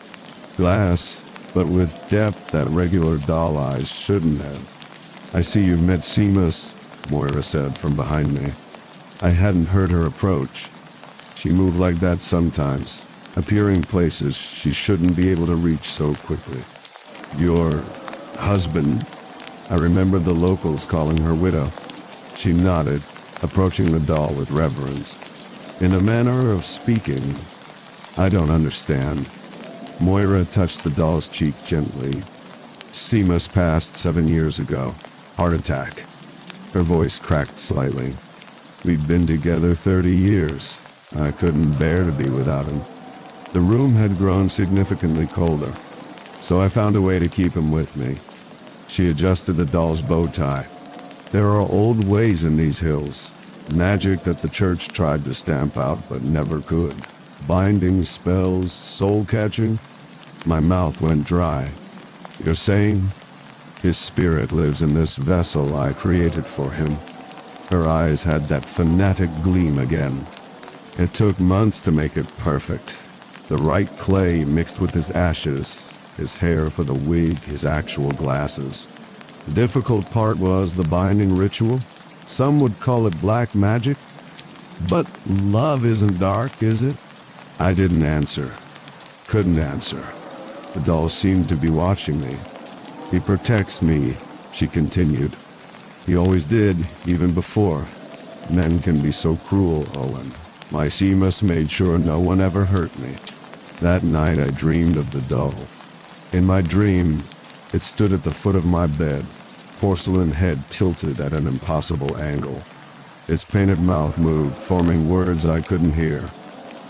Speaker 1: Glass, but with depth that regular doll eyes shouldn't have. I see you've met Seamus, Moira said from behind me. I hadn't heard her approach. She moved like that sometimes, appearing places she shouldn't be able to reach so quickly. Your husband, I remember the locals calling her widow. She nodded, approaching the doll with reverence. In a manner of speaking, I don't understand. Moira touched the doll's cheek gently. Seamus passed 7 years ago. Heart attack. Her voice cracked slightly. We'd been together 30 years. I couldn't bear to be without him. The room had grown significantly colder, so I found a way to keep him with me. She adjusted the doll's bow tie. There are old ways in these hills, magic that the church tried to stamp out but never could. Binding spells, soul-catching. My mouth went dry. You're saying? His spirit lives in this vessel I created for him. Her eyes had that fanatic gleam again. It took months to make it perfect. The right clay mixed with his ashes, his hair for the wig, his actual glasses. The difficult part was the binding ritual. Some would call it black magic. But love isn't dark, is it? I didn't answer. Couldn't answer. The doll seemed to be watching me. He protects me, she continued. He always did, even before. Men can be so cruel, Owen. My Seamus made sure no one ever hurt me. That night I dreamed of the doll. In my dream, it stood at the foot of my bed, porcelain head tilted at an impossible angle. Its painted mouth moved, forming words I couldn't hear.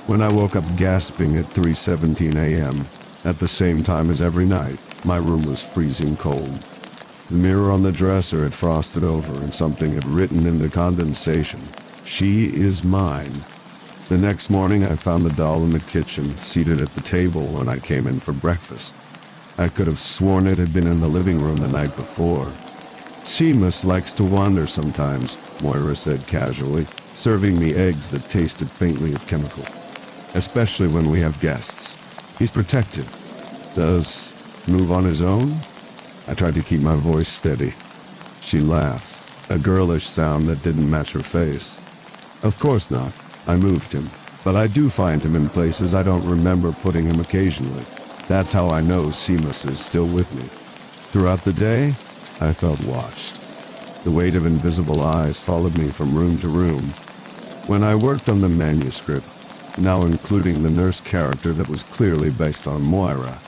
Speaker 1: When I woke up gasping at 3:17 a.m., at the same time as every night, my room was freezing cold. The mirror on the dresser had frosted over and something had written in the condensation, "She is mine." The next morning I found the doll in the kitchen, seated at the table when I came in for breakfast. I could have sworn it had been in the living room the night before. Seamus likes to wander sometimes, Moira said casually, serving me eggs that tasted faintly of chemical. Especially when we have guests. He's protected. Does move on his own? I tried to keep my voice steady. She laughed, a girlish sound that didn't match her face. Of course not. I moved him. But I do find him in places I don't remember putting him occasionally. That's how I know Seamus is still with me. Throughout the day, I felt watched. The weight of invisible eyes followed me from room to room. When I worked on the manuscript, now including the nurse character that was clearly based on Moira,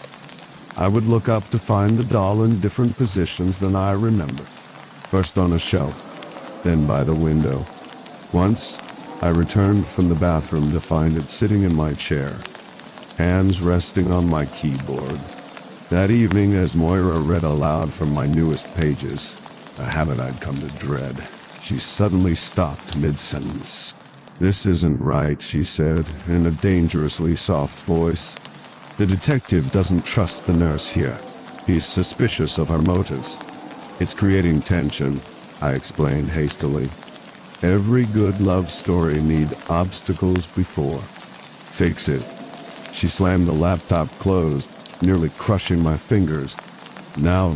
Speaker 1: I would look up to find the doll in different positions than I remember. First on a shelf, then by the window. Once, I returned from the bathroom to find it sitting in my chair, hands resting on my keyboard. That evening, as Moira read aloud from my newest pages, a habit I'd come to dread, she suddenly stopped mid-sentence. "This isn't right," she said, in a dangerously soft voice. "The detective doesn't trust the nurse here. He's suspicious of her motives." "It's creating tension," I explained hastily. "Every good love story needs obstacles before." "Fix it." She slammed the laptop closed, nearly crushing my fingers. "Now."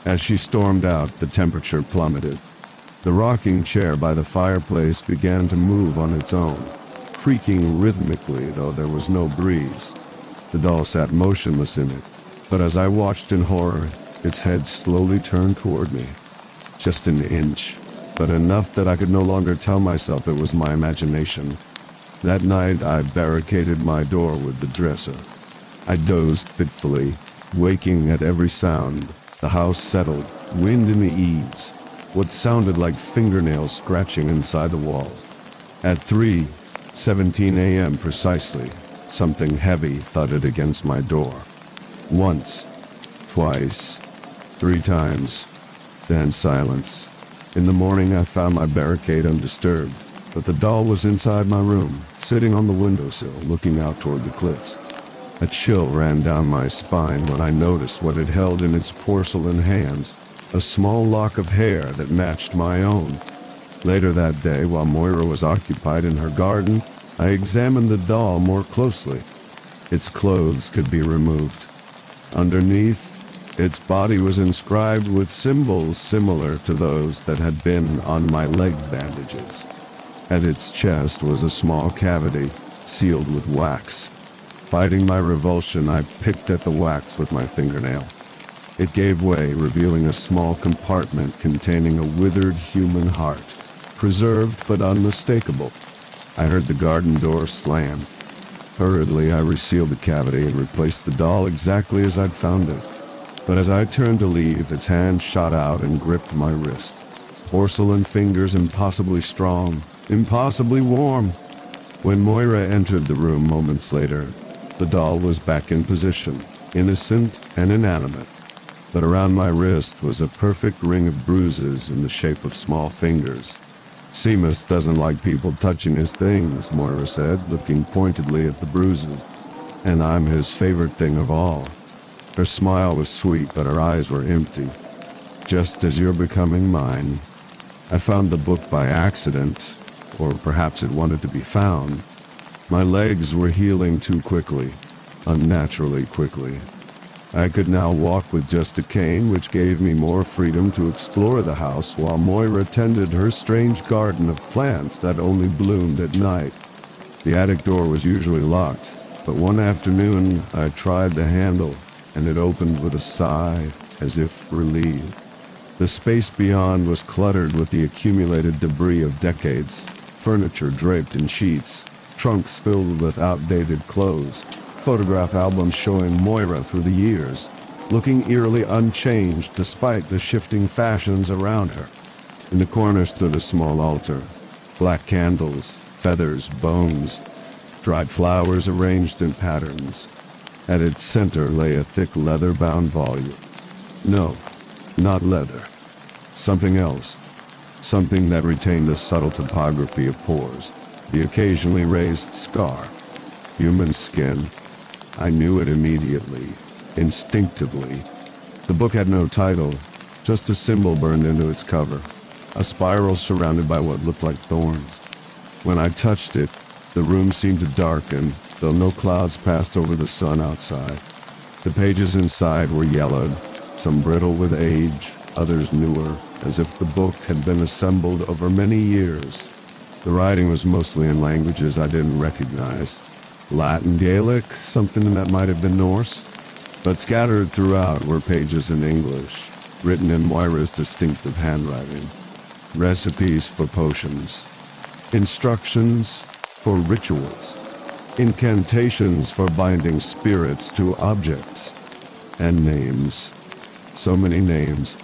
Speaker 1: As she stormed out, the temperature plummeted. The rocking chair by the fireplace began to move on its own, creaking rhythmically, though there was no breeze. The doll sat motionless in it, but as I watched in horror, its head slowly turned toward me. Just an inch, but enough that I could no longer tell myself it was my imagination. That night, I barricaded my door with the dresser. I dozed fitfully, waking at every sound. The house settled, wind in the eaves, what sounded like fingernails scratching inside the walls. At 3:17 a.m. precisely, something heavy thudded against my door. Once, twice, 3 times, then silence. In the morning, I found my barricade undisturbed, but the doll was inside my room, sitting on the windowsill, looking out toward the cliffs. A chill ran down my spine when I noticed what it held in its porcelain hands, a small lock of hair that matched my own. Later that day, while Moira was occupied in her garden, I examined the doll more closely. Its clothes could be removed. Underneath, its body was inscribed with symbols similar to those that had been on my leg bandages. At its chest was a small cavity, sealed with wax. Fighting my revulsion, I picked at the wax with my fingernail. It gave way, revealing a small compartment containing a withered human heart, preserved but unmistakable. I heard the garden door slam. Hurriedly, I resealed the cavity and replaced the doll exactly as I'd found it. But as I turned to leave, its hand shot out and gripped my wrist. Porcelain fingers, impossibly strong, impossibly warm. When Moira entered the room moments later, the doll was back in position, innocent and inanimate. But around my wrist was a perfect ring of bruises in the shape of small fingers. "Seamus doesn't like people touching his things," Moira said, looking pointedly at the bruises. "And I'm his favorite thing of all." Her smile was sweet, but her eyes were empty. "Just as you're becoming mine." I found the book by accident, or perhaps it wanted to be found. My legs were healing too quickly, unnaturally quickly. I could now walk with just a cane, which gave me more freedom to explore the house while Moira tended her strange garden of plants that only bloomed at night. The attic door was usually locked, but one afternoon I tried the handle, and it opened with a sigh, as if relieved. The space beyond was cluttered with the accumulated debris of decades, furniture draped in sheets, trunks filled with outdated clothes, photograph albums showing Moira through the years, looking eerily unchanged despite the shifting fashions around her. In the corner stood a small altar, black candles, feathers, bones, dried flowers arranged in patterns. At its center lay a thick leather-bound volume. No, not leather. Something else. Something that retained the subtle topography of pores, the occasionally raised scar. Human skin. I knew it immediately, instinctively. The book had no title, just a symbol burned into its cover, a spiral surrounded by what looked like thorns. When I touched it, the room seemed to darken, though no clouds passed over the sun outside. The pages inside were yellowed, some brittle with age, others newer, as if the book had been assembled over many years. The writing was mostly in languages I didn't recognize. Latin, Gaelic, something that might have been Norse. But scattered throughout were pages in English, written in Moira's distinctive handwriting. Recipes for potions. Instructions for rituals. Incantations for binding spirits to objects. And names. So many names,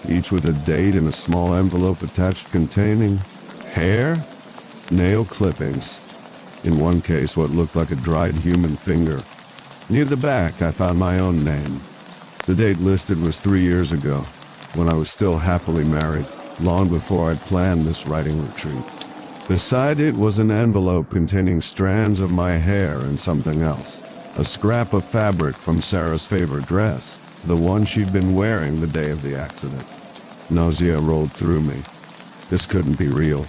Speaker 1: each with a date and a small envelope attached containing hair, nail clippings. In one case, what looked like a dried human finger. Near the back, I found my own name. The date listed was 3 years ago, when I was still happily married, long before I'd planned this writing retreat. Beside it was an envelope containing strands of my hair and something else. A scrap of fabric from Sarah's favorite dress, the one she'd been wearing the day of the accident. Nausea rolled through me. This couldn't be real.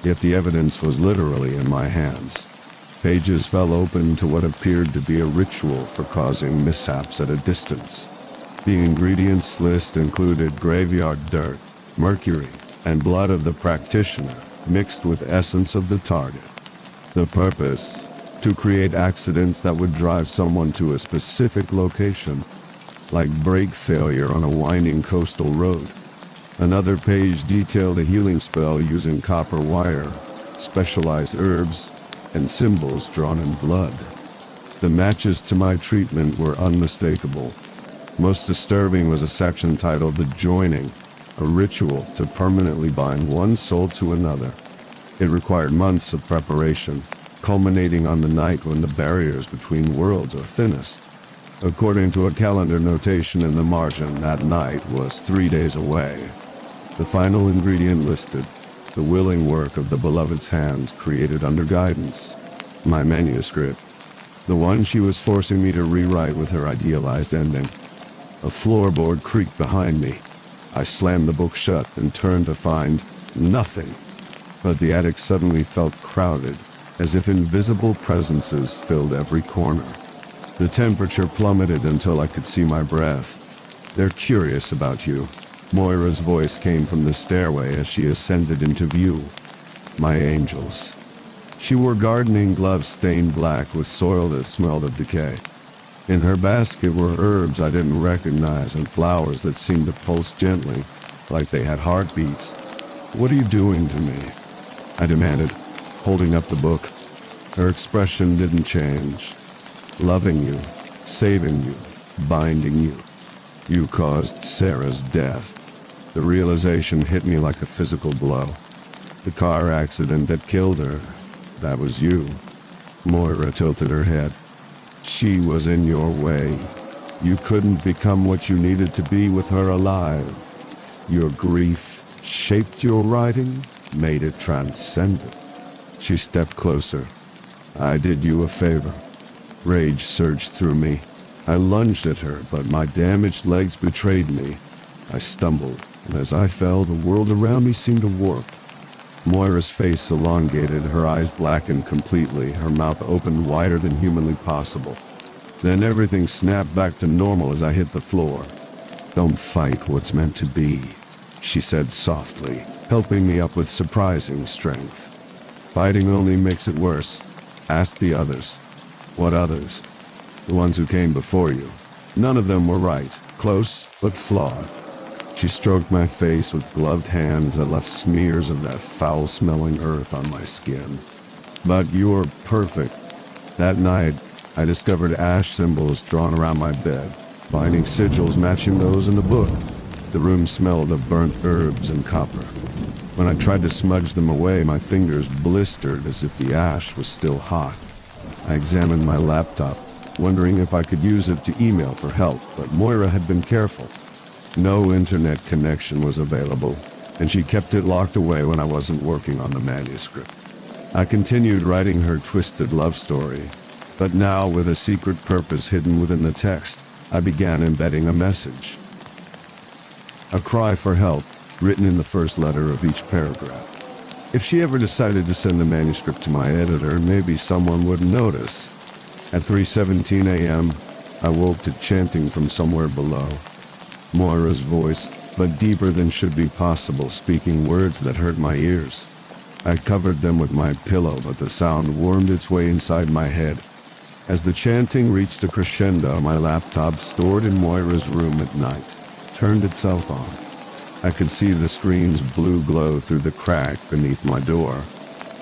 Speaker 1: Yet the evidence was literally in my hands. Pages fell open to what appeared to be a ritual for causing mishaps at a distance. The ingredients list included graveyard dirt, mercury, and blood of the practitioner, mixed with essence of the target. The purpose? To create accidents that would drive someone to a specific location, like brake failure on a winding coastal road. Another page detailed a healing spell using copper wire, specialized herbs, and symbols drawn in blood. The matches to my treatment were unmistakable. Most disturbing was a section titled The Joining, a ritual to permanently bind one soul to another. It required months of preparation, culminating on the night when the barriers between worlds are thinnest. According to a calendar notation in the margin, that night was 3 days away. The final ingredient listed, the willing work of the beloved's hands created under guidance. My manuscript, the one she was forcing me to rewrite with her idealized ending. A floorboard creaked behind me. I slammed the book shut and turned to find nothing. But the attic suddenly felt crowded, as if invisible presences filled every corner. The temperature plummeted until I could see my breath. "They're curious about you." Moira's voice came from the stairway as she ascended into view. My angels. She wore gardening gloves stained black with soil that smelled of decay. In her basket were herbs I didn't recognize and flowers that seemed to pulse gently, like they had heartbeats. "What are you doing to me?" I demanded, holding up the book. Her expression didn't change. "Loving you, saving you, binding you. You caused Sarah's death." The realization hit me like a physical blow. The car accident that killed her, that was you. Moira tilted her head. "She was in your way. You couldn't become what you needed to be with her alive. Your grief shaped your writing, made it transcendent." She stepped closer. "I did you a favor." Rage surged through me. I lunged at her, but my damaged legs betrayed me. I stumbled, and as I fell, the world around me seemed to warp. Moira's face elongated, her eyes blackened completely, her mouth opened wider than humanly possible. Then everything snapped back to normal as I hit the floor. "Don't fight what's meant to be," she said softly, helping me up with surprising strength. "Fighting only makes it worse. Ask the others." "What others?" "The ones who came before you. None of them were right, close, but flawed." She stroked my face with gloved hands that left smears of that foul-smelling earth on my skin. "But you're perfect." That night, I discovered ash symbols drawn around my bed, binding sigils matching those in the book. The room smelled of burnt herbs and copper. When I tried to smudge them away, my fingers blistered as if the ash was still hot. I examined my laptop, wondering if I could use it to email for help, but Moira had been careful. No internet connection was available, and she kept it locked away when I wasn't working on the manuscript. I continued writing her twisted love story, but now with a secret purpose hidden within the text, I began embedding a message. A cry for help, written in the first letter of each paragraph. If she ever decided to send the manuscript to my editor, maybe someone would notice. At 3:17 a.m., I woke to chanting from somewhere below. Moira's voice, but deeper than should be possible, speaking words that hurt my ears. I covered them with my pillow, but the sound wormed its way inside my head. As the chanting reached a crescendo, my laptop, stored in Moira's room at night, turned itself on. I could see the screen's blue glow through the crack beneath my door.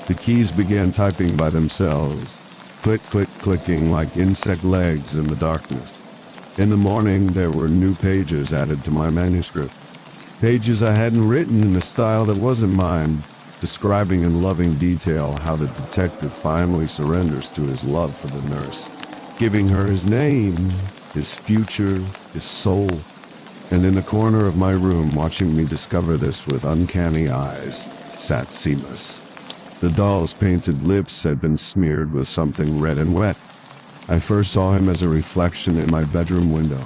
Speaker 1: The keys began typing by themselves, click, click, clicking like insect legs in the darkness. In the morning, there were new pages added to my manuscript. Pages I hadn't written in a style that wasn't mine, describing in loving detail how the detective finally surrenders to his love for the nurse, giving her his name, his future, his soul. And in the corner of my room, watching me discover this with uncanny eyes, sat Seamus. The doll's painted lips had been smeared with something red and wet. I first saw him as a reflection in my bedroom window,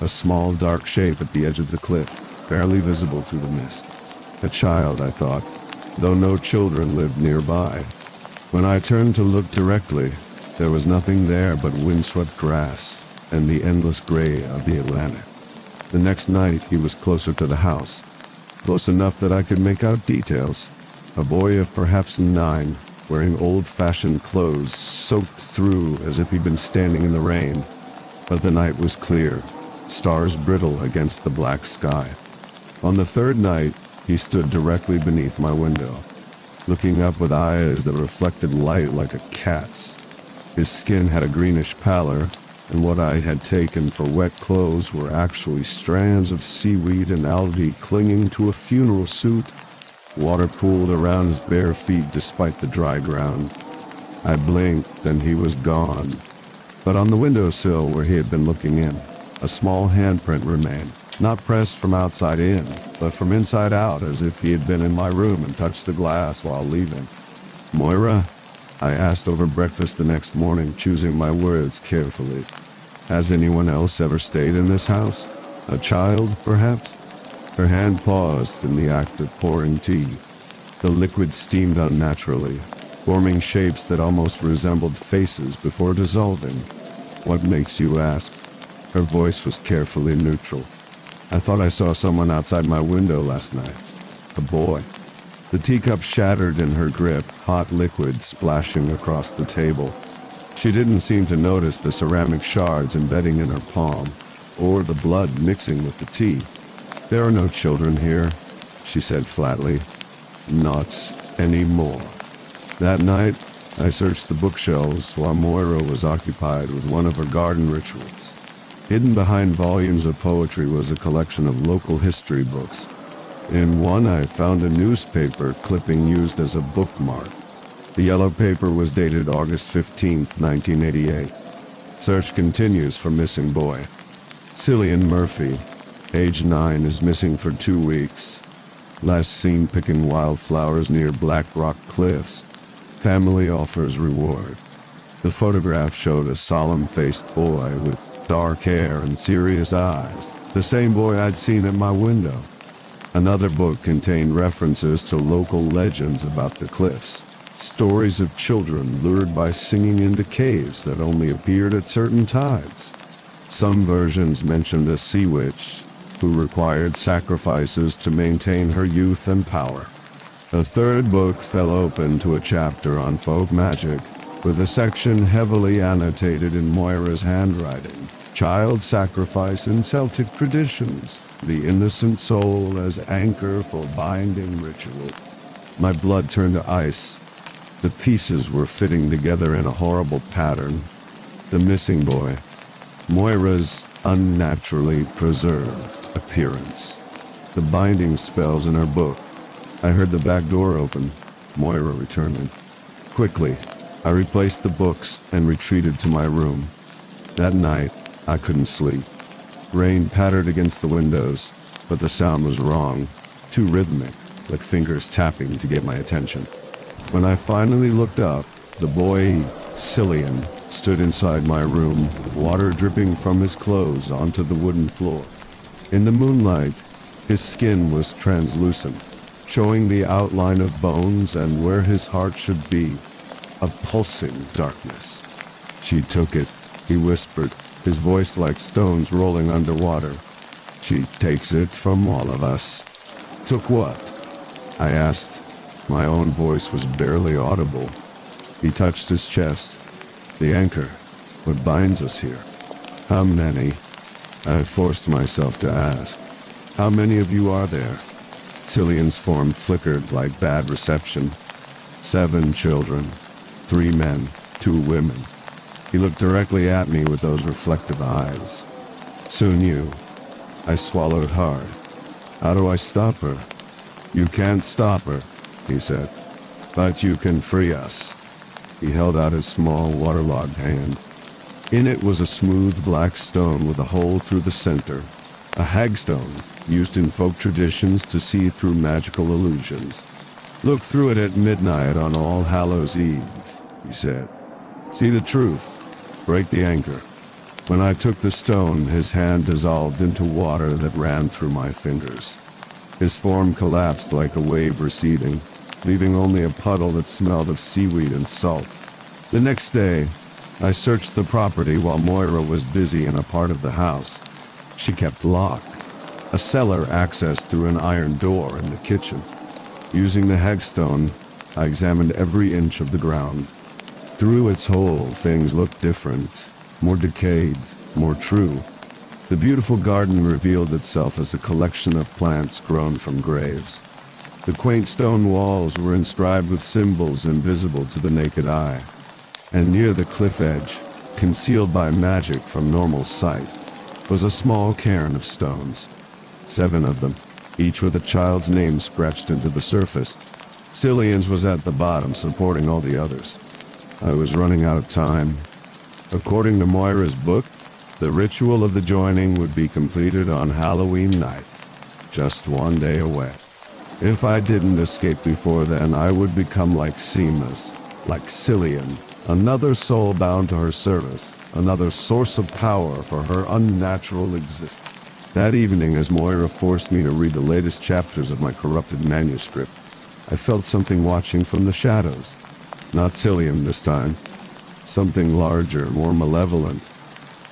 Speaker 1: a small dark shape at the edge of the cliff, barely visible through the mist. A child, I thought, though no children lived nearby. When I turned to look directly, there was nothing there but windswept grass and the endless gray of the Atlantic. The next night he was closer to the house, close enough that I could make out details. A boy of perhaps 9, wearing old-fashioned clothes, soaked through as if he'd been standing in the rain. But the night was clear, stars brittle against the black sky. On the third night, he stood directly beneath my window, looking up with eyes that reflected light like a cat's. His skin had a greenish pallor, and what I had taken for wet clothes were actually strands of seaweed and algae clinging to a funeral suit. Water pooled around his bare feet despite the dry ground. I blinked and he was gone. But on the windowsill where he had been looking in, a small handprint remained, not pressed from outside in, but from inside out, as if he had been in my room and touched the glass while leaving. "Moira?" I asked over breakfast the next morning, choosing my words carefully. "Has anyone else ever stayed in this house? A child, perhaps?" Her hand paused in the act of pouring tea. The liquid steamed unnaturally, forming shapes that almost resembled faces before dissolving. "What makes you ask?" Her voice was carefully neutral. "I thought I saw someone outside my window last night. A boy." The teacup shattered in her grip, hot liquid splashing across the table. She didn't seem to notice the ceramic shards embedding in her palm, or the blood mixing with the tea. "There are no children here," she said flatly. "Not anymore." That night, I searched the bookshelves while Moira was occupied with one of her garden rituals. Hidden behind volumes of poetry was a collection of local history books. In one, I found a newspaper clipping used as a bookmark. The yellow paper was dated August 15th, 1988. Search continues for missing boy. Cillian Murphy, age 9, is missing for 2 weeks. Last seen picking wildflowers near Black Rock Cliffs. Family offers reward. The photograph showed a solemn-faced boy with dark hair and serious eyes, the same boy I'd seen at my window. Another book contained references to local legends about the cliffs, stories of children lured by singing into caves that only appeared at certain tides. Some versions mentioned a sea witch who required sacrifices to maintain her youth and power. A third book fell open to a chapter on folk magic, with a section heavily annotated in Moira's handwriting. Child sacrifice in Celtic traditions, the innocent soul as anchor for binding ritual. My blood turned to ice. The pieces were fitting together in a horrible pattern. The missing boy, Moira's unnaturally preserved appearance, the binding spells in her book. I heard the back door open, Moira returning. Quickly, I replaced the books and retreated to my room. That night, I couldn't sleep. Rain pattered against the windows, but the sound was wrong, too rhythmic, like fingers tapping to get my attention. When I finally looked up, the boy, Cillian, stood inside my room, water dripping from his clothes onto the wooden floor. In the moonlight, his skin was translucent, showing the outline of bones and where his heart should be, a pulsing darkness. "She took it," he whispered, his voice like stones rolling underwater. "She takes it from all of us." "Took what?" I asked. My own voice was barely audible. He touched his chest. "The anchor, what binds us here." "How many?" I forced myself to ask. "How many of you are there?" Cillian's form flickered like bad reception. 7 children, 3 men, 2 women. He looked directly at me with those reflective eyes. Soon you. I swallowed hard. How do I stop her? You can't stop her, he said. But you can free us. He held out his small, waterlogged hand. In it was a smooth black stone with a hole through the center. A hagstone, used in folk traditions to see through magical illusions. Look through it at midnight on All Hallows' Eve, he said. See the truth. Break the anchor. When I took the stone, his hand dissolved into water that ran through my fingers. His form collapsed like a wave receding, leaving only a puddle that smelled of seaweed and salt. The next day, I searched the property while Moira was busy in a part of the house she kept locked. A cellar accessed through an iron door in the kitchen. Using the hagstone, I examined every inch of the ground. Through its hole, things looked different, more decayed, more true. The beautiful garden revealed itself as a collection of plants grown from graves. The quaint stone walls were inscribed with symbols invisible to the naked eye. And near the cliff edge, concealed by magic from normal sight, was a small cairn of stones. 7 of them, each with a child's name scratched into the surface. Cillian's was at the bottom, supporting all the others. I was running out of time. According to Moira's book, the ritual of the joining would be completed on Halloween night, just 1 day away. If I didn't escape before then, I would become like Seamus, like Cillian, another soul bound to her service, another source of power for her unnatural existence. That evening, as Moira forced me to read the latest chapters of my corrupted manuscript, I felt something watching from the shadows. Not Cillian this time. Something larger, more malevolent.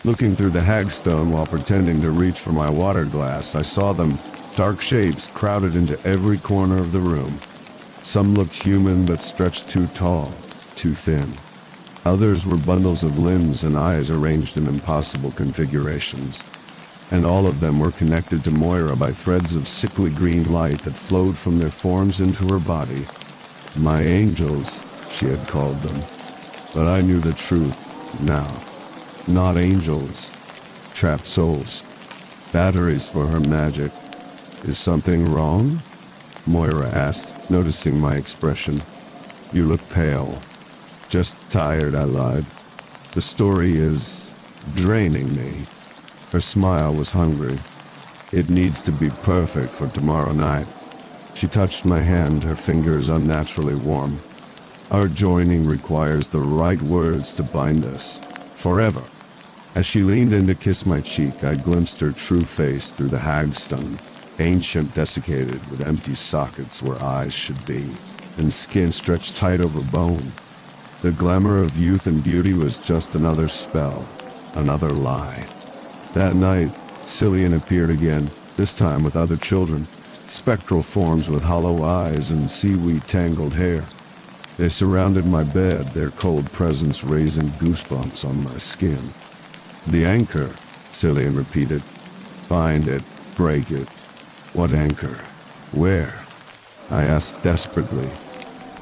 Speaker 1: Looking through the hagstone while pretending to reach for my water glass, I saw them, dark shapes crowded into every corner of the room. Some looked human but stretched too tall, too thin. Others were bundles of limbs and eyes arranged in impossible configurations. And all of them were connected to Moira by threads of sickly green light that flowed from their forms into her body. My angels, she had called them. But I knew the truth now. Not angels. Trapped souls. Batteries for her magic. Is something wrong? Moira asked, noticing my expression. You look pale. Just tired, I lied. The story is draining me. Her smile was hungry. It needs to be perfect for tomorrow night. She touched my hand, her fingers unnaturally warm. Our joining requires the right words to bind us. Forever. As she leaned in to kiss my cheek, I glimpsed her true face through the hagstone. Ancient, desiccated, with empty sockets where eyes should be, and skin stretched tight over bone. The glamour of youth and beauty was just another spell, another lie. That night, Cillian appeared again, this time with other children, spectral forms with hollow eyes and seaweed-tangled hair. They surrounded my bed, their cold presence raising goosebumps on my skin. The anchor, Cillian repeated. Find it, break it. What anchor? Where? I asked desperately.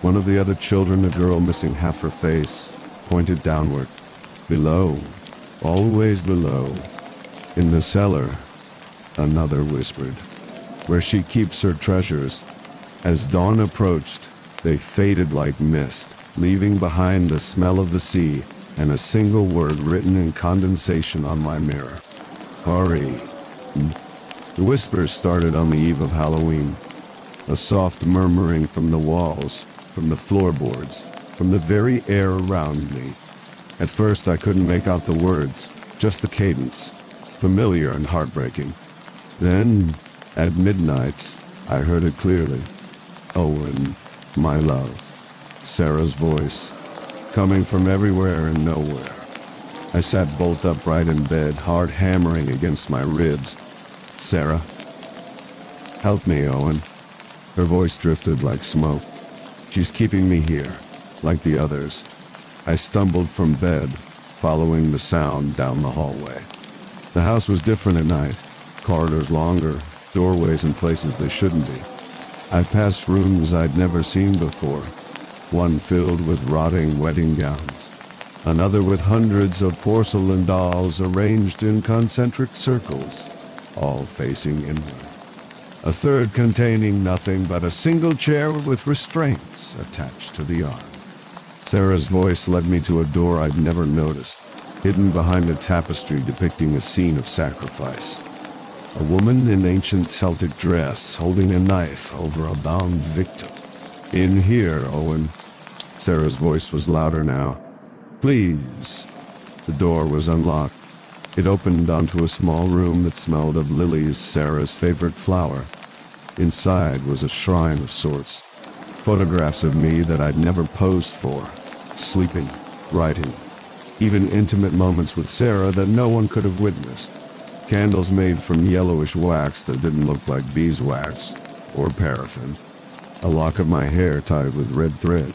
Speaker 1: One of the other children, a girl missing half her face, pointed downward. Below. Always below. In the cellar, another whispered. Where she keeps her treasures. As dawn approached, they faded like mist, leaving behind the smell of the sea and a single word written in condensation on my mirror. Hurry. The whispers started on the eve of Halloween. A soft murmuring from the walls, from the floorboards, from the very air around me. At first I couldn't make out the words, just the cadence, familiar and heartbreaking. Then, at midnight, I heard it clearly. Owen, my love. Sarah's voice, coming from everywhere and nowhere. I sat bolt upright in bed, heart hammering against my ribs. Sarah. Help me, Owen. Her voice drifted like smoke. She's keeping me here, like the others. I stumbled from bed, following the sound down the hallway. The house was different at night. Corridors longer, doorways in places they shouldn't be. I passed rooms I'd never seen before, one filled with rotting wedding gowns. Another with hundreds of porcelain dolls arranged in concentric circles, all facing inward. A third containing nothing but a single chair with restraints attached to the arm. Sarah's voice led me to a door I'd never noticed, hidden behind a tapestry depicting a scene of sacrifice. A woman in ancient Celtic dress holding a knife over a bound victim. "In here, Owen." Sarah's voice was louder now. "Please." The door was unlocked. It opened onto a small room that smelled of lilies, Sarah's favorite flower. Inside was a shrine of sorts. Photographs of me that I'd never posed for. Sleeping, writing. Even intimate moments with Sarah that no one could have witnessed. Candles made from yellowish wax that didn't look like beeswax or paraffin. A lock of my hair tied with red thread.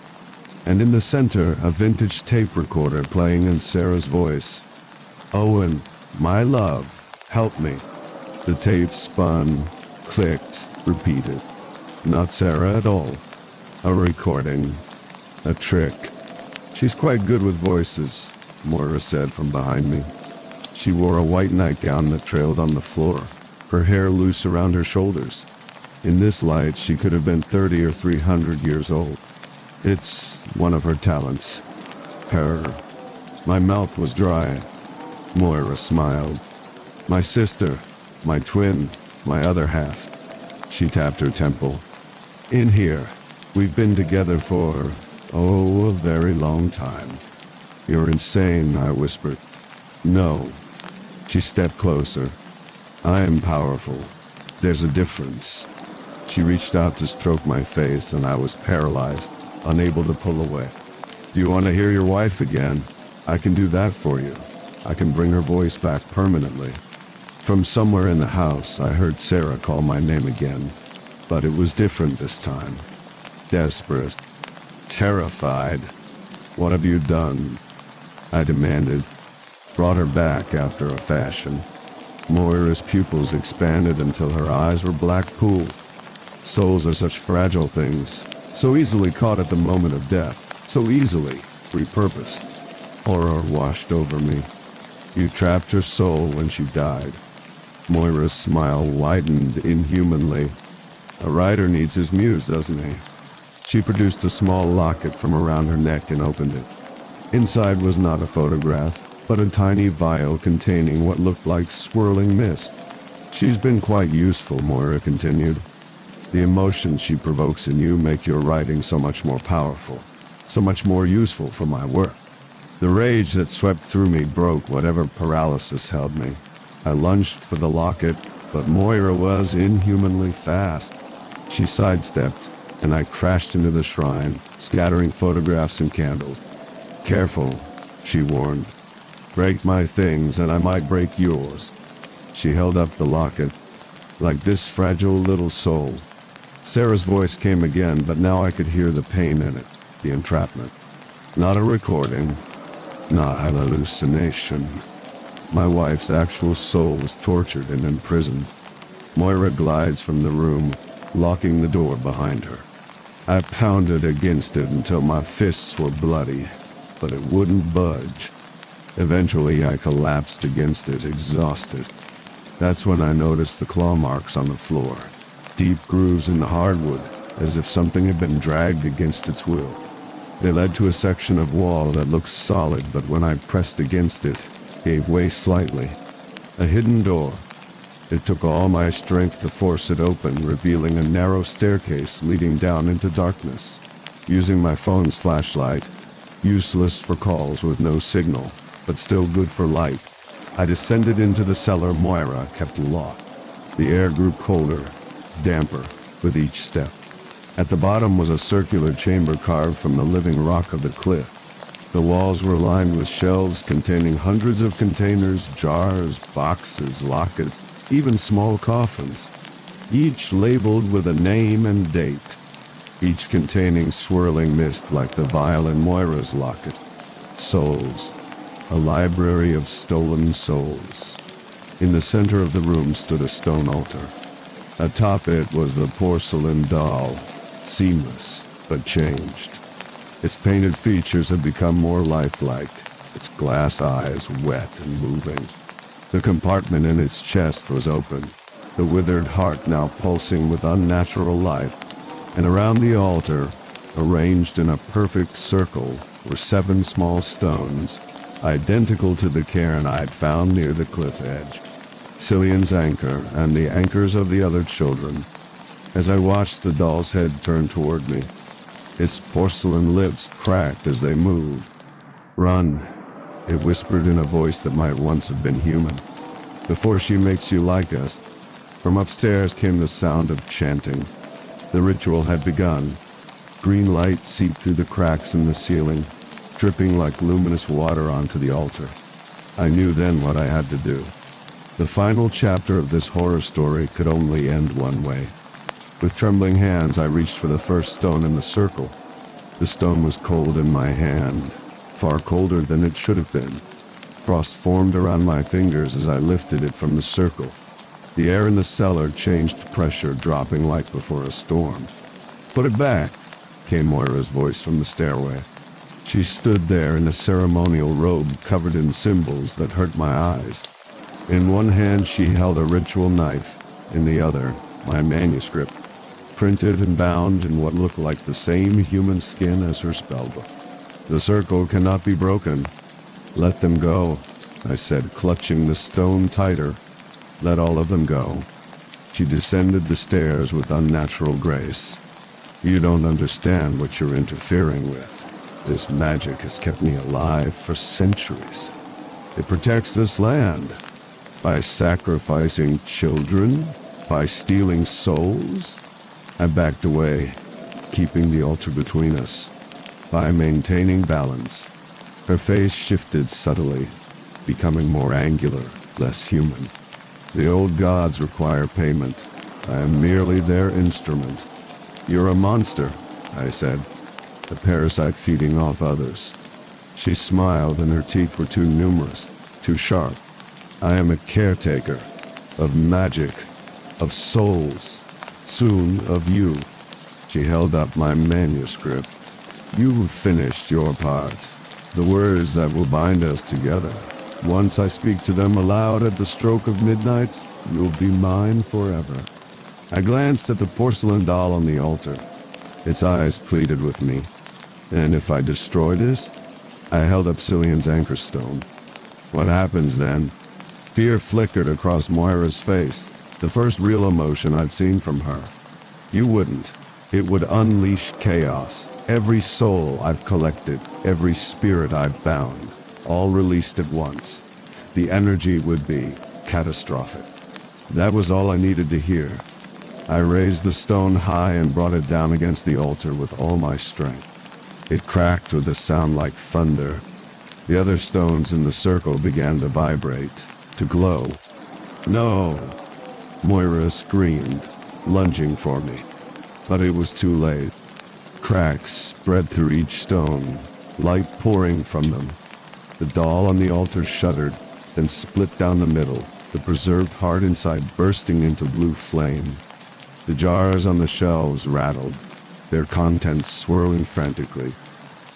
Speaker 1: And in the center, a vintage tape recorder playing in Sarah's voice. "Owen, my love, help me." The tape spun, clicked, repeated. Not Sarah at all. A recording. A trick. "She's quite good with voices," Moira said from behind me. She wore a white nightgown that trailed on the floor, her hair loose around her shoulders. In this light, she could have been 30 or 300 years old. It's one of her talents. Her. My mouth was dry. Moira smiled. "My sister, my twin, my other half." She tapped her temple. "In here. We've been together for, a very long time." "You're insane," I whispered. "No." She stepped closer. "I am powerful. There's a difference." She reached out to stroke my face, and I was paralyzed, unable to pull away. "Do you want to hear your wife again? I can do that for you. I can bring her voice back permanently." From somewhere in the house, I heard Sarah call my name again, but it was different this time. Desperate. Terrified. "What have you done?" I demanded. Brought her back after a fashion. Moira's pupils expanded until her eyes were black pool. Souls are such fragile things, so easily caught at the moment of death, so easily repurposed. Horror washed over me. "You trapped her soul when she died." Moira's smile widened inhumanly. "A writer needs his muse, doesn't he?" She produced a small locket from around her neck and opened it. Inside was not a photograph, but a tiny vial containing what looked like swirling mist. "She's been quite useful," Moira continued. "The emotions she provokes in you make your writing so much more powerful, so much more useful for my work." The rage that swept through me broke whatever paralysis held me. I lunged for the locket, but Moira was inhumanly fast. She sidestepped, and I crashed into the shrine, scattering photographs and candles. "Careful," she warned. "Break my things, and I might break yours." She held up the locket, like this fragile little soul. Sarah's voice came again, but now I could hear the pain in it, the entrapment. Not a recording, not a hallucination. My wife's actual soul was tortured and imprisoned. Moira glides from the room, locking the door behind her. I pounded against it until my fists were bloody, but it wouldn't budge. Eventually, I collapsed against it, exhausted. That's when I noticed the claw marks on the floor, deep grooves in the hardwood, as if something had been dragged against its will. They led to a section of wall that looked solid, but when I pressed against it, gave way slightly. A hidden door. It took all my strength to force it open, revealing a narrow staircase leading down into darkness. Using my phone's flashlight, useless for calls with no signal, but still good for light, I descended into the cellar Moira kept locked. The air grew colder, damper, with each step. At the bottom was a circular chamber carved from the living rock of the cliff. The walls were lined with shelves containing hundreds of containers, jars, boxes, lockets, even small coffins, each labeled with a name and date, each containing swirling mist like the vial in Moira's locket. Souls. A library of stolen souls. In the center of the room stood a stone altar. Atop it was the porcelain doll, seamless but changed. Its painted features had become more lifelike, its glass eyes wet and moving. The compartment in its chest was open, the withered heart now pulsing with unnatural life, and around the altar, arranged in a perfect circle, were 7 small stones, identical to the cairn I had found near the cliff edge. Cillian's anchor and the anchors of the other children. As I watched the doll's head turn toward me, its porcelain lips cracked as they moved. "Run," it whispered in a voice that might once have been human, "before she makes you like us." From upstairs came the sound of chanting. The ritual had begun. Green light seeped through the cracks in the ceiling, dripping like luminous water onto the altar. I knew then what I had to do. The final chapter of this horror story could only end one way. With trembling hands, I reached for the first stone in the circle. The stone was cold in my hand, far colder than it should have been. Frost formed around my fingers as I lifted it from the circle. The air in the cellar changed to pressure, dropping like before a storm. "Put it back," came Moira's voice from the stairway. She stood there in a ceremonial robe covered in symbols that hurt my eyes. In one hand she held a ritual knife, in the other, my manuscript, printed and bound in what looked like the same human skin as her spellbook. "The circle cannot be broken. Let them go," I said, clutching the stone tighter. "Let all of them go." She descended the stairs with unnatural grace. "You don't understand what you're interfering with. This magic has kept me alive for centuries. It protects this land. By sacrificing children? By stealing souls?" I backed away, keeping the altar between us. By maintaining balance. Her face shifted subtly, becoming more angular, less human. "The old gods require payment. I am merely their instrument." "You're a monster," I said, "a parasite feeding off others." She smiled, and her teeth were too numerous, too sharp. "I am a caretaker of magic, of souls, soon of you." She held up my manuscript. "You've finished your part, the words that will bind us together. Once I speak to them aloud at the stroke of midnight, you'll be mine forever." I glanced at the porcelain doll on the altar. Its eyes pleaded with me. "And if I destroy this?" I held up Cillian's anchor stone. "What happens then?" Fear flickered across Moira's face, the first real emotion I'd seen from her. "You wouldn't. It would unleash chaos. Every soul I've collected, every spirit I've bound, all released at once. The energy would be catastrophic." That was all I needed to hear. I raised the stone high and brought it down against the altar with all my strength. It cracked with a sound like thunder. The other stones in the circle began to vibrate, to glow. "No!" Moira screamed, lunging for me. But it was too late. Cracks spread through each stone, light pouring from them. The doll on the altar shuddered, then split down the middle, the preserved heart inside bursting into blue flame. The jars on the shelves rattled, their contents swirling frantically.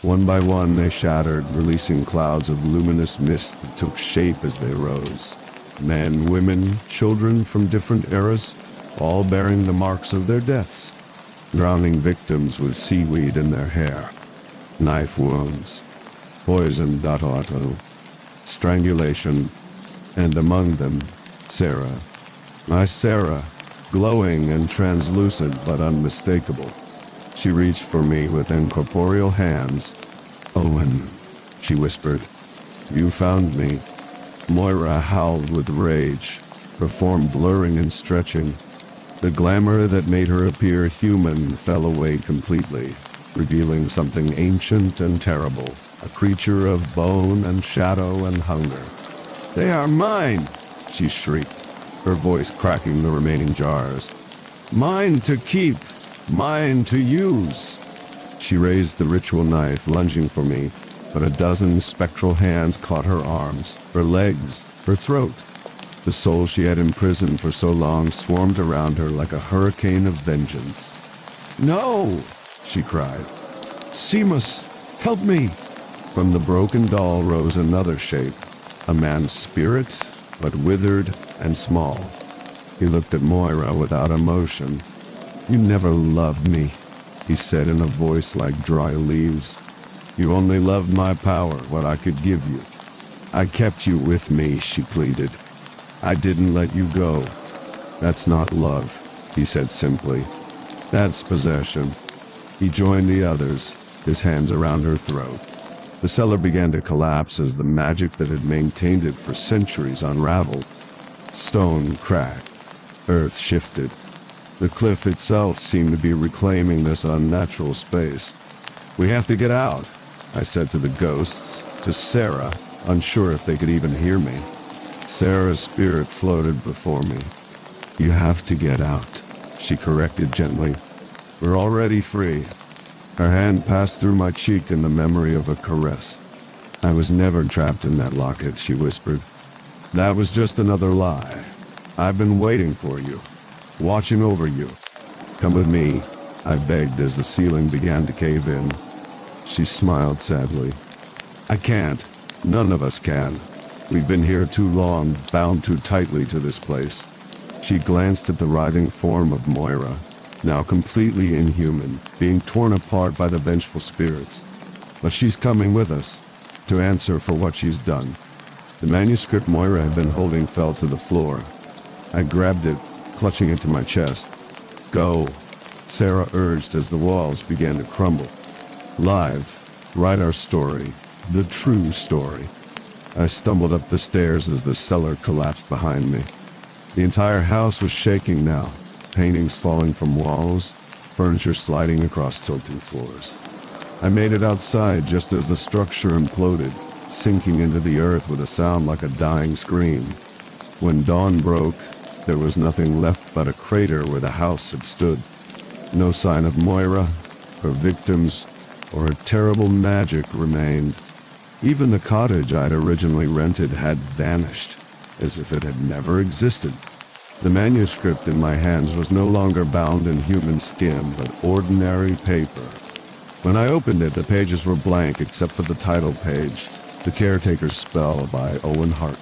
Speaker 1: One by one they shattered, releasing clouds of luminous mist that took shape as they rose. Men, women, children from different eras, all bearing the marks of their deaths. Drowning victims with seaweed in their hair. Knife wounds. Poisoned auto. Strangulation. And among them, Sarah. My Sarah, glowing and translucent but unmistakable. She reached for me with incorporeal hands. "Owen," she whispered, "you found me." Moira howled with rage, her form blurring and stretching. The glamour that made her appear human fell away completely, revealing something ancient and terrible, a creature of bone and shadow and hunger. "They are mine!" she shrieked, her voice cracking the remaining jars. "Mine to keep! Mine to use!" She raised the ritual knife, lunging for me, but a dozen spectral hands caught her arms, her legs, her throat. The soul she had imprisoned for so long swarmed around her like a hurricane of vengeance. "No!" she cried. "Seamus, help me! From the broken doll rose another shape, a man's spirit, but withered and small. He looked at Moira without emotion. "You never loved me," he said in a voice like dry leaves. "You only loved my power, what I could give you. I kept you with me," she pleaded. "I didn't let you go." "That's not love," he said simply. "That's possession." He joined the others, his hands around her throat. The cellar began to collapse as the magic that had maintained it for centuries unraveled. Stone cracked. Earth shifted. The cliff itself seemed to be reclaiming this unnatural space. "We have to get out," I said to the ghosts, to Sarah, unsure if they could even hear me. Sarah's spirit floated before me. "You have to get out," she corrected gently. "We're already free." Her hand passed through my cheek in the memory of a caress. "I was never trapped in that locket," she whispered. "That was just another lie. I've been waiting for you, watching over you. Come with me," I begged as the ceiling began to cave in. She smiled sadly. "I can't. None of us can. We've been here too long, bound too tightly to this place." She glanced at the writhing form of Moira, now completely inhuman, being torn apart by the vengeful spirits. "But she's coming with us, to answer for what she's done." The manuscript Moira had been holding fell to the floor. I grabbed it, clutching it to my chest. "Go," Sarah urged as the walls began to crumble. "Live, write our story, the true story." I stumbled up the stairs as the cellar collapsed behind me. The entire house was shaking now, paintings falling from walls, furniture sliding across tilting floors. I made it outside just as the structure imploded, sinking into the earth with a sound like a dying scream. When dawn broke, there was nothing left but a crater where the house had stood. No sign of Moira, her victims, or her terrible magic remained. Even the cottage I'd originally rented had vanished, as if it had never existed. The manuscript in my hands was no longer bound in human skin, but ordinary paper. When I opened it, the pages were blank except for the title page, The Caretaker's Spell by Owen Hart.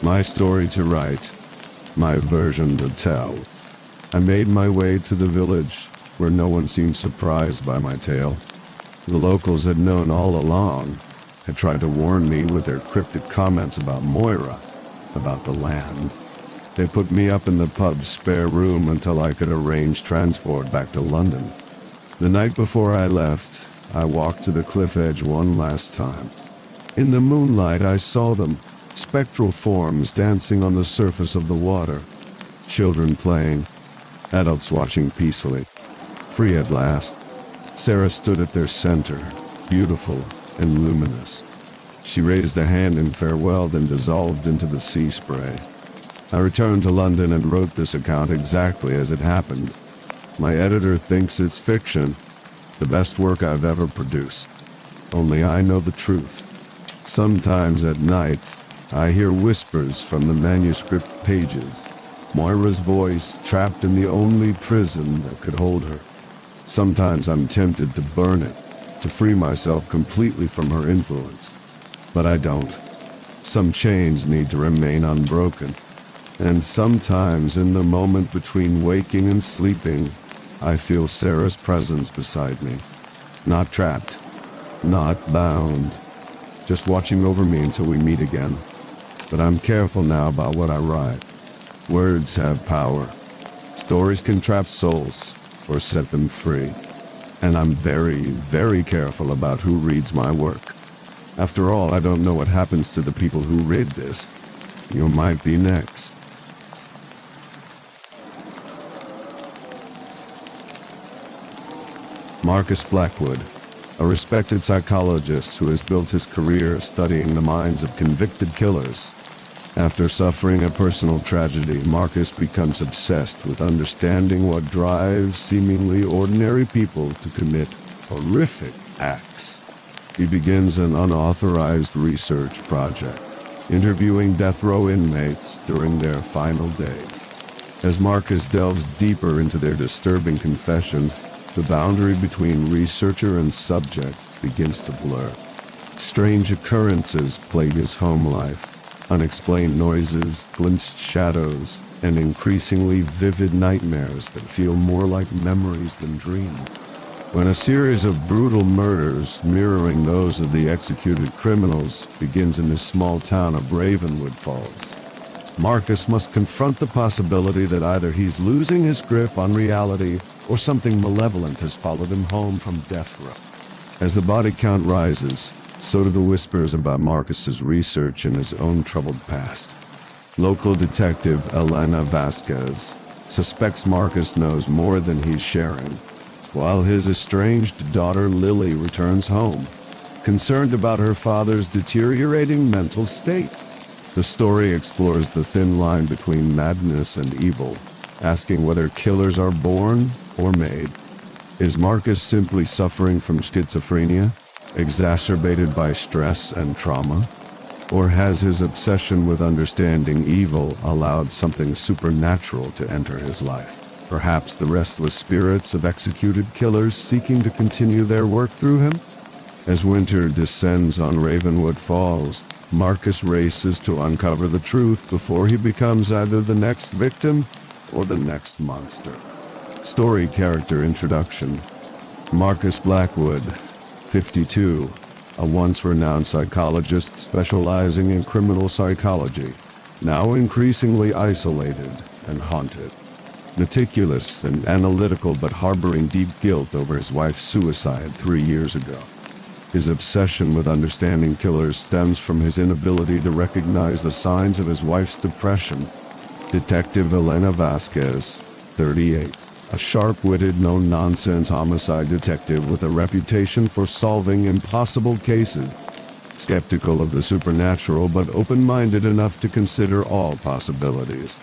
Speaker 1: My story to write, my version to tell. I made my way to the village, where no one seemed surprised by my tale. The locals had known all along, had tried to warn me with their cryptic comments about Moira, about the land. They put me up in the pub's spare room until I could arrange transport back to London. The night before I left, I walked to the cliff edge one last time. In the moonlight, I saw them, spectral forms dancing on the surface of the water. Children playing, adults watching peacefully. Free at last. Sarah stood at their center, beautiful and luminous. She raised a hand in farewell, then dissolved into the sea spray. I returned to London and wrote this account exactly as it happened. My editor thinks it's fiction, the best work I've ever produced. Only I know the truth. Sometimes at night, I hear whispers from the manuscript pages, Moira's voice trapped in the only prison that could hold her. Sometimes I'm tempted to burn it, to free myself completely from her influence. But I don't. Some chains need to remain unbroken. And sometimes in the moment between waking and sleeping, I feel Sarah's presence beside me. Not trapped, not bound, just watching over me until we meet again. But I'm careful now about what I write. Words have power. Stories can trap souls or set them free. And I'm very, very careful about who reads my work. After all, I don't know what happens to the people who read this. You might be next. Marcus Blackwood, a respected psychologist who has built his career studying the minds of convicted killers. After suffering a personal tragedy, Marcus becomes obsessed with understanding what drives seemingly ordinary people to commit horrific acts. He begins an unauthorized research project, interviewing death row inmates during their final days. As Marcus delves deeper into their disturbing confessions, the boundary between researcher and subject begins to blur. Strange occurrences plague his home life. Unexplained noises, glimpsed shadows, and increasingly vivid nightmares that feel more like memories than dreams. When a series of brutal murders, mirroring those of the executed criminals, begins in his small town of Ravenwood Falls, Marcus must confront the possibility that either he's losing his grip on reality or something malevolent has followed him home from death row. As the body count rises, so do the whispers about Marcus's research and his own troubled past. Local detective Elena Vasquez suspects Marcus knows more than he's sharing, while his estranged daughter Lily returns home, concerned about her father's deteriorating mental state. The story explores the thin line between madness and evil, asking whether killers are born or made. Is Marcus simply suffering from schizophrenia, exacerbated by stress and trauma? Or has his obsession with understanding evil allowed something supernatural to enter his life? Perhaps the restless spirits of executed killers seeking to continue their work through him? As winter descends on Ravenwood Falls, Marcus races to uncover the truth before he becomes either the next victim or the next monster. Story character introduction. Marcus Blackwood, 52, a once renowned psychologist specializing in criminal psychology, now increasingly isolated and haunted. Meticulous and analytical, but harboring deep guilt over his wife's suicide 3 years ago. His obsession with understanding killers stems from his inability to recognize the signs of his wife's depression. Detective Elena Vasquez, 38, a sharp-witted, no-nonsense homicide detective with a reputation for solving impossible cases. Skeptical of the supernatural, but open-minded enough to consider all possibilities.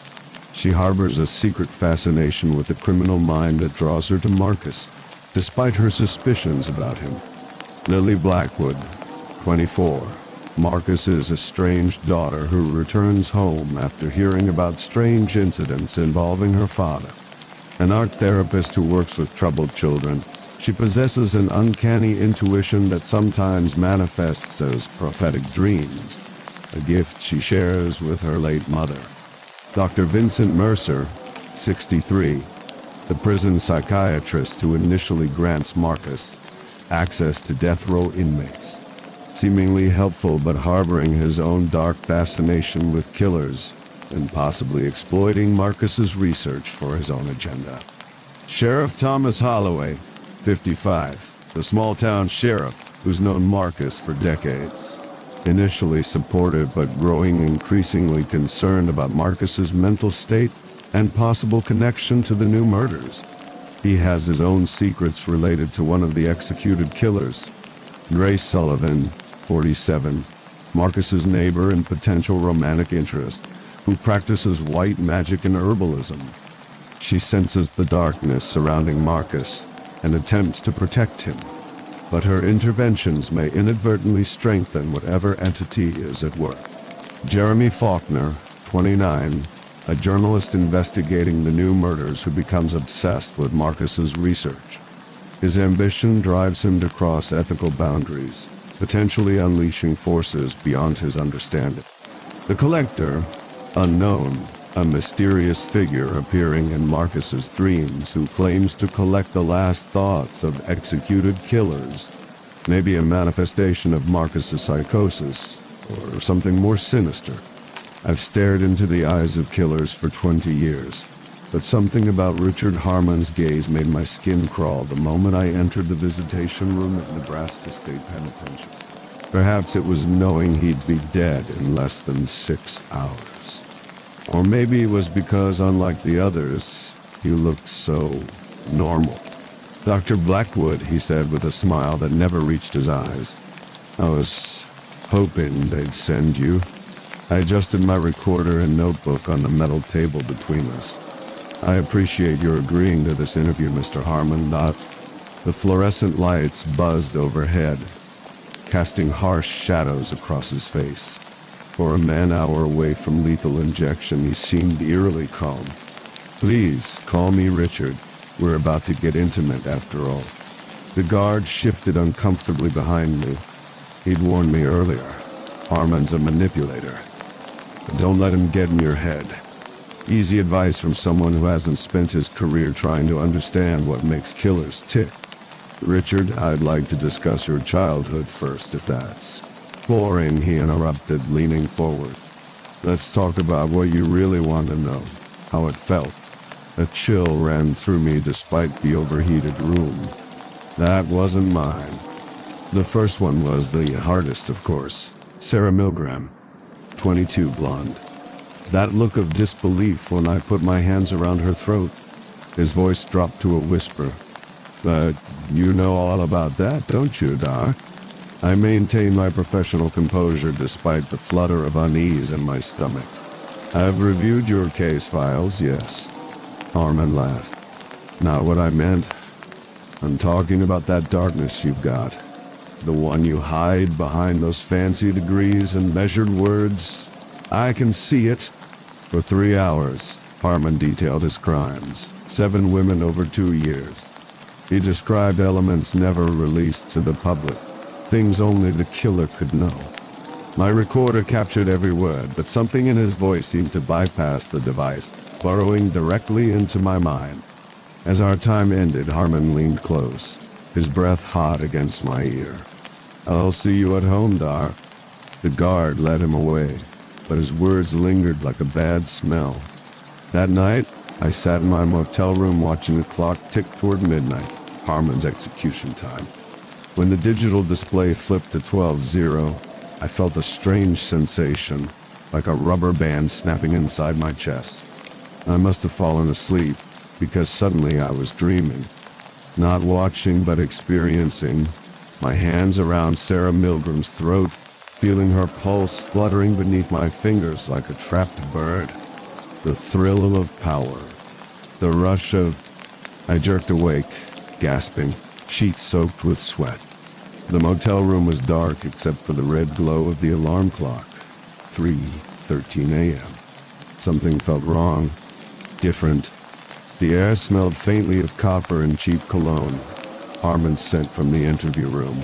Speaker 1: She harbors a secret fascination with the criminal mind that draws her to Marcus, despite her suspicions about him. Lily Blackwood, 24, Marcus's estranged daughter who returns home after hearing about strange incidents involving her father. An art therapist who works with troubled children, she possesses an uncanny intuition that sometimes manifests as prophetic dreams, a gift she shares with her late mother. Dr. Vincent Mercer, 63, the prison psychiatrist who initially grants Marcus access to death row inmates, seemingly helpful but harboring his own dark fascination with killers and possibly exploiting Marcus's research for his own agenda. Sheriff Thomas Holloway, 55, the small-town sheriff who's known Marcus for decades. Initially supportive but growing increasingly concerned about Marcus's mental state and possible connection to the new murders. He has his own secrets related to one of the executed killers. Grace Sullivan, 47, Marcus's neighbor and potential romantic interest, who practices white magic and herbalism. She senses the darkness surrounding Marcus and attempts to protect him, but her interventions may inadvertently strengthen whatever entity is at work. Jeremy Faulkner, 29, a journalist investigating the new murders who becomes obsessed with Marcus's research. His ambition drives him to cross ethical boundaries, potentially unleashing forces beyond his understanding. The Collector, unknown, a mysterious figure appearing in Marcus's dreams who claims to collect the last thoughts of executed killers, may be a manifestation of Marcus's psychosis, or something more sinister. I've stared into the eyes of killers for 20 years, but something about Richard Harmon's gaze made my skin crawl the moment I entered the visitation room at Nebraska State Penitentiary. Perhaps it was knowing he'd be dead in less than 6 hours. Or maybe it was because, unlike the others, he looked so normal. Dr. Blackwood, he said with a smile that never reached his eyes. I was hoping they'd send you. I adjusted my recorder and notebook on the metal table between us. I appreciate your agreeing to this interview, Mr. Harmon. The fluorescent lights buzzed overhead, casting harsh shadows across his face. For a man-hour away from lethal injection, he seemed eerily calm. Please, call me Richard. We're about to get intimate after all. The guard shifted uncomfortably behind me, He'd warned me earlier. Harmon's a manipulator. But don't let him get in your head. Easy advice from someone who hasn't spent his career trying to understand what makes killers tick. Richard, I'd like to discuss your childhood first, if that's boring, he interrupted, leaning forward. Let's talk about what you really want to know, how it felt. A chill ran through me despite the overheated room. That wasn't mine. The first one was the hardest, of course. Sarah Milgram, 22, blonde. That look of disbelief when I put my hands around her throat. His voice dropped to a whisper. But you know all about that, don't you, Dar? I maintained my professional composure despite the flutter of unease in my stomach. I've reviewed your case files, yes. Harmon laughed. Not what I meant. I'm talking about that darkness you've got. The one you hide behind those fancy degrees and measured words. I can see it. For 3 hours, Harmon detailed his crimes. 7 women over 2 years. He described elements never released to the public. Things only the killer could know. My recorder captured every word, but something in his voice seemed to bypass the device, burrowing directly into my mind. As our time ended, Harmon leaned close, his breath hot against my ear. I'll see you at home, Dar. The guard led him away, but his words lingered like a bad smell. That night, I sat in my motel room watching the clock tick toward midnight, Harmon's execution time. When the digital display flipped to 12:0, I felt a strange sensation, like a rubber band snapping inside my chest. I must have fallen asleep, because suddenly I was dreaming. Not watching, but experiencing. My hands around Sarah Milgram's throat, feeling her pulse fluttering beneath my fingers like a trapped bird. The thrill of power. The rush of... I jerked awake, gasping, sheets soaked with sweat. The motel room was dark except for the red glow of the alarm clock. 3:13 a.m. Something felt wrong. Different. The air smelled faintly of copper and cheap cologne. Harmon's scent from the interview room.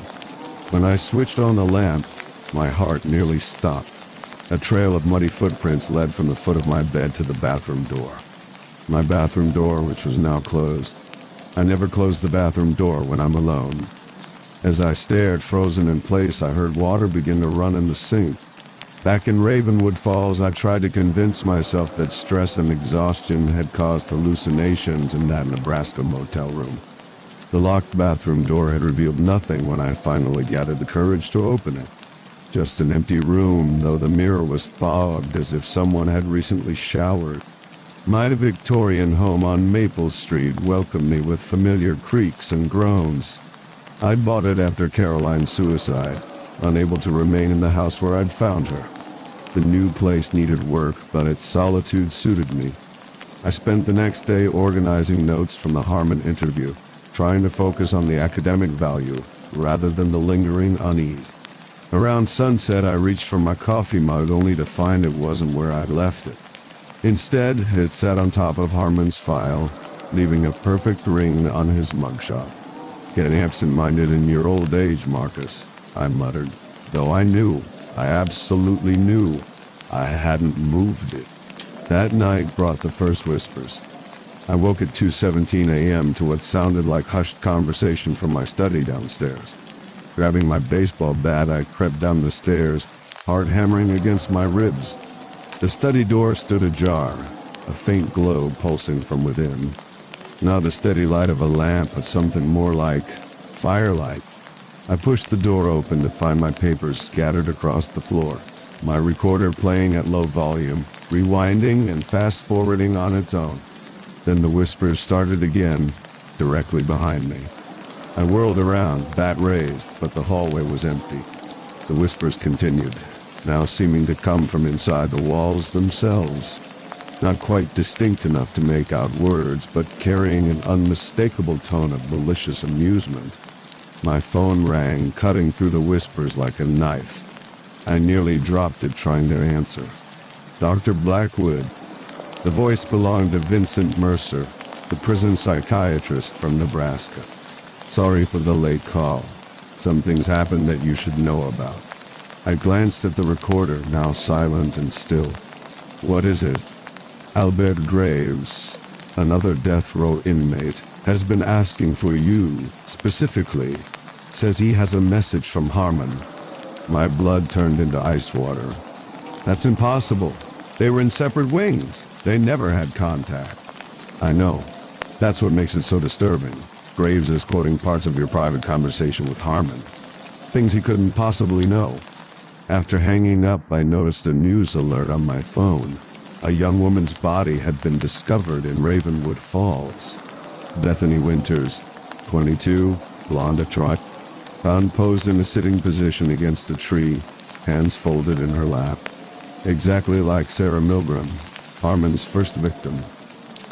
Speaker 1: When I switched on the lamp, my heart nearly stopped. A trail of muddy footprints led from the foot of my bed to the bathroom door. My bathroom door, which was now closed. I never close the bathroom door when I'm alone. As I stared, frozen in place, I heard water begin to run in the sink. Back in Ravenwood Falls, I tried to convince myself that stress and exhaustion had caused hallucinations in that Nebraska motel room. The locked bathroom door had revealed nothing when I finally gathered the courage to open it. Just an empty room, though the mirror was fogged as if someone had recently showered. My Victorian home on Maple Street welcomed me with familiar creaks and groans. I'd bought it after Caroline's suicide, unable to remain in the house where I'd found her. The new place needed work, but its solitude suited me. I spent the next day organizing notes from the Harmon interview, trying to focus on the academic value rather than the lingering unease. Around sunset, I reached for my coffee mug only to find it wasn't where I'd left it. Instead, it sat on top of Harmon's file, leaving a perfect ring on his mugshot. Getting absent-minded in your old age, Marcus, I muttered, though I absolutely knew, I hadn't moved it. That night brought the first whispers. I woke at 2:17 a.m. to what sounded like hushed conversation from my study downstairs. Grabbing my baseball bat, I crept down the stairs, heart hammering against my ribs. The study door stood ajar, a faint glow pulsing from within. Not the steady light of a lamp, but something more like firelight. I pushed the door open to find my papers scattered across the floor, my recorder playing at low volume, rewinding and fast-forwarding on its own. Then the whispers started again, directly behind me. I whirled around, bat raised, but the hallway was empty. The whispers continued, now seeming to come from inside the walls themselves. Not quite distinct enough to make out words, but carrying an unmistakable tone of malicious amusement. My phone rang, cutting through the whispers like a knife. I nearly dropped it trying to answer. Dr. Blackwood. The voice belonged to Vincent Mercer, the prison psychiatrist from Nebraska. Sorry for the late call. Some things happened that you should know about. I glanced at the recorder, now silent and still. What is it? Albert Graves, another death row inmate, has been asking for you, specifically. Says he has a message from Harmon. My blood turned into ice water. That's impossible. They were in separate wings. They never had contact. I know. That's what makes it so disturbing. Graves is quoting parts of your private conversation with Harmon. Things he couldn't possibly know. After hanging up, I noticed a news alert on my phone. A young woman's body had been discovered in Ravenwood Falls. Bethany Winters, 22, blonde attrite, found posed in a sitting position against a tree, hands folded in her lap. Exactly like Sarah Milgram, Harmon's first victim.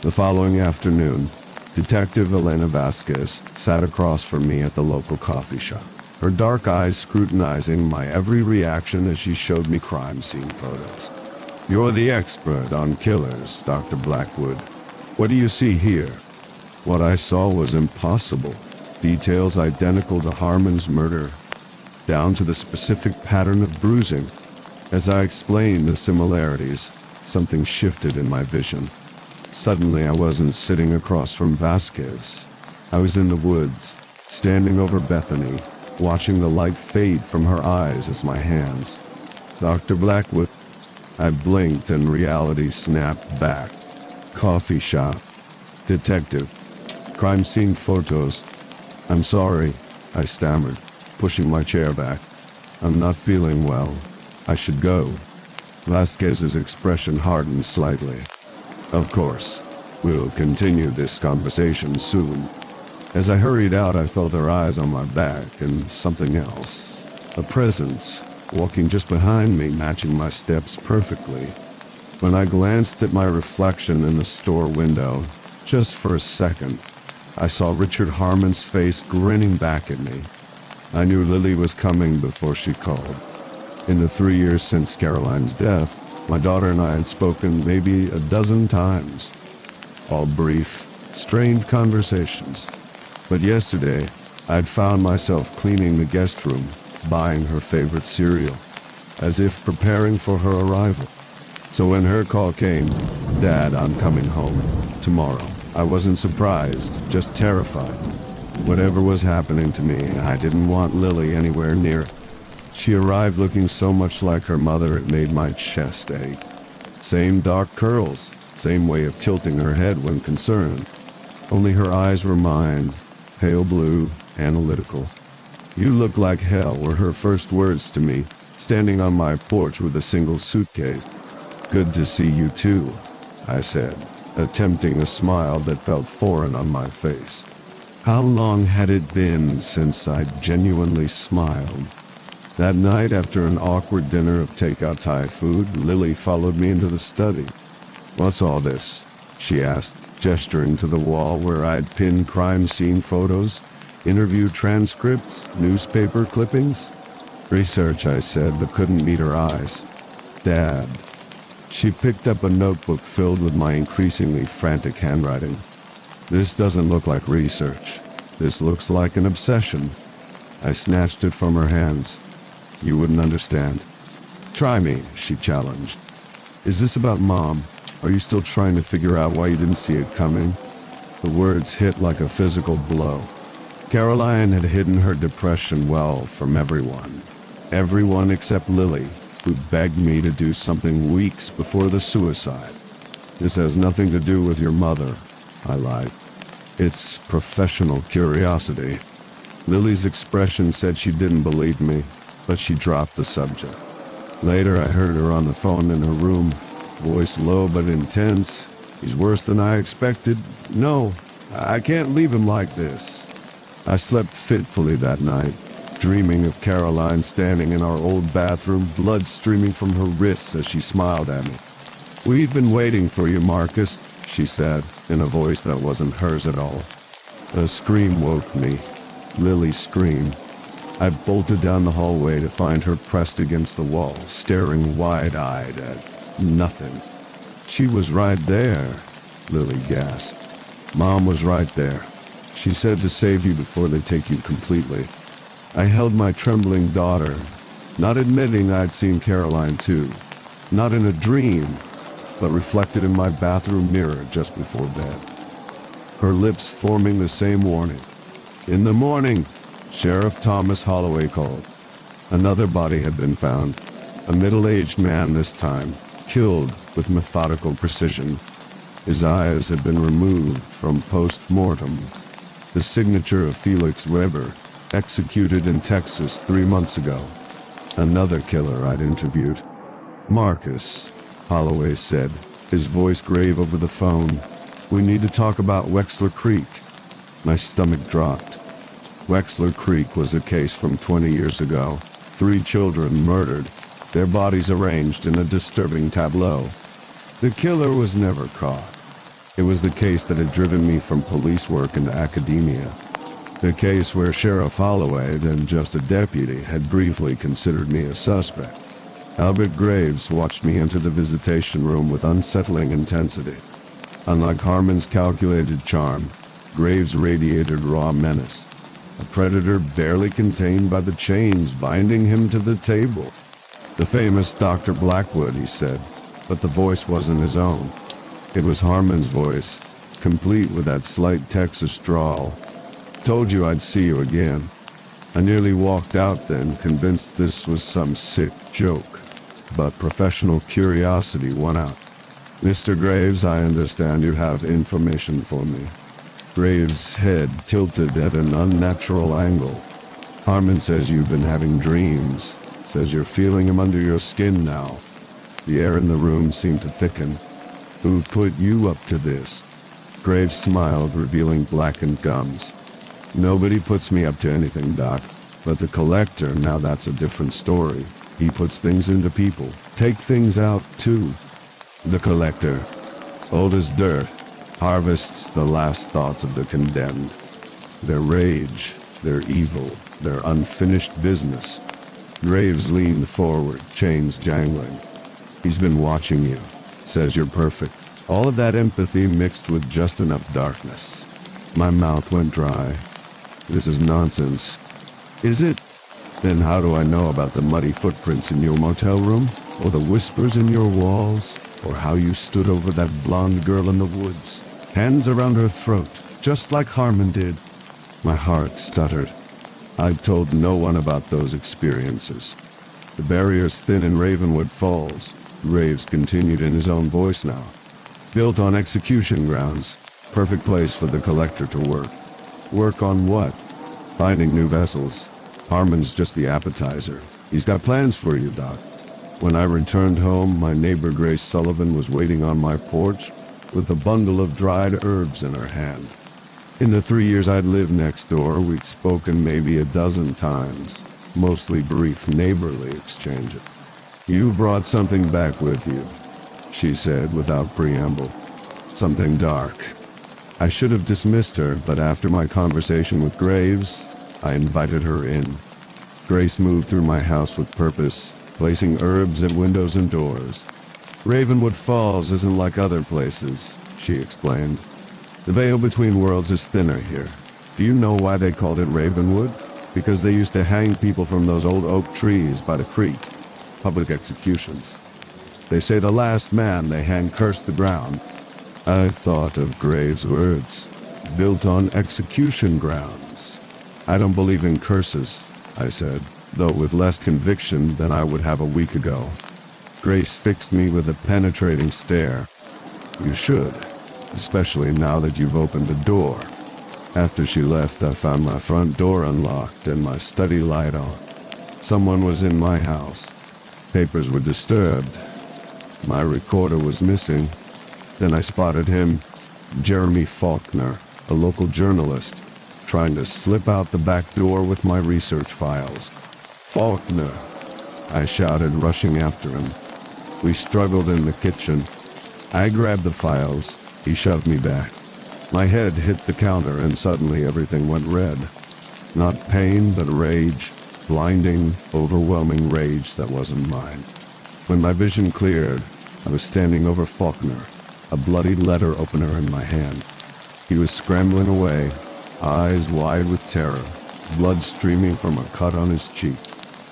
Speaker 1: The following afternoon, Detective Elena Vasquez sat across from me at the local coffee shop, her dark eyes scrutinizing my every reaction as she showed me crime scene photos. You're the expert on killers, Dr. Blackwood. What do you see here? What I saw was impossible. Details identical to Harmon's murder, down to the specific pattern of bruising. As I explained the similarities, something shifted in my vision. Suddenly, I wasn't sitting across from Vasquez. I was in the woods, standing over Bethany, watching the light fade from her eyes as my hands. Dr. Blackwood. I blinked and reality snapped back. Coffee shop. Detective. Crime scene photos. I'm sorry, I stammered, pushing my chair back. I'm not feeling well. I should go. Vasquez's expression hardened slightly. Of course. We'll continue this conversation soon. As I hurried out, I felt her eyes on my back and something else. A presence, walking just behind me, matching my steps perfectly. When I glanced at my reflection in the store window, just for a second, I saw Richard Harmon's face grinning back at me. I knew Lily was coming before she called. In the 3 years since Caroline's death, my daughter and I had spoken maybe a dozen times. All brief, strained conversations. But yesterday, I'd found myself cleaning the guest room, buying her favorite cereal, as if preparing for her arrival. So when her call came, Dad, I'm coming home, tomorrow, I wasn't surprised, just terrified. Whatever was happening to me, I didn't want Lily anywhere near it. She arrived looking so much like her mother it made my chest ache. Same dark curls, same way of tilting her head when concerned. Only her eyes were mine, pale blue, analytical. You look like hell were her first words to me, standing on my porch with a single suitcase. Good to see you too, I said, attempting a smile that felt foreign on my face. How long had it been since I'd genuinely smiled? That night, after an awkward dinner of takeout Thai food, Lily followed me into the study. What's all this? She asked, gesturing to the wall where I'd pinned crime scene photos, interview transcripts, newspaper clippings. Research, I said, but couldn't meet her eyes. Dad. She picked up a notebook filled with my increasingly frantic handwriting. This doesn't look like research. This looks like an obsession. I snatched it from her hands. You wouldn't understand. Try me, she challenged. Is this about Mom? Are you still trying to figure out why you didn't see it coming? The words hit like a physical blow. Caroline had hidden her depression well from everyone. Everyone except Lily, who begged me to do something weeks before the suicide. This has nothing to do with your mother, I lied. It's professional curiosity. Lily's expression said she didn't believe me, but she dropped the subject. Later, I heard her on the phone in her room, voice low but intense. He's worse than I expected. No, I can't leave him like this. I slept fitfully that night, dreaming of Caroline standing in our old bathroom, blood streaming from her wrists as she smiled at me. We've been waiting for you, Marcus, she said, in a voice that wasn't hers at all. A scream woke me. Lily's scream. I bolted down the hallway to find her pressed against the wall, staring wide-eyed at nothing. She was right there, Lily gasped. Mom was right there. She said to save you before they take you completely. I held my trembling daughter, not admitting I'd seen Caroline too. Not in a dream, but reflected in my bathroom mirror just before bed. Her lips forming the same warning. In the morning, Sheriff Thomas Holloway called. Another body had been found. A middle-aged man this time, killed with methodical precision. His eyes had been removed from post-mortem. The signature of Felix Weber, executed in Texas 3 months ago. Another killer I'd interviewed. Marcus, Holloway said, his voice grave over the phone. We need to talk about Wexler Creek. My stomach dropped. Wexler Creek was a case from 20 years ago. 3 children murdered, their bodies arranged in a disturbing tableau. The killer was never caught. It was the case that had driven me from police work into academia. The case where Sheriff Holloway, then just a deputy, had briefly considered me a suspect. Albert Graves watched me enter the visitation room with unsettling intensity. Unlike Harmon's calculated charm, Graves radiated raw menace. A predator barely contained by the chains binding him to the table. The famous Dr. Blackwood, he said, but the voice wasn't his own. It was Harmon's voice, complete with that slight Texas drawl. Told you I'd see you again. I nearly walked out then, convinced this was some sick joke. But professional curiosity won out. Mr. Graves, I understand you have information for me. Graves' head tilted at an unnatural angle. Harmon says you've been having dreams. Says you're feeling him under your skin now. The air in the room seemed to thicken. Who put you up to this? Graves smiled, revealing blackened gums. Nobody puts me up to anything, Doc. But the Collector, now that's a different story. He puts things into people. Take things out, too. The Collector, old as dirt, harvests the last thoughts of the condemned. Their rage, their evil, their unfinished business. Graves leaned forward, chains jangling. He's been watching you. Says you're perfect. All of that empathy mixed with just enough darkness. My mouth went dry. This is nonsense. Is it? Then how do I know about the muddy footprints in your motel room? Or the whispers in your walls? Or how you stood over that blonde girl in the woods? Hands around her throat, just like Harmon did. My heart stuttered. I'd told no one about those experiences. The barrier's thin in Ravenwood Falls. Graves continued in his own voice now. Built on execution grounds. Perfect place for the Collector to work. Work on what? Finding new vessels. Harmon's just the appetizer. He's got plans for you, Doc. When I returned home, my neighbor Grace Sullivan was waiting on my porch with a bundle of dried herbs in her hand. In the 3 years I'd lived next door, we'd spoken maybe a dozen times, mostly brief neighborly exchanges. You brought something back with you, she said without preamble. Something dark. I should have dismissed her, but after my conversation with Graves, I invited her in. Grace moved through my house with purpose, placing herbs at windows and doors. Ravenwood Falls isn't like other places, she explained. The veil between worlds is thinner here. Do you know why they called it Ravenwood? Because they used to hang people from those old oak trees by the creek. Public executions. They say the last man they hang cursed the ground. I thought of Graves' words. Built on execution grounds. I don't believe in curses, I said, though with less conviction than I would have a week ago. Grace fixed me with a penetrating stare. You should, especially now that you've opened the door. After she left, I found my front door unlocked and my study light on. Someone was in my house. Papers were disturbed. My recorder was missing. Then I spotted him, Jeremy Faulkner, a local journalist, trying to slip out the back door with my research files. Faulkner, I shouted, rushing after him. We struggled in the kitchen. I grabbed the files. He shoved me back. My head hit the counter and suddenly everything went red. Not pain, but rage. Blinding, overwhelming rage that wasn't mine. When my vision cleared, I was standing over Faulkner, a bloody letter opener in my hand. He was scrambling away, eyes wide with terror, blood streaming from a cut on his cheek.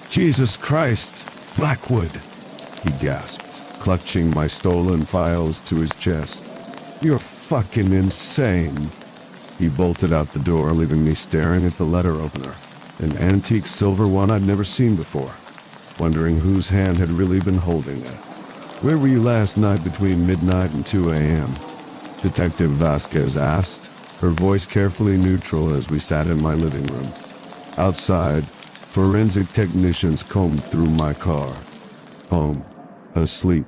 Speaker 1: "Jesus Christ, Blackwood!" he gasped, clutching my stolen files to his chest. "You're fucking insane." He bolted out the door, leaving me staring at the letter opener, an antique silver one I'd never seen before, wondering whose hand had really been holding it. "Where were you last night between midnight and 2 a.m.? Detective Vasquez asked, her voice carefully neutral as we sat in my living room. Outside, forensic technicians combed through my car. Home, asleep.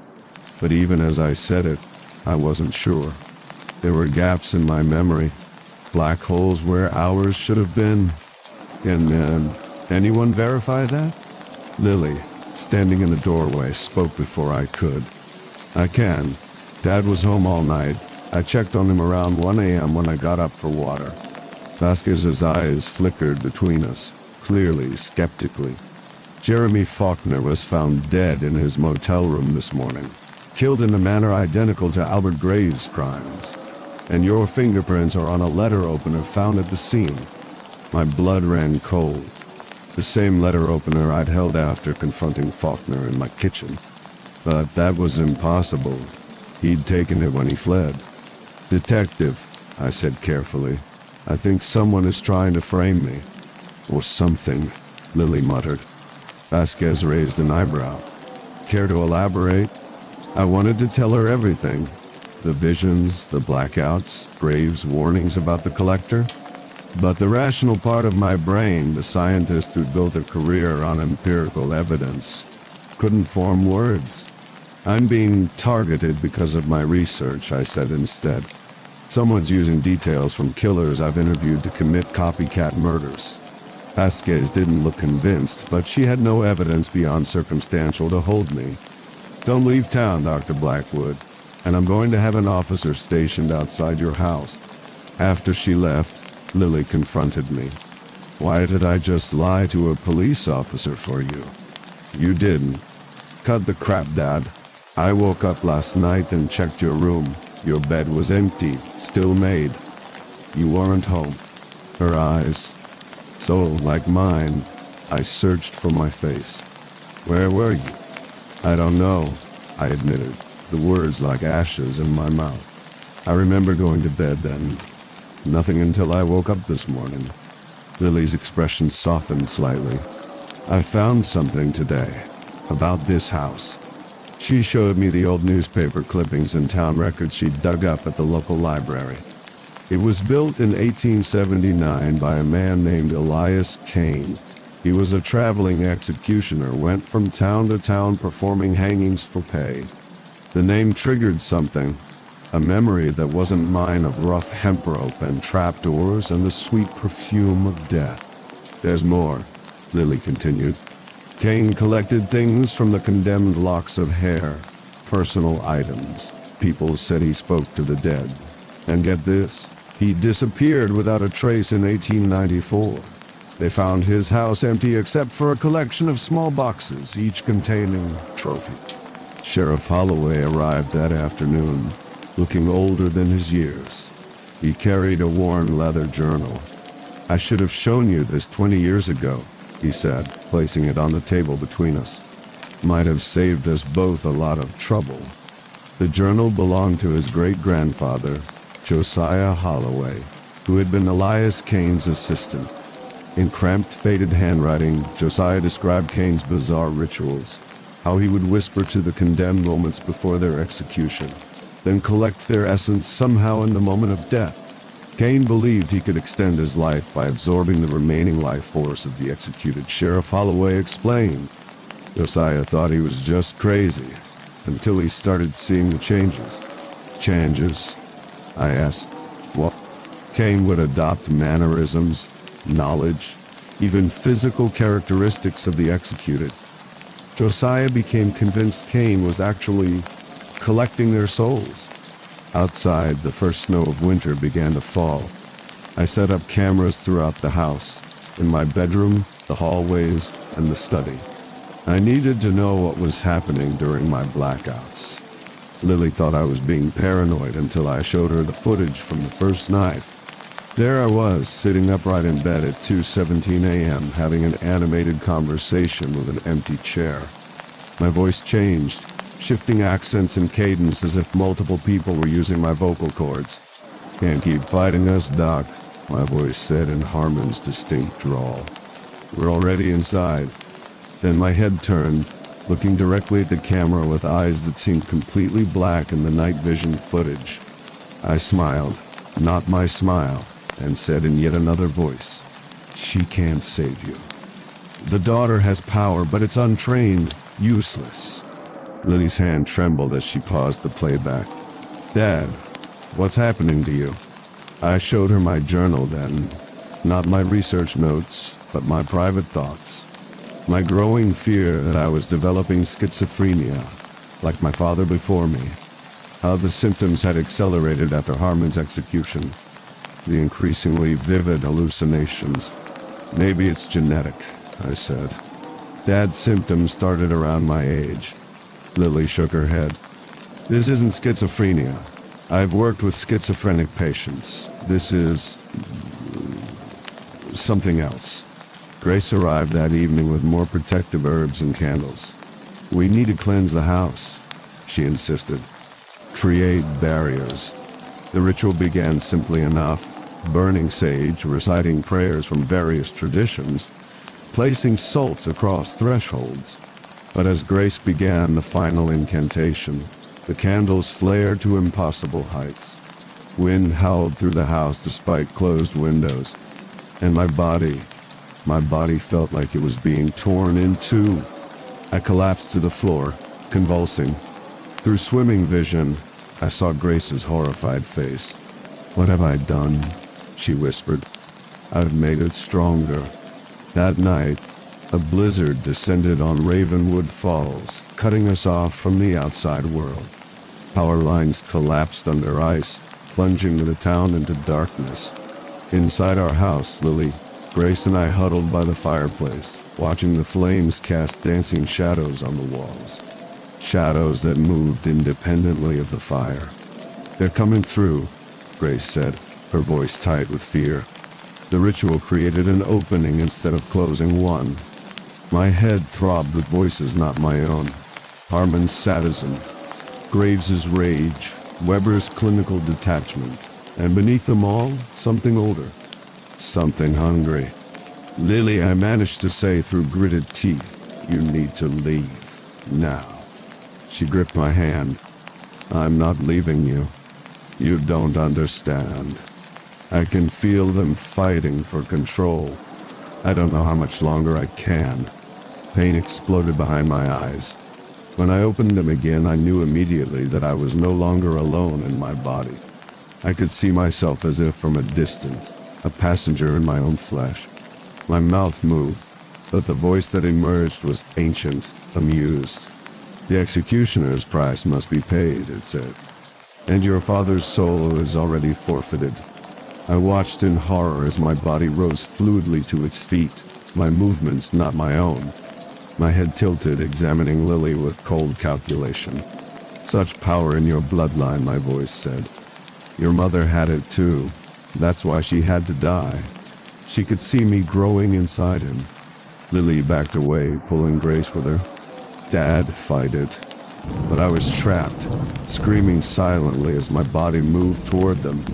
Speaker 1: But even as I said it, I wasn't sure. There were gaps in my memory, black holes where hours should have been. Can anyone verify that? Lily, standing in the doorway, spoke before I could. "I can. Dad was home all night. I checked on him around 1 a.m. when I got up for water." Vasquez's eyes flickered between us, clearly skeptically. "Jeremy Faulkner was found dead in his motel room this morning, killed in a manner identical to Albert Graves' crimes. And your fingerprints are on a letter opener found at the scene." My blood ran cold. The same letter opener I'd held after confronting Faulkner in my kitchen. But that was impossible. He'd taken it when he fled. "Detective," I said carefully, "I think someone is trying to frame me." "Or something," Lily muttered. Vasquez raised an eyebrow. "Care to elaborate?" I wanted to tell her everything. The visions, the blackouts, Graves' warnings about the collector. But the rational part of my brain, the scientist who'd built a career on empirical evidence, couldn't form words. "I'm being targeted because of my research," I said instead. "Someone's using details from killers I've interviewed to commit copycat murders." Vasquez didn't look convinced, but she had no evidence beyond circumstantial to hold me. "Don't leave town, Dr. Blackwood, and I'm going to have an officer stationed outside your house." After she left, Lily confronted me. "Why did I just lie to a police officer for you?" "You didn't." "Cut the crap, Dad. I woke up last night and checked your room. Your bed was empty, still made. You weren't home." Her eyes, so like mine, I searched for my face. "Where were you?" "I don't know," I admitted, the words like ashes in my mouth. "I remember going to bed then. Nothing until I woke up this morning." Lily's expression softened slightly. "I found something today, about this house." She showed me the old newspaper clippings and town records she'd dug up at the local library. It was built in 1879 by a man named Elias Cain. He was a traveling executioner, went from town to town performing hangings for pay. The name triggered something, a memory that wasn't mine of rough hemp rope and trapdoors and the sweet perfume of death. "There's more," Lily continued. "Cain collected things from the condemned locks of hair, personal items. People said he spoke to the dead. And get this, he disappeared without a trace in 1894. They found his house empty except for a collection of small boxes, each containing trophy." Sheriff Holloway arrived that afternoon, looking older than his years. He carried a worn leather journal. "I should have shown you this 20 years ago," he said, placing it on the table between us. "Might have saved us both a lot of trouble." The journal belonged to his great-grandfather, Josiah Holloway, who had been Elias Cain's assistant. In cramped, faded handwriting, Josiah described Cain's bizarre rituals, how he would whisper to the condemned moments before their execution, then collect their essence somehow in the moment of death. Cain believed he could extend his life by absorbing the remaining life force of the executed. Sheriff Holloway explained. Josiah thought he was just crazy, until he started seeing the changes. "Changes?" I asked. "What?" "Cain would adopt mannerisms, knowledge, even physical characteristics of the executed. Josiah became convinced Cain was actually collecting their souls." Outside, the first snow of winter began to fall. I set up cameras throughout the house, in my bedroom, the hallways, and the study. I needed to know what was happening during my blackouts. Lily thought I was being paranoid until I showed her the footage from the first night. There I was, sitting upright in bed at 2:17 a.m., having an animated conversation with an empty chair. My voice changed, shifting accents and cadence as if multiple people were using my vocal cords. "Can't keep fighting us, Doc," my voice said in Harmon's distinct drawl. "We're already inside." Then my head turned, looking directly at the camera with eyes that seemed completely black in the night vision footage. I smiled, not my smile, and said in yet another voice, "She can't save you. The daughter has power, but it's untrained, useless." Lily's hand trembled as she paused the playback. "Dad, what's happening to you?" I showed her my journal then, not my research notes, but my private thoughts. My growing fear that I was developing schizophrenia, like my father before me. How the symptoms had accelerated after Harmon's execution. The increasingly vivid hallucinations. "Maybe it's genetic," I said. "Dad's symptoms started around my age." Lily shook her head. "This isn't schizophrenia. I've worked with schizophrenic patients. This is something else." Grace arrived that evening with more protective herbs and candles. "We need to cleanse the house," she insisted. "Create barriers." The ritual began simply enough, burning sage, reciting prayers from various traditions, placing salt across thresholds. But as Grace began the final incantation, the candles flared to impossible heights. Wind howled through the house despite closed windows, and my body felt like it was being torn in two. I collapsed to the floor, convulsing. Through swimming vision, I saw Grace's horrified face. "What have I done?" she whispered. "I've made it stronger." That night, a blizzard descended on Ravenwood Falls, cutting us off from the outside world. Power lines collapsed under ice, plunging the town into darkness. Inside our house, Lily, Grace and I huddled by the fireplace, watching the flames cast dancing shadows on the walls. Shadows that moved independently of the fire. "They're coming through," Grace said, her voice tight with fear. The ritual created an opening instead of closing one. My head throbbed with voices not my own. Harmon's sadism, Graves's rage, Weber's clinical detachment, and beneath them all, something older. Something hungry. "Lily," I managed to say through gritted teeth, "you need to leave. Now." She gripped my hand. "I'm not leaving you. You don't understand. I can feel them fighting for control. I don't know how much longer I can." Pain exploded behind my eyes. When I opened them again, I knew immediately that I was no longer alone in my body. I could see myself as if from a distance, a passenger in my own flesh. My mouth moved, but the voice that emerged was ancient, amused. "The executioner's price must be paid," it said. "And your father's soul is already forfeited." I watched in horror as my body rose fluidly to its feet, my movements not my own. My head tilted, examining Lily with cold calculation. "Such power in your bloodline," my voice said. "Your mother had it too. That's why she had to die. She could see me growing inside him." Lily backed away, pulling Grace with her. "Dad, fight it." But I was trapped, screaming silently as my body moved toward them,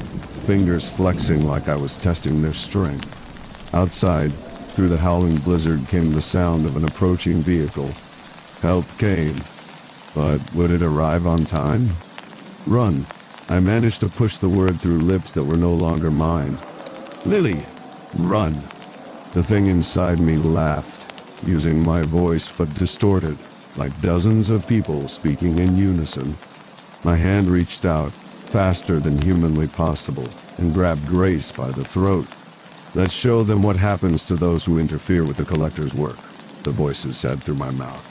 Speaker 1: fingers flexing like I was testing their strength. Outside, through the howling blizzard came the sound of an approaching vehicle. "Help Cain." But would it arrive on time? "Run." I managed to push the word through lips that were no longer mine. "Lily, run." The thing inside me laughed, using my voice but distorted, like dozens of people speaking in unison. My hand reached out, faster than humanly possible, and grabbed Grace by the throat. "Let's show them what happens to those who interfere with the collector's work," the voices said through my mouth.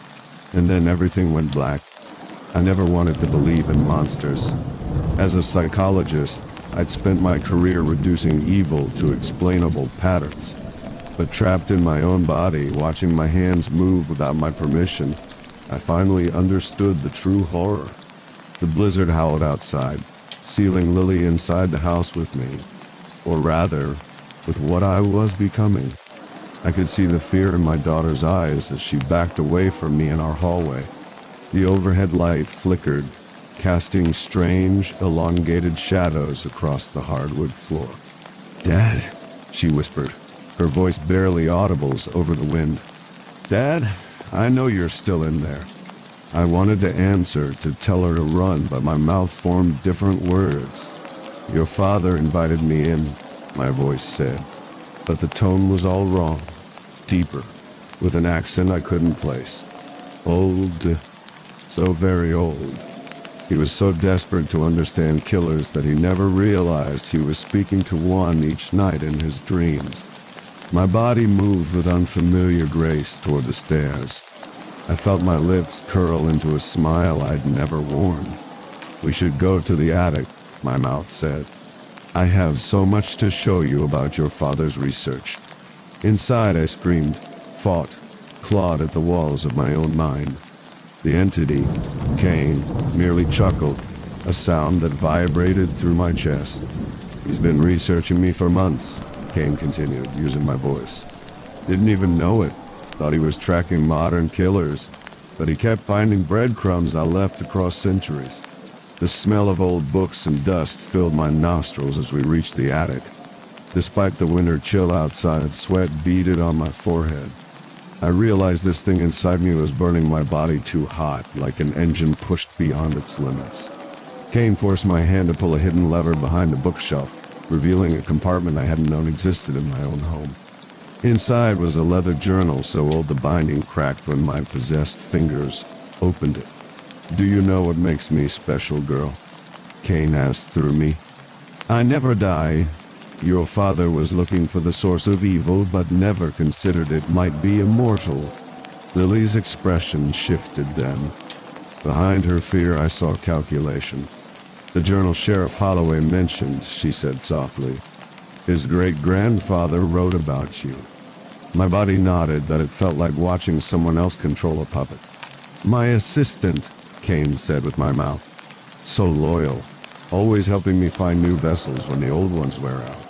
Speaker 1: And then everything went black. I never wanted to believe in monsters. As a psychologist, I'd spent my career reducing evil to explainable patterns. But trapped in my own body, watching my hands move without my permission, I finally understood the true horror. The blizzard howled outside, sealing Lily inside the house with me. or rather, with what I was becoming. I could see the fear in my daughter's eyes as she backed away from me in our hallway. The overhead light flickered, casting strange, elongated shadows across the hardwood floor. "Dad," she whispered, her voice barely audible over the wind. "Dad, I know you're still in there." I wanted to answer, to tell her to run, but my mouth formed different words. "Your father invited me in," my voice said, but the tone was all wrong, deeper, with an accent I couldn't place. Old, so very old. He was so desperate to understand killers that he never realized he was speaking to one each night in his dreams. My body moved with unfamiliar grace toward the stairs. I felt my lips curl into a smile I'd never worn. "We should go to the attic," my mouth said. "I have so much to show you about your father's research." Inside, I screamed, fought, clawed at the walls of my own mind. The entity, Cain, merely chuckled, a sound that vibrated through my chest. "He's been researching me for months," Cain continued, using my voice. "Didn't even know it. Thought he was tracking modern killers, but he kept finding breadcrumbs I left across centuries." The smell of old books and dust filled my nostrils as we reached the attic. Despite the winter chill outside, sweat beaded on my forehead. I realized this thing inside me was burning my body too hot, like an engine pushed beyond its limits. Cain forced my hand to pull a hidden lever behind a bookshelf, revealing a compartment I hadn't known existed in my own home. Inside was a leather journal so old the binding cracked when my possessed fingers opened it. "Do you know what makes me special, girl?" Cain asked through me. "I never die. Your father was looking for the source of evil, but never considered it might be immortal." Lily's expression shifted then. Behind her fear, I saw calculation. "The journal Sheriff Holloway mentioned," she said softly. "His great-grandfather wrote about you." My body nodded, but it felt like watching someone else control a puppet. "My assistant," Cain said with my mouth. "So loyal, always helping me find new vessels when the old ones wear out."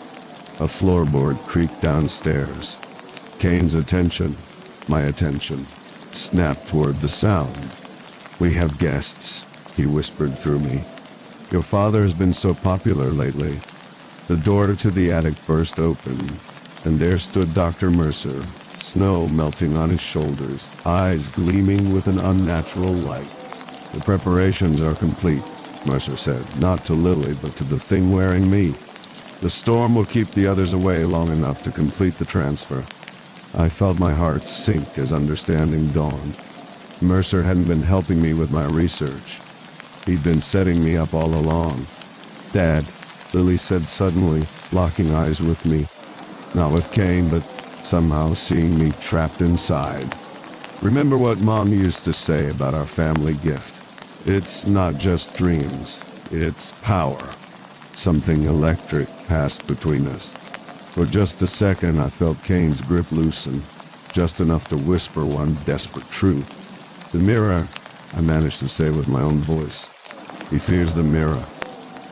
Speaker 1: A floorboard creaked downstairs. Cain's attention, my attention, snapped toward the sound. "We have guests," he whispered through me. "Your father has been so popular lately." The door to the attic burst open, and there stood Dr. Mercer, snow melting on his shoulders, eyes gleaming with an unnatural light. "The preparations are complete," Mercer said, not to Lily, but to the thing wearing me. "The storm will keep the others away long enough to complete the transfer." I felt my heart sink as understanding dawned. Mercer hadn't been helping me with my research. He'd been setting me up all along. "Dad," Lily said suddenly, locking eyes with me. Not with Cain, but somehow seeing me trapped inside. "Remember what Mom used to say about our family gift? It's not just dreams, it's power." Something electric passed between us. For just a second, I felt Cain's grip loosen, just enough to whisper one desperate truth. "The mirror," I managed to say with my own voice. "He fears the mirror."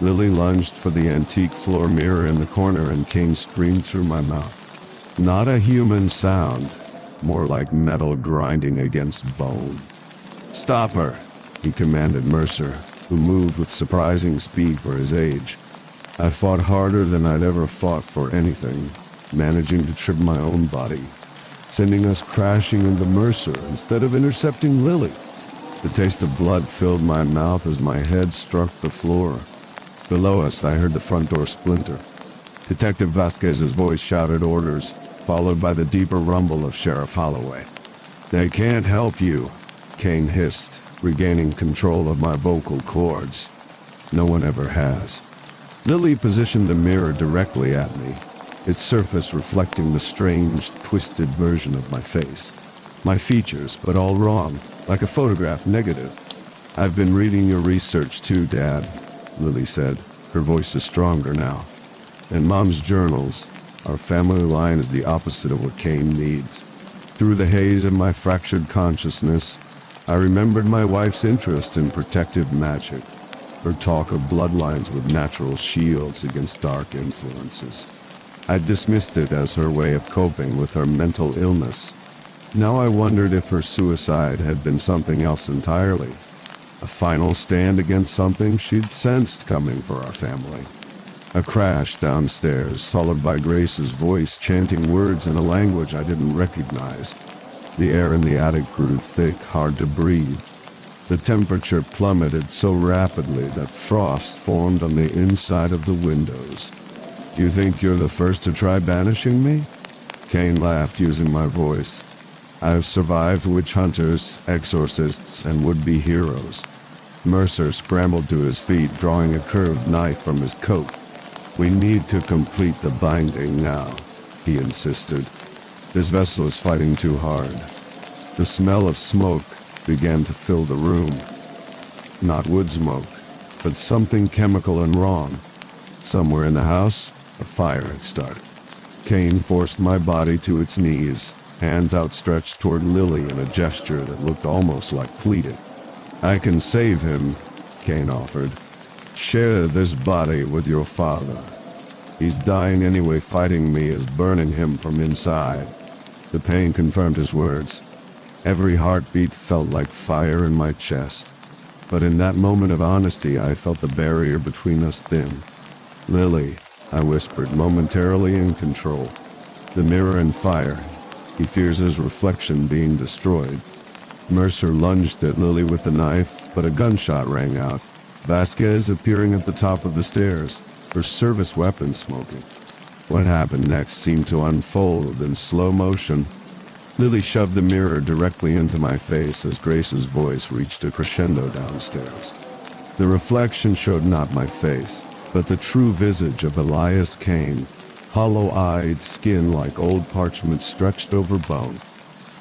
Speaker 1: Lily lunged for the antique floor mirror in the corner, and Cain screamed through my mouth. Not a human sound, more like metal grinding against bone. "Stop her," he commanded Mercer, who moved with surprising speed for his age. I fought harder than I'd ever fought for anything, managing to trip my own body, sending us crashing into Mercer instead of intercepting Lily. The taste of blood filled my mouth as my head struck the floor. Below us, I heard the front door splinter. Detective Vasquez's voice shouted orders, followed by the deeper rumble of Sheriff Holloway. "They can't help you," Cain hissed, regaining control of my vocal cords. "No one ever has." Lily positioned the mirror directly at me, its surface reflecting the strange, twisted version of my face. My features, but all wrong, like a photograph negative. "I've been reading your research too, Dad," Lily said, her voice is stronger now. "In Mom's journals, our family line is the opposite of what Cain needs." Through the haze of my fractured consciousness, I remembered my wife's interest in protective magic. or talk of bloodlines with natural shields against dark influences. I dismissed it as her way of coping with her mental illness. Now I wondered if her suicide had been something else entirely. A final stand against something she'd sensed coming for our family. A crash downstairs, followed by Grace's voice chanting words in a language I didn't recognize. The air in the attic grew thick, hard to breathe. The temperature plummeted so rapidly that frost formed on the inside of the windows. "You think you're the first to try banishing me?" Cain laughed, using my voice. "I've survived witch hunters, exorcists, and would-be heroes." Mercer scrambled to his feet, drawing a curved knife from his coat. "We need to complete the binding now," he insisted. "This vessel is fighting too hard." The smell of smoke began to fill the room. Not wood smoke, but something chemical and wrong. Somewhere in the house, a fire had started. Cain forced my body to its knees, hands outstretched toward Lily in a gesture that looked almost like pleading. "I can save him," Cain offered. "Share this body with your father. He's dying anyway. Fighting me is burning him from inside." The pain confirmed his words. Every heartbeat felt like fire in my chest. But in that moment of honesty, I felt the barrier between us thin. "Lily," I whispered, momentarily in control. "The mirror and fire. He fears his reflection being destroyed." Mercer lunged at Lily with the knife, but a gunshot rang out. Vasquez appearing at the top of the stairs, her service weapon smoking. What happened next seemed to unfold in slow motion. Lily shoved the mirror directly into my face as Grace's voice reached a crescendo downstairs. The reflection showed not my face, but the true visage of Elias Cain, hollow-eyed, skin like old parchment stretched over bone.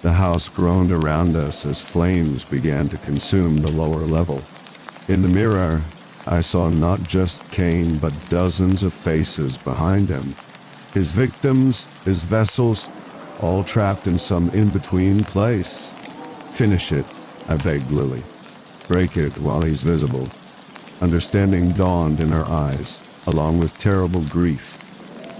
Speaker 1: The house groaned around us as flames began to consume the lower level. In the mirror, I saw not just Cain, but dozens of faces behind him. His victims, his vessels, all trapped in some in-between place. "Finish it," I begged Lily. "Break it while he's visible." Understanding dawned in her eyes, along with terrible grief.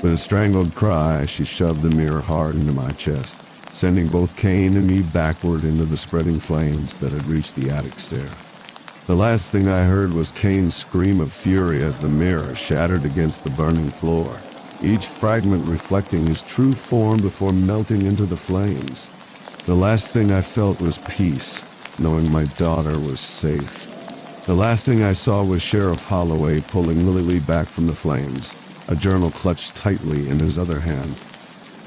Speaker 1: With a strangled cry, she shoved the mirror hard into my chest, sending both Cain and me backward into the spreading flames that had reached the attic stair. The last thing I heard was Cain's scream of fury as the mirror shattered against the burning floor, each fragment reflecting his true form before melting into the flames. The last thing I felt was peace, knowing my daughter was safe. The last thing I saw was Sheriff Holloway pulling Lily back from the flames, a journal clutched tightly in his other hand.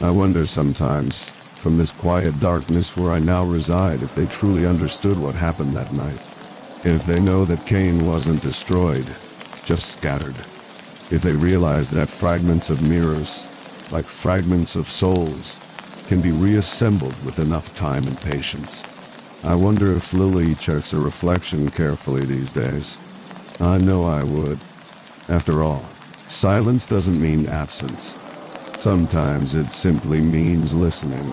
Speaker 1: I wonder sometimes, from this quiet darkness where I now reside, if they truly understood what happened that night. If they know that Cain wasn't destroyed, just scattered. If they realize that fragments of mirrors, like fragments of souls, can be reassembled with enough time and patience. I wonder if Lily checks her reflection carefully these days. I know I would. After all, silence doesn't mean absence. Sometimes it simply means listening.